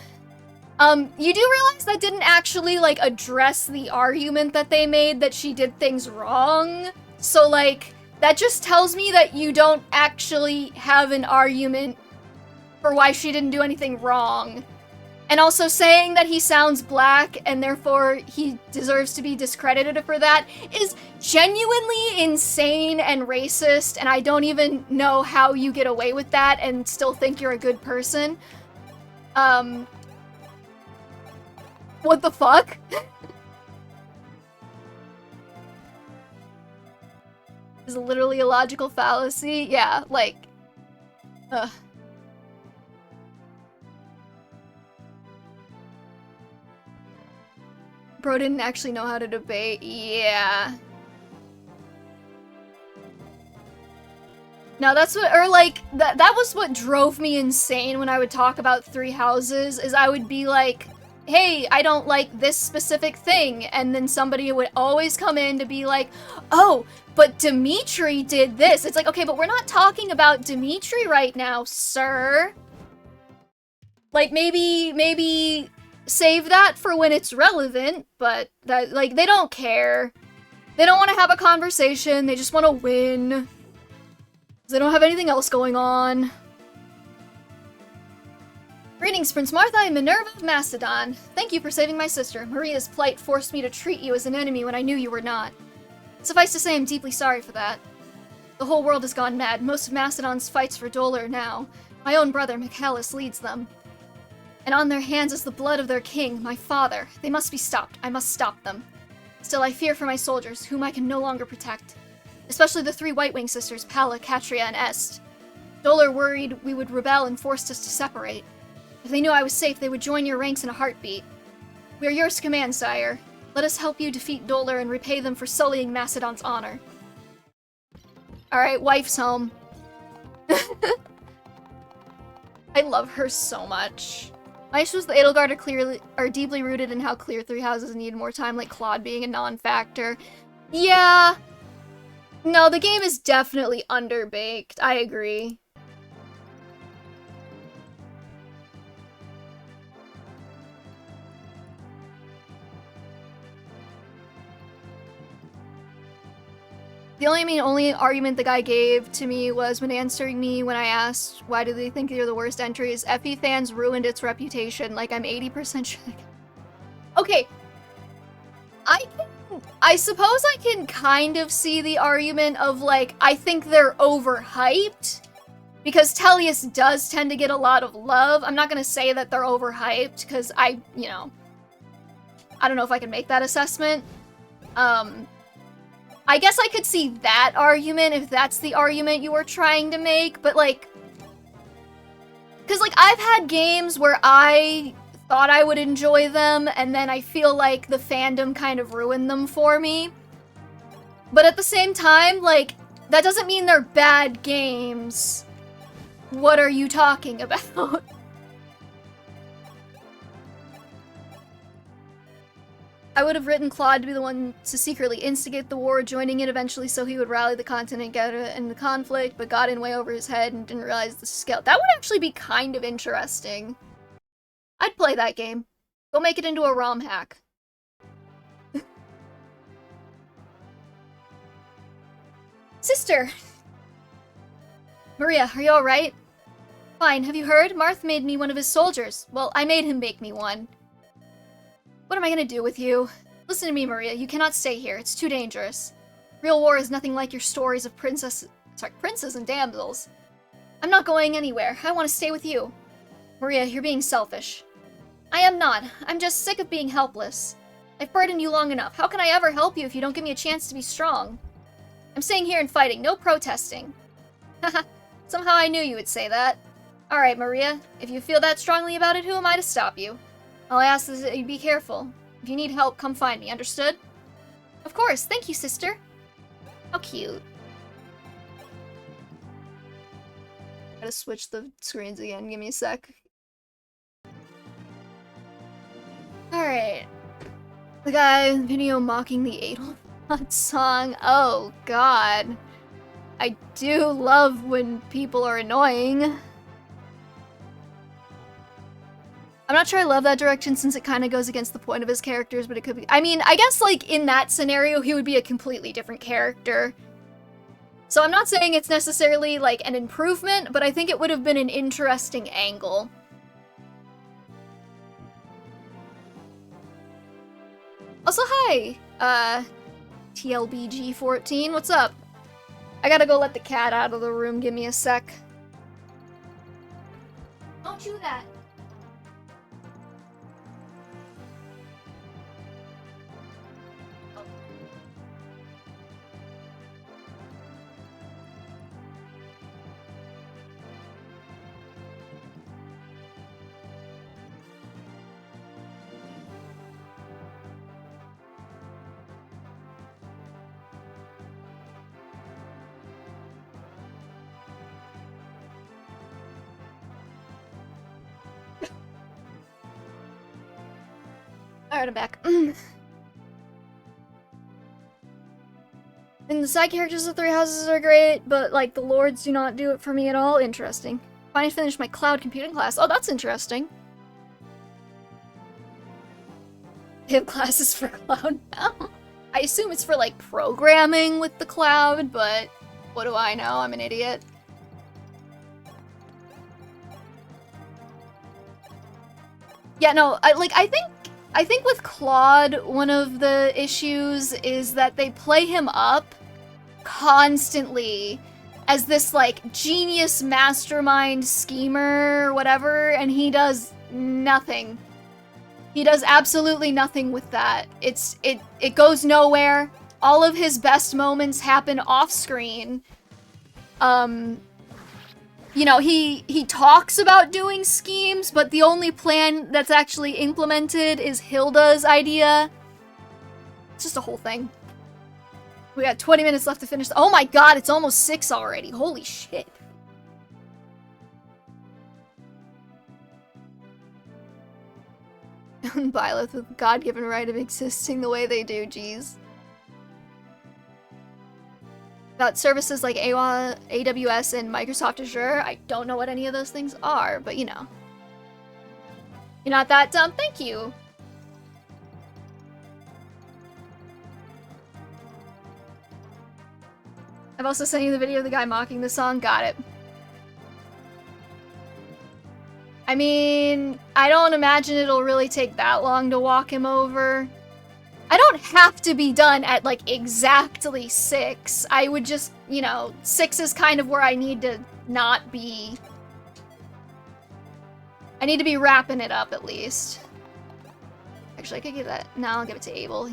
You do realize that didn't actually, like, address the argument that they made that she did things wrong? So, like, that just tells me that you don't actually have an argument for why she didn't do anything wrong. And also saying that he sounds black and therefore he deserves to be discredited for that is genuinely insane and racist, and I don't even know how you get away with that and still think you're a good person. What the fuck? Is literally a logical fallacy? Yeah, like, ugh. Pro didn't actually know how to debate. Yeah. No, that's what, or like, that was what drove me insane when I would talk about Three Houses, is I would be like, hey, I don't like this specific thing, and then somebody would always come in to be like, oh, but Dimitri did this. It's like, okay, but we're not talking about Dimitri right now, sir. Like, maybe save that for when it's relevant, but that, like, they don't care. They don't want to have a conversation, they just want to win. They don't have anything else going on. Greetings, Prince Martha and Minerva of Macedon. Thank you for saving my sister. Maria's plight forced me to treat you as an enemy when I knew you were not. Suffice to say, I'm deeply sorry for that. The whole world has gone mad. Most of Macedon's fights for Dolor now. My own brother, Michaelis, leads them. And on their hands is the blood of their king, my father. They must be stopped. I must stop them. Still, I fear for my soldiers, whom I can no longer protect. Especially the three White Wing sisters, Palla, Catria, and Est. Dolor worried we would rebel and forced us to separate. If they knew I was safe, they would join your ranks in a heartbeat. We are yours to command, sire. Let us help you defeat Dolor and repay them for sullying Macedon's honor. Alright, wife's home. I love her so much. My issues with the Edelgard are deeply rooted in how clear Three Houses need more time, like Claude being a non-factor. Yeah. No, the game is definitely underbaked. I agree. The only argument the guy gave to me was when answering me when I asked why do they think they're the worst entries. FE fans ruined its reputation. Like, I'm 80% sure. Okay. I suppose I can kind of see the argument of, like, I think they're overhyped. Because Tellius does tend to get a lot of love. I'm not gonna say that they're overhyped, because I don't know if I can make that assessment. I guess I could see that argument if that's the argument you were trying to make, but, like... Because, like, I've had games where I thought I would enjoy them, and then I feel like the fandom kind of ruined them for me. But at the same time, like, that doesn't mean they're bad games. What are you talking about? I would have written Claude to be the one to secretly instigate the war, joining it eventually so he would rally the continent, get it in the conflict, but got in way over his head and didn't realize the scale. That would actually be kind of interesting. I'd play that game. Go make it into a ROM hack. Sister! Maria, are you alright? Fine, have you heard? Marth made me one of his soldiers. Well, I made him make me one. What am I gonna do with you? Listen to me, Maria. You cannot stay here. It's too dangerous. Real war is nothing like your stories of princes and damsels. I'm not going anywhere. I want to stay with you. Maria, you're being selfish. I am not. I'm just sick of being helpless. I've burdened you long enough. How can I ever help you if you don't give me a chance to be strong? I'm staying here and fighting. No protesting. Haha. Somehow I knew you would say that. Alright, Maria. If you feel that strongly about it, who am I to stop you? All I ask is that you be careful. If you need help, come find me, understood? Of course, thank you, sister. How cute. Gotta switch the screens again, give me a sec. Alright. The guy in the video mocking the Adelbot song. Oh god. I do love when people are annoying. I'm not sure I love that direction since it kind of goes against the point of his characters, but it could be... I mean, I guess, like, in that scenario, he would be a completely different character. So I'm not saying it's necessarily, like, an improvement, but I think it would have been an interesting angle. Also, hi! TLBG14, what's up? I gotta go let the cat out of the room, give me a sec. Don't do that! Alright, I'm back. And the side characters of Three Houses are great, but, like, the lords do not do it for me at all. Interesting. Finally finished my cloud computing class. Oh, that's interesting. They have classes for cloud now. I assume it's for, like, programming with the cloud, but what do I know? I'm an idiot. Yeah, no, I think with Claude, one of the issues is that they play him up constantly as this, like, genius mastermind schemer or whatever, and he does nothing. He does absolutely nothing with that. It goes nowhere. All of his best moments happen off-screen. You know, he talks about doing schemes, but the only plan that's actually implemented is Hilda's idea. It's just a whole thing. We got 20 minutes left to finish. Oh my god, it's almost 6 already. Holy shit. Byleth with God-given right of existing the way they do, geez. About services like AWS and Microsoft Azure, I don't know what any of those things are, but you know. You're not that dumb? Thank you! I've also sent you the video of the guy mocking the song. Got it. I mean, I don't imagine it'll really take that long to walk him over. I don't have to be done at, like, exactly 6. I would just, you know, 6 is kind of where I need to not be. I need to be wrapping it up, at least. Actually, I could give that. No, I'll give it to Abel.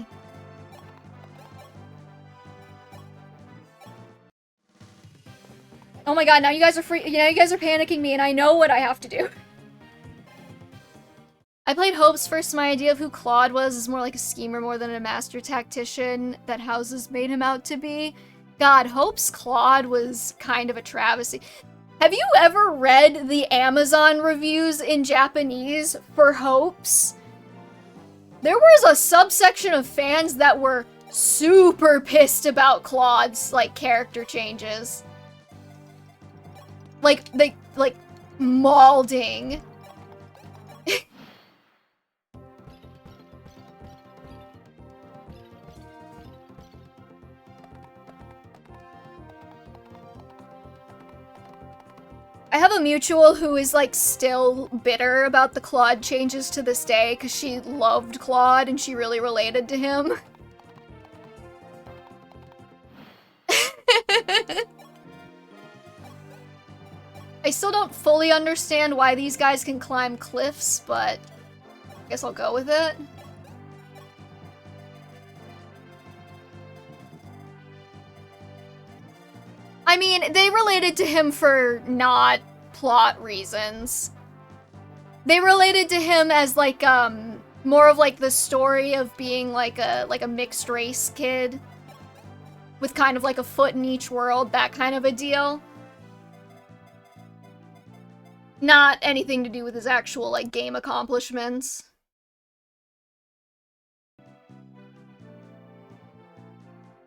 Oh my god, now you guys are you know, you guys are panicking me, and I know what I have to do. I played Hope's first. My idea of who Claude was is more like a schemer more than a master tactician that Houses made him out to be. God, Hope's Claude was kind of a travesty. Have you ever read the Amazon reviews in Japanese for Hope's? There was a subsection of fans that were super pissed about Claude's, like, character changes. Like, maulding. I have a mutual who is, like, still bitter about the Claude changes to this day because she loved Claude and she really related to him. I still don't fully understand why these guys can climb cliffs, but I guess I'll go with it. I mean, they related to him for not plot reasons. They related to him as, like, more of, like, the story of being, like a mixed race kid with kind of, like, a foot in each world, that kind of a deal. Not anything to do with his actual, like, game accomplishments.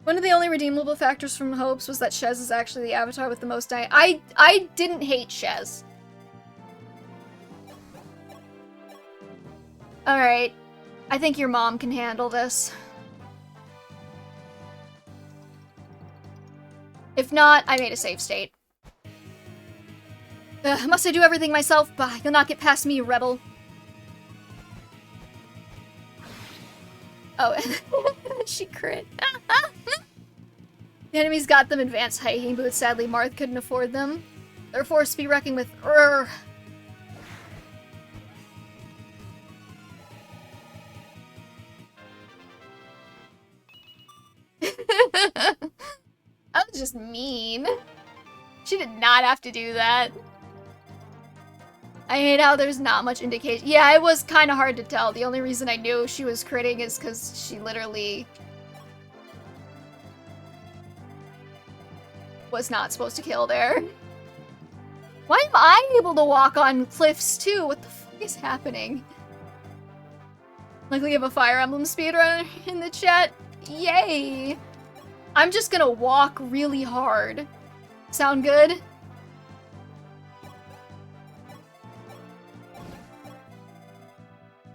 One of the only redeemable factors from Hopes was that Shez is actually the avatar with the most I didn't hate Shez. Alright. I think your mom can handle this. If not, I made a save state. Must I do everything myself? Bah, you'll not get past me, you rebel. Oh, she crit. The enemies got them advanced hiking boots. Sadly, Marth couldn't afford them. They're forced to be reckoned with. That was just mean. She did not have to do that. I hate how there's not much indication. Yeah, it was kind of hard to tell. The only reason I knew she was critting is because she literally was not supposed to kill there. Why am I able to walk on cliffs too? What the fuck is happening? Like we have a Fire Emblem speedrunner in the chat. Yay! I'm just gonna walk really hard. Sound good?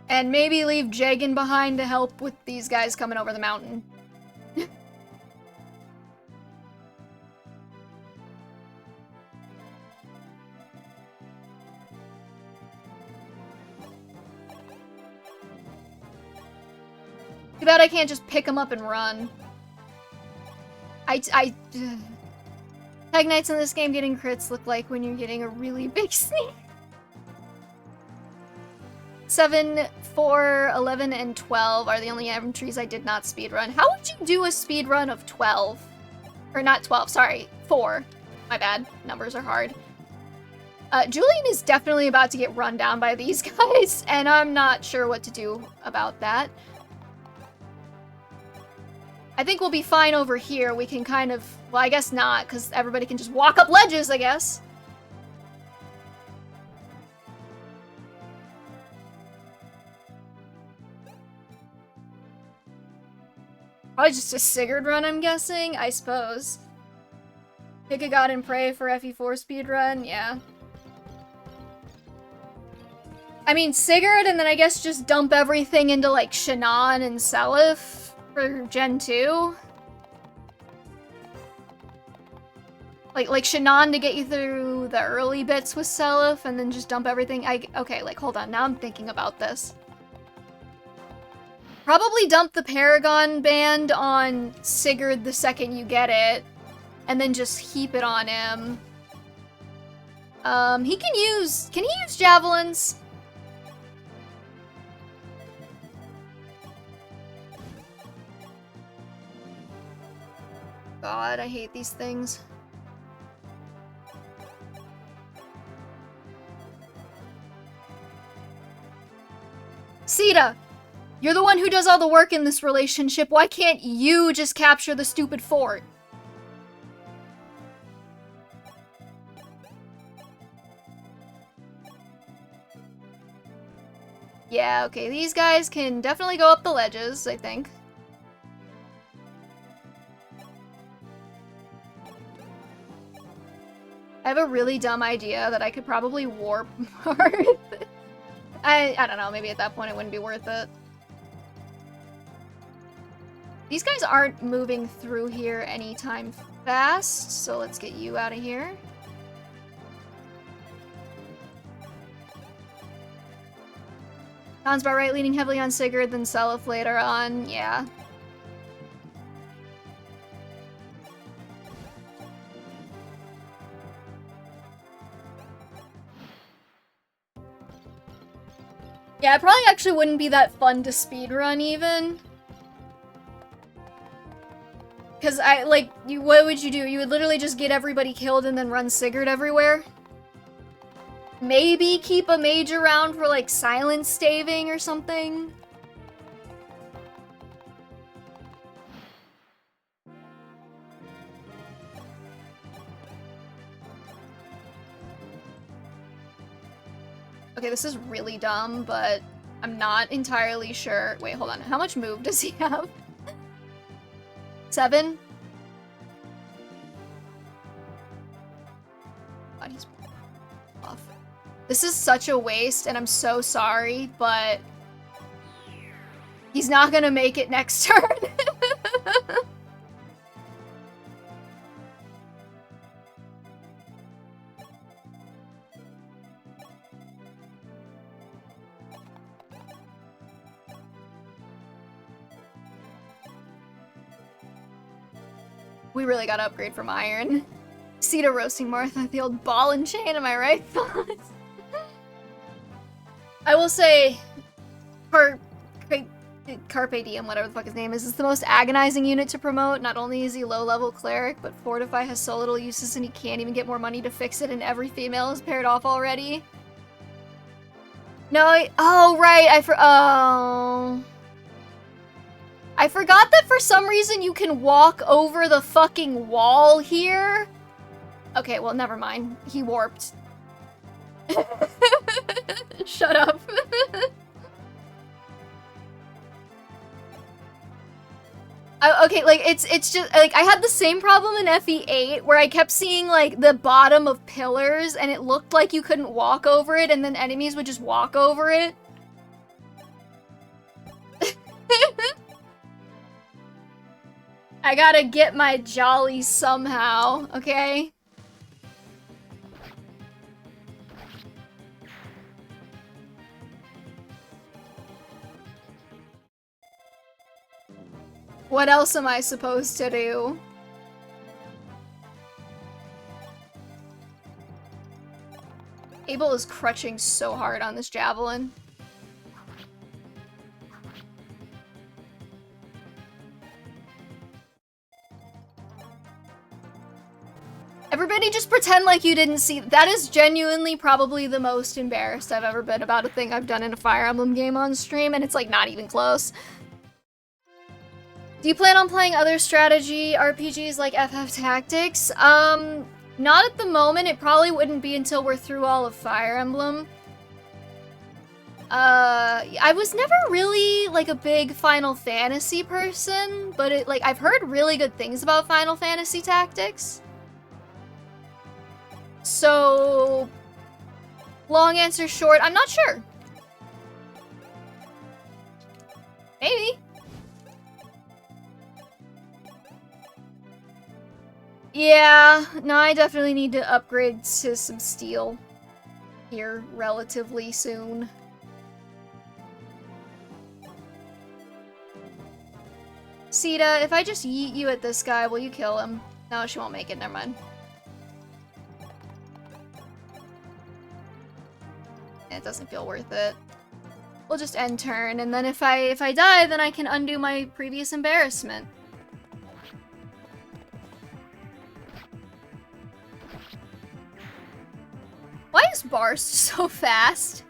And maybe leave Jagan behind to help with these guys coming over the mountain. Too bad I can't just pick them up and run. Tag Knights in this game getting crits look like when you're getting a really big sneak. 7, 4, 11, and 12 are the only entries I did not speedrun. How would you do a speedrun of 12? Or not 12, sorry, 4. My bad, numbers are hard. Julian is definitely about to get run down by these guys, and I'm not sure what to do about that. I think we'll be fine over here. We can kind of... Well, I guess not, because everybody can just walk up ledges, I guess. Probably just a Sigurd run, I'm guessing? I suppose. Pick a god and pray for FE4 speedrun? Yeah. I mean, Sigurd, and then I guess just dump everything into, like, Shannon and Seliph for Gen 2. Like Shannon to get you through the early bits with Seliph, and then just dump everything. Okay, like, hold on. Now I'm thinking about this. Probably dump the Paragon Band on Sigurd the second you get it, and then just heap it on him. Can he use javelins? God, I hate these things. Sita! You're the one who does all the work in this relationship. Why can't you just capture the stupid fort? Yeah, okay, these guys can definitely go up the ledges, I think. I have a really dumb idea that I could probably warp Marth. I don't know, maybe at that point it wouldn't be worth it. These guys aren't moving through here anytime fast, so let's get you out of here. Sounds about right, leaning heavily on Sigurd, then Seliph later on, yeah. Yeah, it probably actually wouldn't be that fun to speedrun even. Because what would you do? You would literally just get everybody killed and then run Sigurd everywhere? Maybe keep a mage around for, like, silence staving or something? Okay, this is really dumb, but I'm not entirely sure. Wait, hold on. How much move does he have? 7? God, he's off. This is such a waste, and I'm so sorry, but he's not gonna make it next turn. We really gotta upgrade from iron. Sita roasting Martha, the old ball and chain, am I right? I will say, Carpe Diem, whatever the fuck his name is the most agonizing unit to promote. Not only is he low-level cleric, but Fortify has so little uses and he can't even get more money to fix it, and every female is paired off already. No, oh, right, I forgot that for some reason you can walk over the fucking wall here. Okay, well, never mind. He warped. Shut up. Okay, like, it's just, like, I had the same problem in FE8, where I kept seeing, like, the bottom of pillars, and it looked like you couldn't walk over it, and then enemies would just walk over it. I gotta get my jollies somehow, okay? What else am I supposed to do? Abel is crutching so hard on this javelin. Everybody just pretend like you didn't see. That is genuinely probably the most embarrassed I've ever been about a thing I've done in a Fire Emblem game on stream, and it's like not even close. Do you plan on playing other strategy RPGs like FF Tactics? Not at the moment. It probably wouldn't be until we're through all of Fire Emblem. I was never really like a big Final Fantasy person, but I've heard really good things about Final Fantasy Tactics. So, long answer short, I'm not sure. Maybe. Yeah, no, I definitely need to upgrade to some steel here relatively soon. Sita, if I just yeet you at this guy, will you kill him? No, she won't make it, never mind. It doesn't feel worth it. We'll just end turn, and then if I die, then I can undo my previous embarrassment. Why is Barst so fast?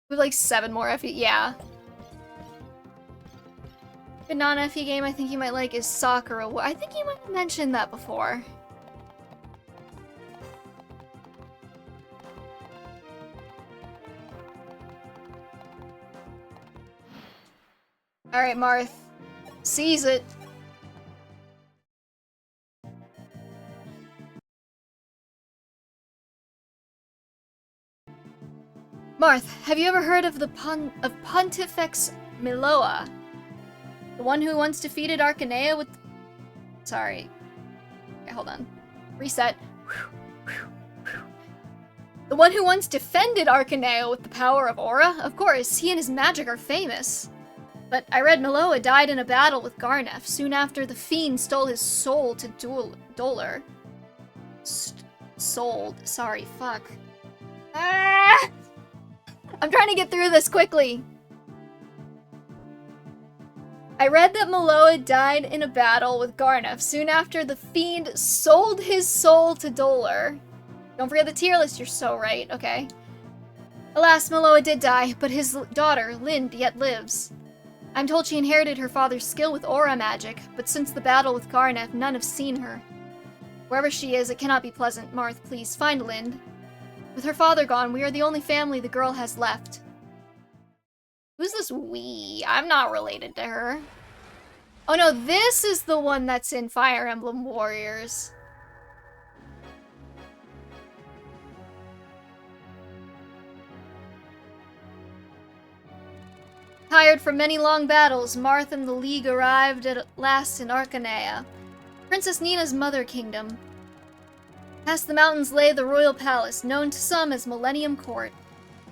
With like 7 more FE, yeah. A non-FE game I think you might like is Sakura. I think you might have mentioned that before. Alright, Marth. Seize it. Marth, have you ever heard of the Pontifex Miloa? The one who once defeated Arcanea with... Sorry. Okay, hold on. Reset. The one who once defended Arcanea with the power of Aura? Of course, he and his magic are famous. But I read Miloa died in a battle with Garnef soon after the fiend stole his soul to Dolor. Sold. Sorry, fuck. Ah! I'm trying to get through this quickly. I read that Miloa died in a battle with Garnef soon after the fiend sold his soul to Dolor. Don't forget the tier list, you're so right, okay. Alas, Miloa did die, but his daughter, Lind, yet lives. I'm told she inherited her father's skill with aura magic, but since the battle with Garnef, none have seen her. Wherever she is, it cannot be pleasant. Marth, please, find Lind. With her father gone, we are the only family the girl has left. Who's this we? I'm not related to her. Oh no, this is the one that's in Fire Emblem Warriors. Tired from many long battles, Marth and the League arrived at last in Arcanea, Princess Nina's mother kingdom. Past the mountains lay the royal palace, known to some as Millennium Court,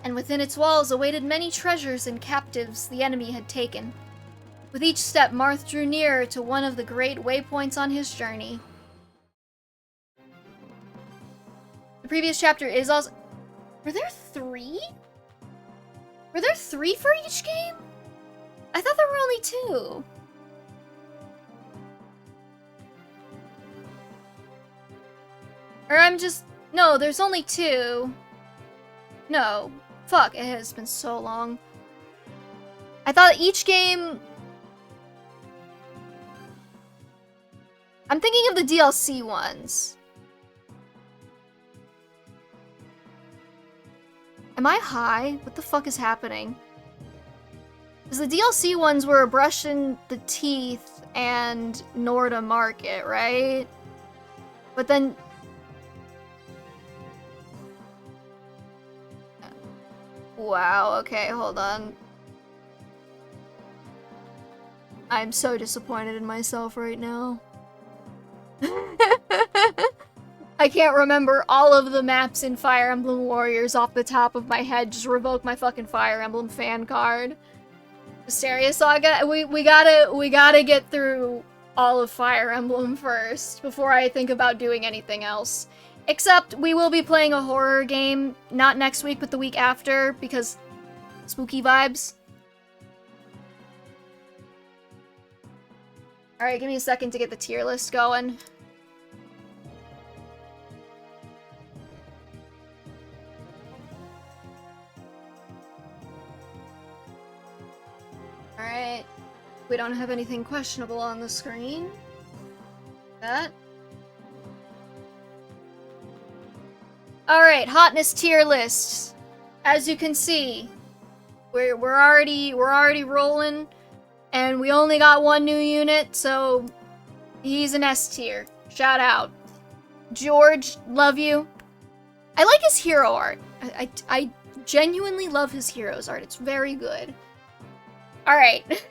and within its walls awaited many treasures and captives the enemy had taken. With each step, Marth drew nearer to one of the great waypoints on his journey. The previous chapter is also... Were there 3? Were there 3 for each game? I thought there were only 2. Or I'm just... No, there's only 2. No. Fuck, it has been so long. I thought each game... I'm thinking of the DLC ones. Am I high? What the fuck is happening? Because the DLC ones were brushing the teeth and Norda Market, right? But then... Wow, okay, hold on. I'm so disappointed in myself right now. I can't remember all of the maps in Fire Emblem Warriors off the top of my head. Just revoke my fucking Fire Emblem fan card. Wisteria Saga, we gotta get through all of Fire Emblem first before I think about doing anything else. Except we will be playing a horror game, not next week, but the week after, because spooky vibes. Alright, give me a second to get the tier list going. Alright. We don't have anything questionable on the screen. That. Alright, hotness tier list. As you can see, we're already rolling. And we only got one new unit, so he's an S tier. Shout out. George, love you. I like his hero art. I genuinely love his hero's art. It's very good. Alright.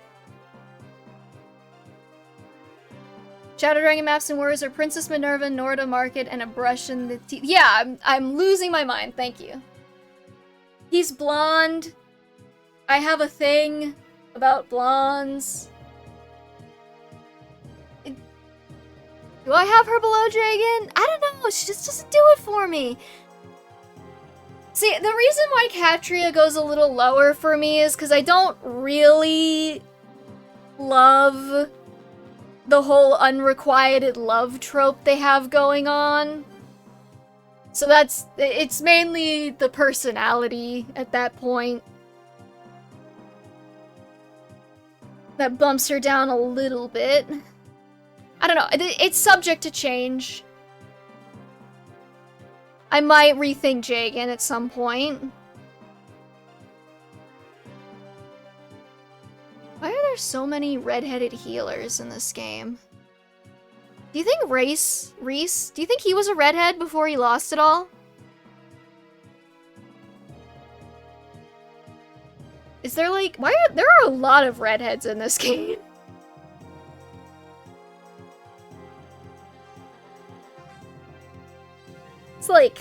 Shadow Dragon maps and words are Princess Minerva, Norda Market, and a brush in the teeth. Yeah, I'm losing my mind. Thank you. He's blonde. I have a thing about blondes. Do I have her below Dragon? I don't know, she just doesn't do it for me. See, the reason why Catria goes a little lower for me is because I don't really love the whole unrequited love trope they have going on. So it's mainly the personality at that point that bumps her down a little bit. I don't know, it's subject to change. I might rethink Jagan at some point. Why are there so many redheaded healers in this game? Do you think Reese, do you think he was a redhead before he lost it all? Is there like, there are a lot of redheads in this game. It's like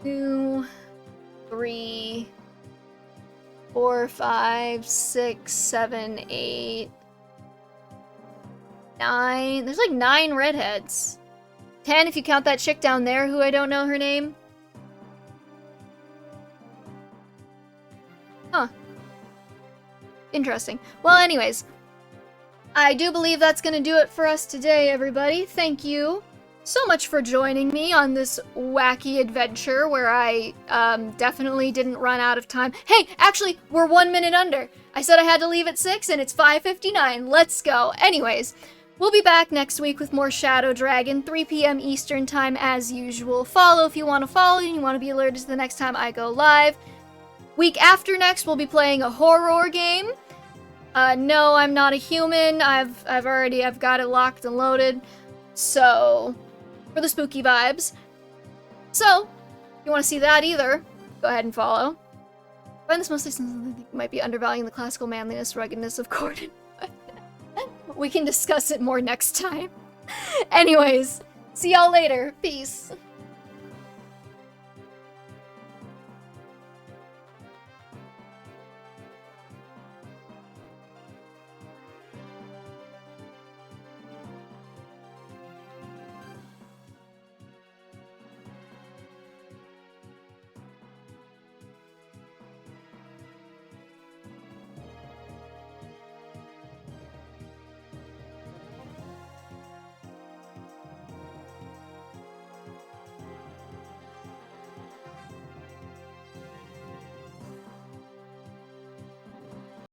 2, 3, 4, 5, 6, 7, 8, 9. There's like 9 redheads. 10 if you count that chick down there who I don't know her name. Huh. Interesting. Well, anyways, I do believe that's gonna do it for us today, everybody. Thank you so much for joining me on this wacky adventure where I definitely didn't run out of time. Hey, actually, we're 1 minute under. I said I had to leave at 6 and it's 5:59. Let's go. Anyways, we'll be back next week with more Shadow Dragon, 3 p.m. Eastern time as usual. Follow if you want to follow and you want to be alerted to the next time I go live. Week after next, we'll be playing a horror game. No, I'm not a human. I've got it locked and loaded. So, for the spooky vibes. So, if you want to see that either, go ahead and follow. I find this mostly something I think might be undervaluing the classical manliness, ruggedness of Corden. We can discuss it more next time. Anyways, see y'all later. Peace.